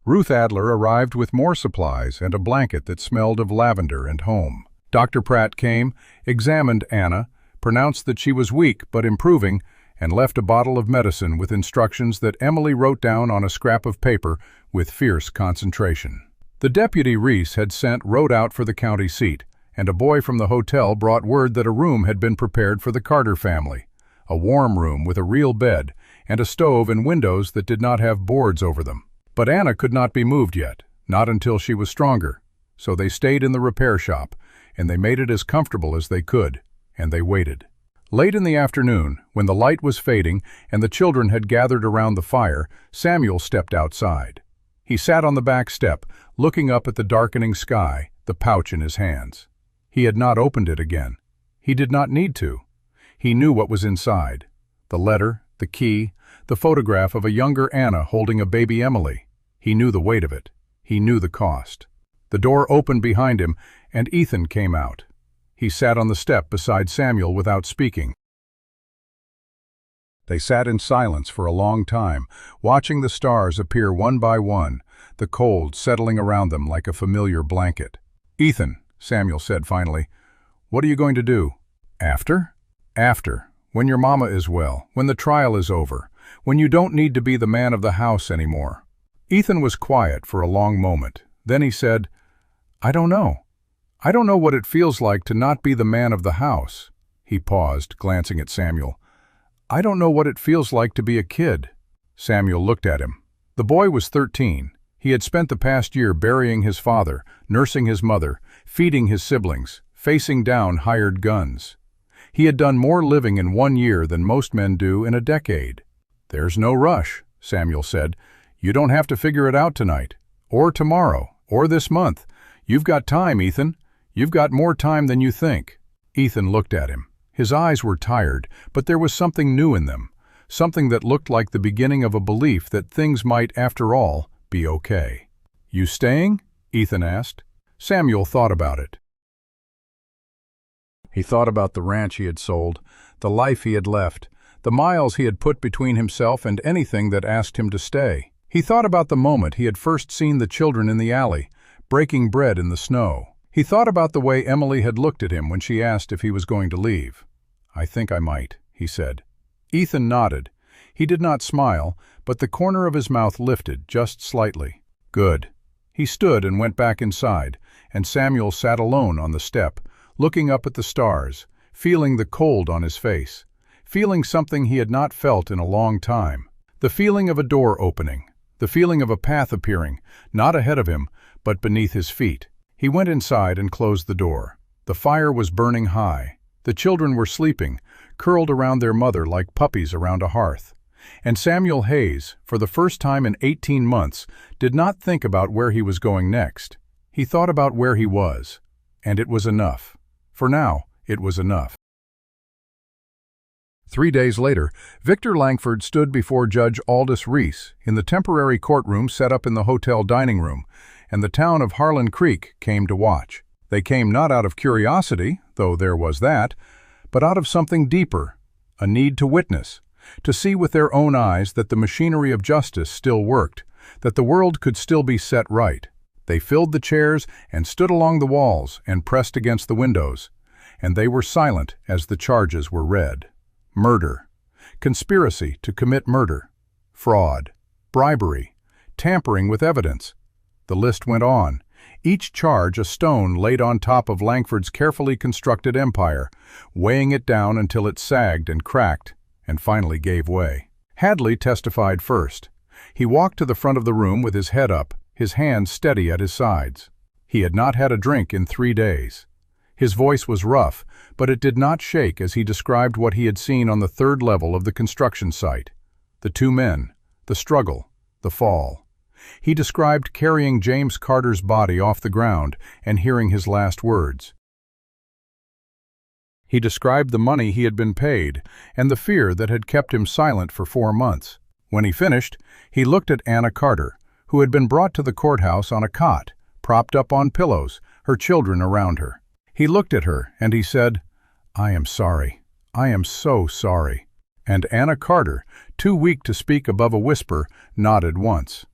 Ruth Adler arrived with more supplies and a blanket that smelled of lavender and home. Dr. Pratt came, examined Anna, pronounced that she was weak but improving, and left a bottle of medicine with instructions that Emily wrote down on a scrap of paper with fierce concentration. The deputy Reese had sent wrote out for the county seat, and a boy from the hotel brought word that a room had been prepared for the Carter family, a warm room with a real bed, and a stove and windows that did not have boards over them. But Anna could not be moved yet, not until she was stronger, so they stayed in the repair shop, and they made it as comfortable as they could, and they waited. Late in the afternoon, when the light was fading and the children had gathered around the fire, Samuel stepped outside. He sat on the back step, looking up at the darkening sky, the pouch in his hands. He had not opened it again. He did not need to. He knew what was inside. The letter, the key, the photograph of a younger Anna holding a baby Emily. He knew the weight of it. He knew the cost. The door opened behind him, and Ethan came out. He sat on the step beside Samuel without speaking. They sat in silence for a long time, watching the stars appear one by one, the cold settling around them like a familiar blanket. "Ethan," Samuel said finally, "what are you going to do?" "After?" "After. When your mama is well, when the trial is over, when you don't need to be the man of the house anymore." Ethan was quiet for a long moment. Then he said, "I don't know. I don't know what it feels like to not be the man of the house." He paused, glancing at Samuel. "I don't know what it feels like to be a kid." Samuel looked at him. The boy was 13. He had spent the past year burying his father, nursing his mother, feeding his siblings, facing down hired guns. He had done more living in 1 year than most men do in a decade. "There's no rush," Samuel said. "You don't have to figure it out tonight, or tomorrow, or this month. You've got time, Ethan. You've got more time than you think." Ethan looked at him. His eyes were tired, but there was something new in them, something that looked like the beginning of a belief that things might, after all, be okay. "You staying?" Ethan asked. Samuel thought about it. He thought about the ranch he had sold, the life he had left, the miles he had put between himself and anything that asked him to stay. He thought about the moment he had first seen the children in the alley, breaking bread in the snow. He thought about the way Emily had looked at him when she asked if he was going to leave. "I think I might," he said. Ethan nodded. He did not smile, but the corner of his mouth lifted just slightly. "Good." He stood and went back inside, and Samuel sat alone on the step, looking up at the stars, feeling the cold on his face, feeling something he had not felt in a long time. The feeling of a door opening, the feeling of a path appearing, not ahead of him, but beneath his feet. He went inside and closed the door. The fire was burning high. The children were sleeping, curled around their mother like puppies around a hearth. And Samuel Hayes, for the first time in 18 months, did not think about where he was going next. He thought about where he was. And it was enough. For now, it was enough. 3 days later, Victor Langford stood before Judge Aldous Reese in the temporary courtroom set up in the hotel dining room, and the town of Harlan Creek came to watch. They came not out of curiosity, though there was that, but out of something deeper, a need to witness, to see with their own eyes that the machinery of justice still worked, that the world could still be set right. They filled the chairs and stood along the walls and pressed against the windows, and they were silent as the charges were read. Murder, conspiracy to commit murder, fraud, bribery, tampering with evidence. The list went on, each charge a stone laid on top of Langford's carefully constructed empire, weighing it down until it sagged and cracked, and finally gave way. Hadley testified first. He walked to the front of the room with his head up, his hands steady at his sides. He had not had a drink in 3 days. His voice was rough, but it did not shake as he described what he had seen on the 3rd level of the construction site. The 2 men, the struggle, the fall. He described carrying James Carter's body off the ground and hearing his last words. He described the money he had been paid and the fear that had kept him silent for 4 months. When he finished, he looked at Anna Carter, who had been brought to the courthouse on a cot, propped up on pillows, her children around her. He looked at her and he said, "I am sorry. I am so sorry." And Anna Carter, too weak to speak above a whisper, nodded once.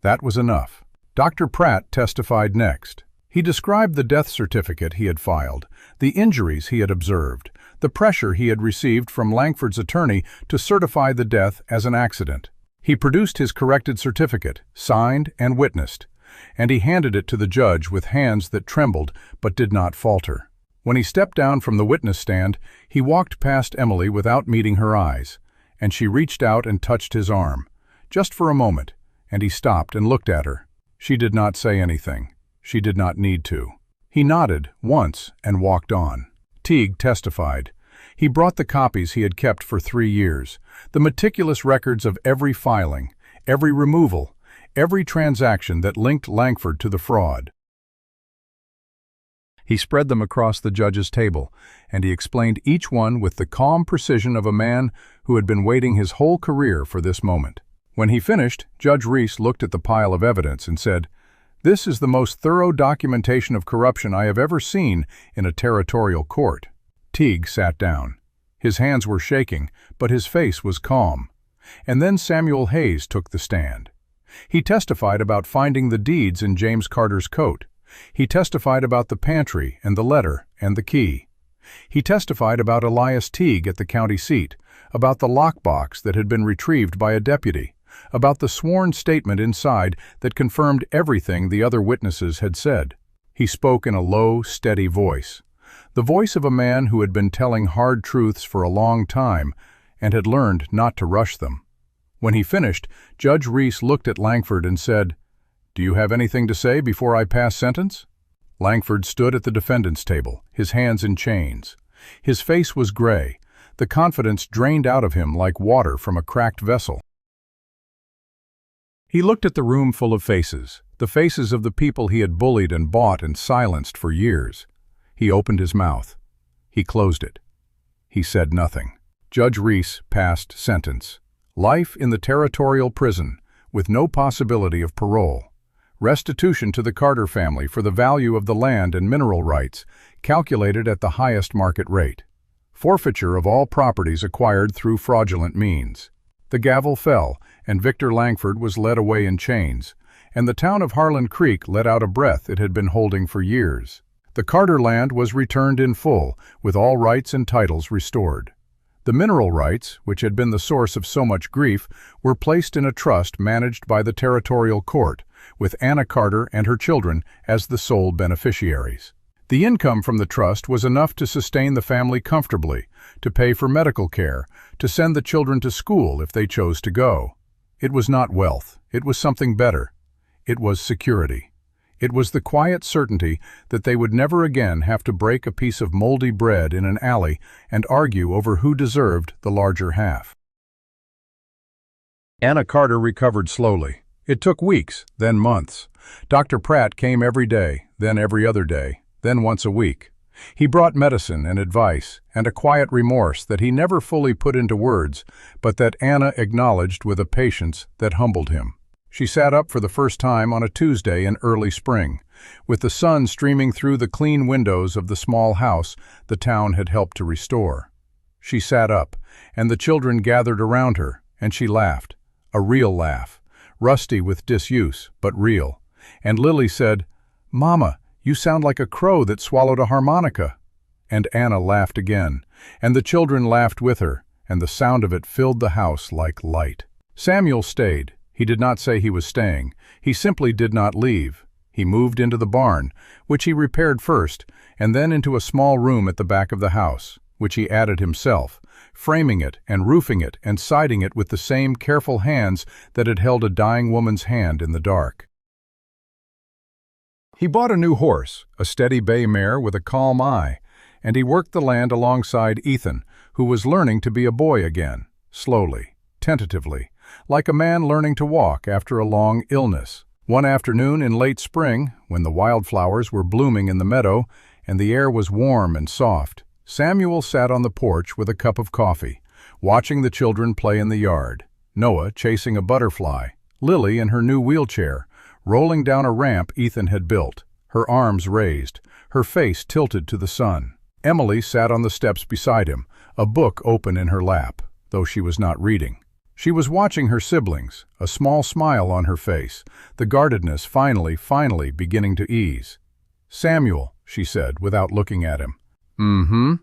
That was enough. Dr. Pratt testified next. He described the death certificate he had filed, the injuries he had observed, the pressure he had received from Langford's attorney to certify the death as an accident. He produced his corrected certificate, signed and witnessed, and he handed it to the judge with hands that trembled but did not falter. When he stepped down from the witness stand, he walked past Emily without meeting her eyes, and she reached out and touched his arm, just for a moment, and he stopped and looked at her. She did not say anything. She did not need to. He nodded once and walked on. Teague testified. He brought the copies he had kept for 3 years, the meticulous records of every filing, every removal, every transaction that linked Langford to the fraud. He spread them across the judge's table, and he explained each one with the calm precision of a man who had been waiting his whole career for this moment. When he finished, Judge Reese looked at the pile of evidence and said, "This is the most thorough documentation of corruption I have ever seen in a territorial court." Teague sat down. His hands were shaking, but his face was calm. And then Samuel Hayes took the stand. He testified about finding the deeds in James Carter's coat. He testified about the pantry and the letter and the key. He testified about Elias Teague at the county seat, about the lockbox that had been retrieved by a deputy, about the sworn statement inside that confirmed everything the other witnesses had said. He spoke in a low, steady voice, the voice of a man who had been telling hard truths for a long time and had learned not to rush them. When he finished, Judge Reese looked at Langford and said, "Do you have anything to say before I pass sentence?" Langford stood at the defendant's table, his hands in chains. His face was gray, the confidence drained out of him like water from a cracked vessel. He looked at the room full of faces, the faces of the people he had bullied and bought and silenced for years. He opened his mouth. He closed it. He said nothing. Judge Reese passed sentence. Life in the territorial prison, with no possibility of parole. Restitution to the Carter family for the value of the land and mineral rights, calculated at the highest market rate. Forfeiture of all properties acquired through fraudulent means. The gavel fell, and Victor Langford was led away in chains, and the town of Harlan Creek let out a breath it had been holding for years. The Carter land was returned in full, with all rights and titles restored. The mineral rights, which had been the source of so much grief, were placed in a trust managed by the territorial court, with Anna Carter and her children as the sole beneficiaries. The income from the trust was enough to sustain the family comfortably, to pay for medical care, to send the children to school if they chose to go. It was not wealth. It was something better. It was security. It was the quiet certainty that they would never again have to break a piece of moldy bread in an alley and argue over who deserved the larger half. Anna Carter recovered slowly. It took weeks, then months. Dr. Pratt came every day, then every other day, then once a week. He brought medicine and advice, and a quiet remorse that he never fully put into words, but that Anna acknowledged with a patience that humbled him. She sat up for the first time on a Tuesday in early spring, with the sun streaming through the clean windows of the small house the town had helped to restore. She sat up, and the children gathered around her, and she laughed, a real laugh, rusty with disuse, but real. And Lily said, "Mama, you sound like a crow that swallowed a harmonica." And Anna laughed again, and the children laughed with her, and the sound of it filled the house like light. Samuel stayed. He did not say he was staying. He simply did not leave. He moved into the barn, which he repaired first, and then into a small room at the back of the house, which he added himself, framing it and roofing it and siding it with the same careful hands that had held a dying woman's hand in the dark. He bought a new horse, a steady bay mare with a calm eye, and he worked the land alongside Ethan, who was learning to be a boy again, slowly, tentatively, like a man learning to walk after a long illness. One afternoon in late spring, when the wildflowers were blooming in the meadow and the air was warm and soft, Samuel sat on the porch with a cup of coffee, watching the children play in the yard, Noah chasing a butterfly, Lily in her new wheelchair, rolling down a ramp Ethan had built, her arms raised, her face tilted to the sun. Emily sat on the steps beside him, a book open in her lap, though she was not reading. She was watching her siblings, a small smile on her face, the guardedness finally beginning to ease. "Samuel," she said, without looking at him. "Mm-hmm.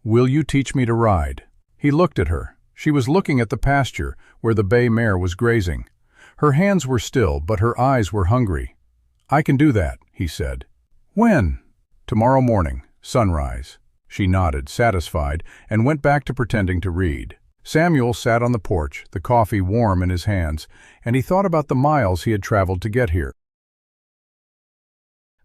Will you teach me to ride?" He looked at her. She was looking at the pasture, where the bay mare was grazing. Her hands were still, but her eyes were hungry. "I can do that," he said. "When?" "Tomorrow morning, sunrise." She nodded, satisfied, and went back to pretending to read. Samuel sat on the porch, the coffee warm in his hands, and he thought about the miles he had traveled to get here.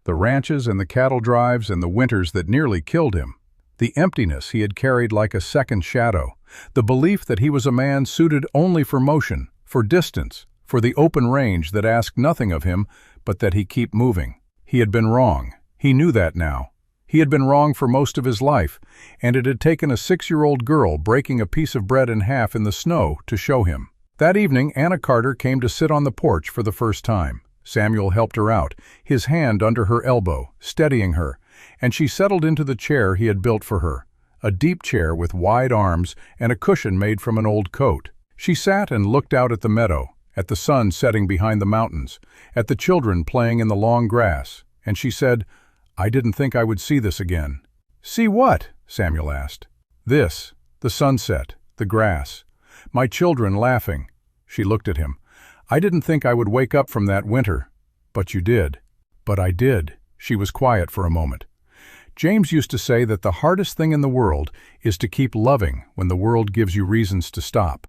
The ranches and the cattle drives and the winters that nearly killed him. The emptiness he had carried like a second shadow. The belief that he was a man suited only for motion, for distance, for the open range that asked nothing of him but that he keep moving. He had been wrong. He knew that now. He had been wrong for most of his life, and it had taken a 6-year-old girl breaking a piece of bread in half in the snow to show him. That evening, Anna Carter came to sit on the porch for the first time. Samuel helped her out, his hand under her elbow, steadying her, and she settled into the chair he had built for her, a deep chair with wide arms and a cushion made from an old coat. She sat and looked out at the meadow, at the sun setting behind the mountains, at the children playing in the long grass, and she said, "I didn't think I would see this again." "See what?" Samuel asked. "This, the sunset, the grass, my children laughing." She looked at him. "I didn't think I would wake up from that winter." "But you did." "But I did." She was quiet for a moment. "James used to say that the hardest thing in the world is to keep loving when the world gives you reasons to stop.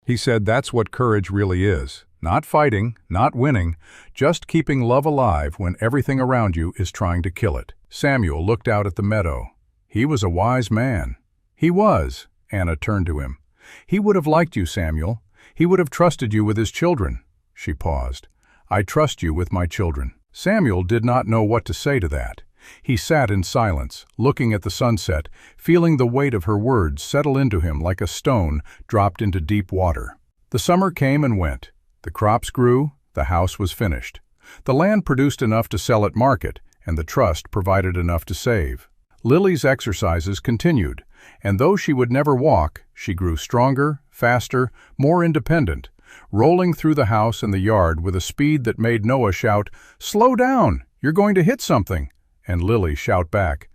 He said that's what courage really is. Not fighting, not winning, just keeping love alive when everything around you is trying to kill it." Samuel looked out at the meadow. He was a wise man. "He was." Anna turned to him. "He would have liked you, Samuel. He would have trusted you with his children." She paused. "I trust you with my children." Samuel did not know what to say to that. He sat in silence, looking at the sunset, feeling the weight of her words settle into him like a stone dropped into deep water. The summer came and went. The crops grew, the house was finished. The land produced enough to sell at market, and the trust provided enough to save. Lily's exercises continued, and though she would never walk, she grew stronger, faster, more independent, rolling through the house and the yard with a speed that made Noah shout, "Slow down, you're going to hit something," and Lily shout back,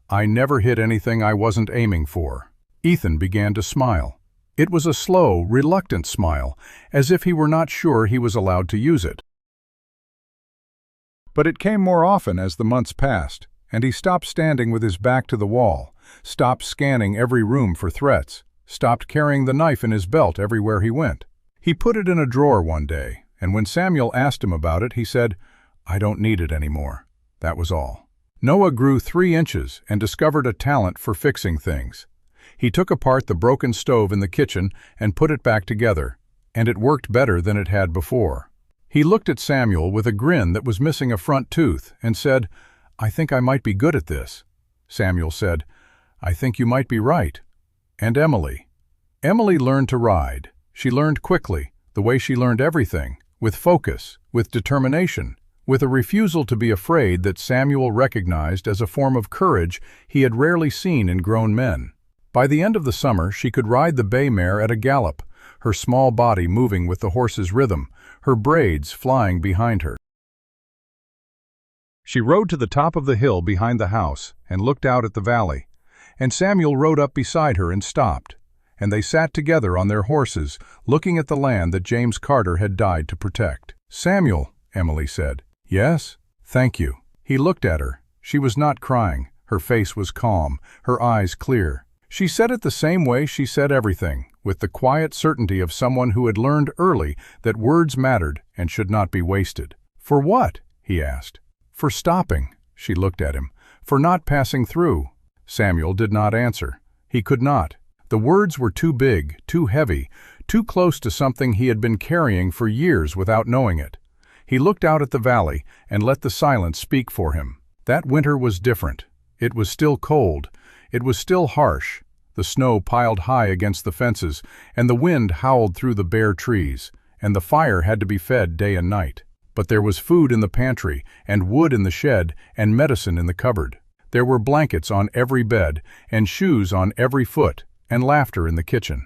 "I never hit anything I wasn't aiming for." Ethan began to smile. It was a slow, reluctant smile, as if he were not sure he was allowed to use it. But it came more often as the months passed, and he stopped standing with his back to the wall, stopped scanning every room for threats, stopped carrying the knife in his belt everywhere he went. He put it in a drawer one day, and when Samuel asked him about it, he said, "I don't need it anymore." That was all. Noah grew 3 inches and discovered a talent for fixing things. He took apart the broken stove in the kitchen and put it back together, and it worked better than it had before. He looked at Samuel with a grin that was missing a front tooth and said, "I think I might be good at this." Samuel said, "I think you might be right." And Emily. Emily learned to ride. She learned quickly, the way she learned everything, with focus, with determination, with a refusal to be afraid that Samuel recognized as a form of courage he had rarely seen in grown men. By the end of the summer, she could ride the bay mare at a gallop, her small body moving with the horse's rhythm, her braids flying behind her. She rode to the top of the hill behind the house and looked out at the valley, and Samuel rode up beside her and stopped, and they sat together on their horses, looking at the land that James Carter had died to protect. "Samuel," Emily said. "Yes, thank you." He looked at her. She was not crying. Her face was calm, her eyes clear. She said it the same way she said everything, with the quiet certainty of someone who had learned early that words mattered and should not be wasted. "For what?" he asked. "For stopping." She looked at him. "For not passing through." Samuel did not answer. He could not. The words were too big, too heavy, too close to something he had been carrying for years without knowing it. He looked out at the valley and let the silence speak for him. That winter was different. It was still cold. It was still harsh. The snow piled high against the fences, and the wind howled through the bare trees, and the fire had to be fed day and night. But there was food in the pantry, and wood in the shed, and medicine in the cupboard. There were blankets on every bed, and shoes on every foot, and laughter in the kitchen.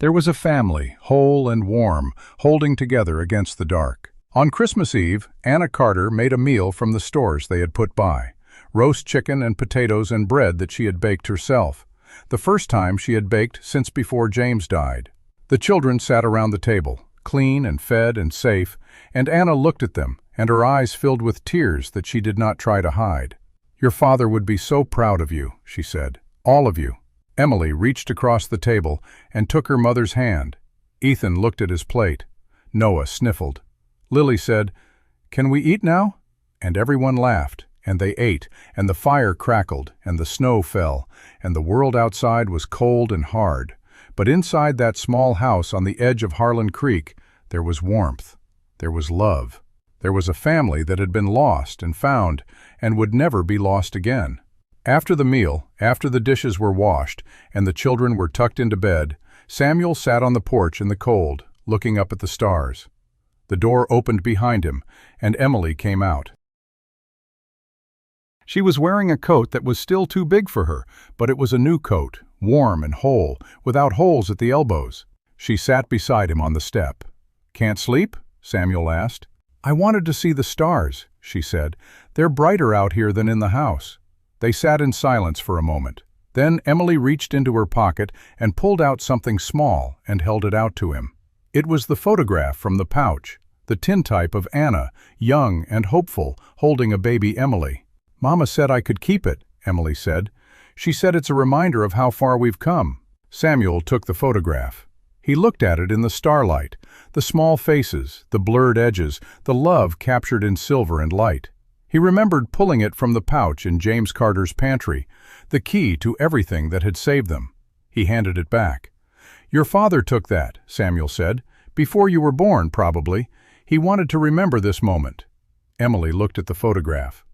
There was a family, whole and warm, holding together against the dark. On Christmas Eve, Anna Carter made a meal from the stores they had put by. Roast chicken and potatoes and bread that she had baked herself. The first time she had baked since before James died. The children sat around the table, clean and fed and safe, and Anna looked at them, and her eyes filled with tears that she did not try to hide. "Your father would be so proud of you," she said. "All of you." Emily reached across the table and took her mother's hand. Ethan looked at his plate. Noah sniffled. Lily said, "Can we eat now?" And everyone laughed, and they ate, and the fire crackled, and the snow fell, and the world outside was cold and hard. But inside that small house on the edge of Harlan Creek, there was warmth. There was love. There was a family that had been lost and found and would never be lost again. After the meal, after the dishes were washed and the children were tucked into bed, Samuel sat on the porch in the cold, looking up at the stars. The door opened behind him, and Emily came out. She was wearing a coat that was still too big for her, but it was a new coat, warm and whole, without holes at the elbows. She sat beside him on the step. "Can't sleep?" Samuel asked. "I wanted to see the stars," she said. "They're brighter out here than in the house." They sat in silence for a moment. Then Emily reached into her pocket and pulled out something small and held it out to him. It was the photograph from the pouch, the tintype of Anna, young and hopeful, holding a baby Emily. "Mama said I could keep it," Emily said. "She said it's a reminder of how far we've come." Samuel took the photograph. He looked at it in the starlight, the small faces, the blurred edges, the love captured in silver and light. He remembered pulling it from the pouch in James Carter's pantry, the key to everything that had saved them. He handed it back. "Your father took that," Samuel said, "before you were born, probably. He wanted to remember this moment." Emily looked at the photograph.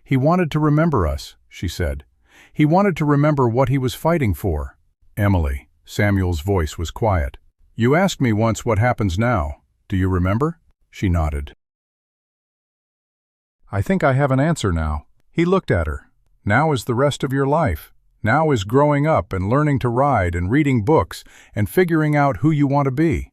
"He wanted to remember us," she said. "He wanted to remember what he was fighting for." "Emily," Samuel's voice was quiet. "You asked me once what happens now. Do you remember?" She nodded. "I think I have an answer now." He looked at her. "Now is the rest of your life. Now is growing up and learning to ride and reading books and figuring out who you want to be.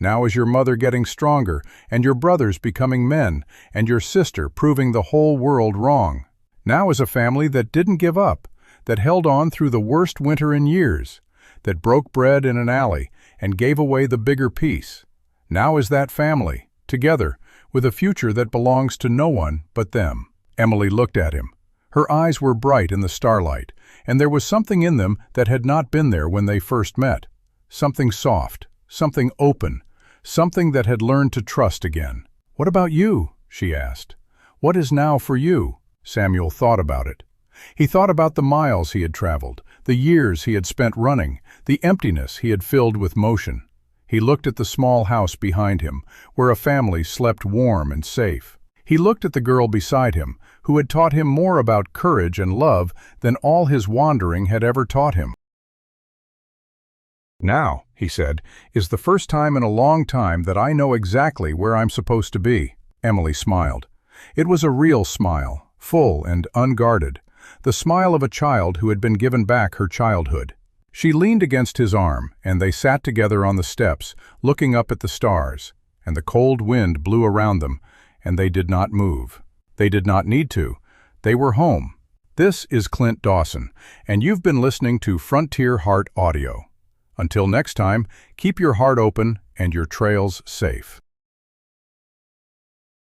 Now is your mother getting stronger and your brothers becoming men and your sister proving the whole world wrong. Now is a family that didn't give up, that held on through the worst winter in years, that broke bread in an alley and gave away the bigger piece. Now is that family, together, with a future that belongs to no one but them." Emily looked at him. Her eyes were bright in the starlight, and there was something in them that had not been there when they first met. Something soft, something open, something that had learned to trust again. "What about you?" she asked. "What is now for you?" Samuel thought about it. He thought about the miles he had traveled, the years he had spent running, the emptiness he had filled with motion. He looked at the small house behind him, where a family slept warm and safe. He looked at the girl beside him, who had taught him more about courage and love than all his wandering had ever taught him. "Now," he said, "is the first time in a long time that I know exactly where I'm supposed to be." Emily smiled. It was a real smile, full and unguarded, the smile of a child who had been given back her childhood. She leaned against his arm, and they sat together on the steps, looking up at the stars, and the cold wind blew around them, and they did not move. They did not need to. They were home. This is Clint Dawson, and you've been listening to Frontier Heart Audio. Until next time, keep your heart open and your trails safe.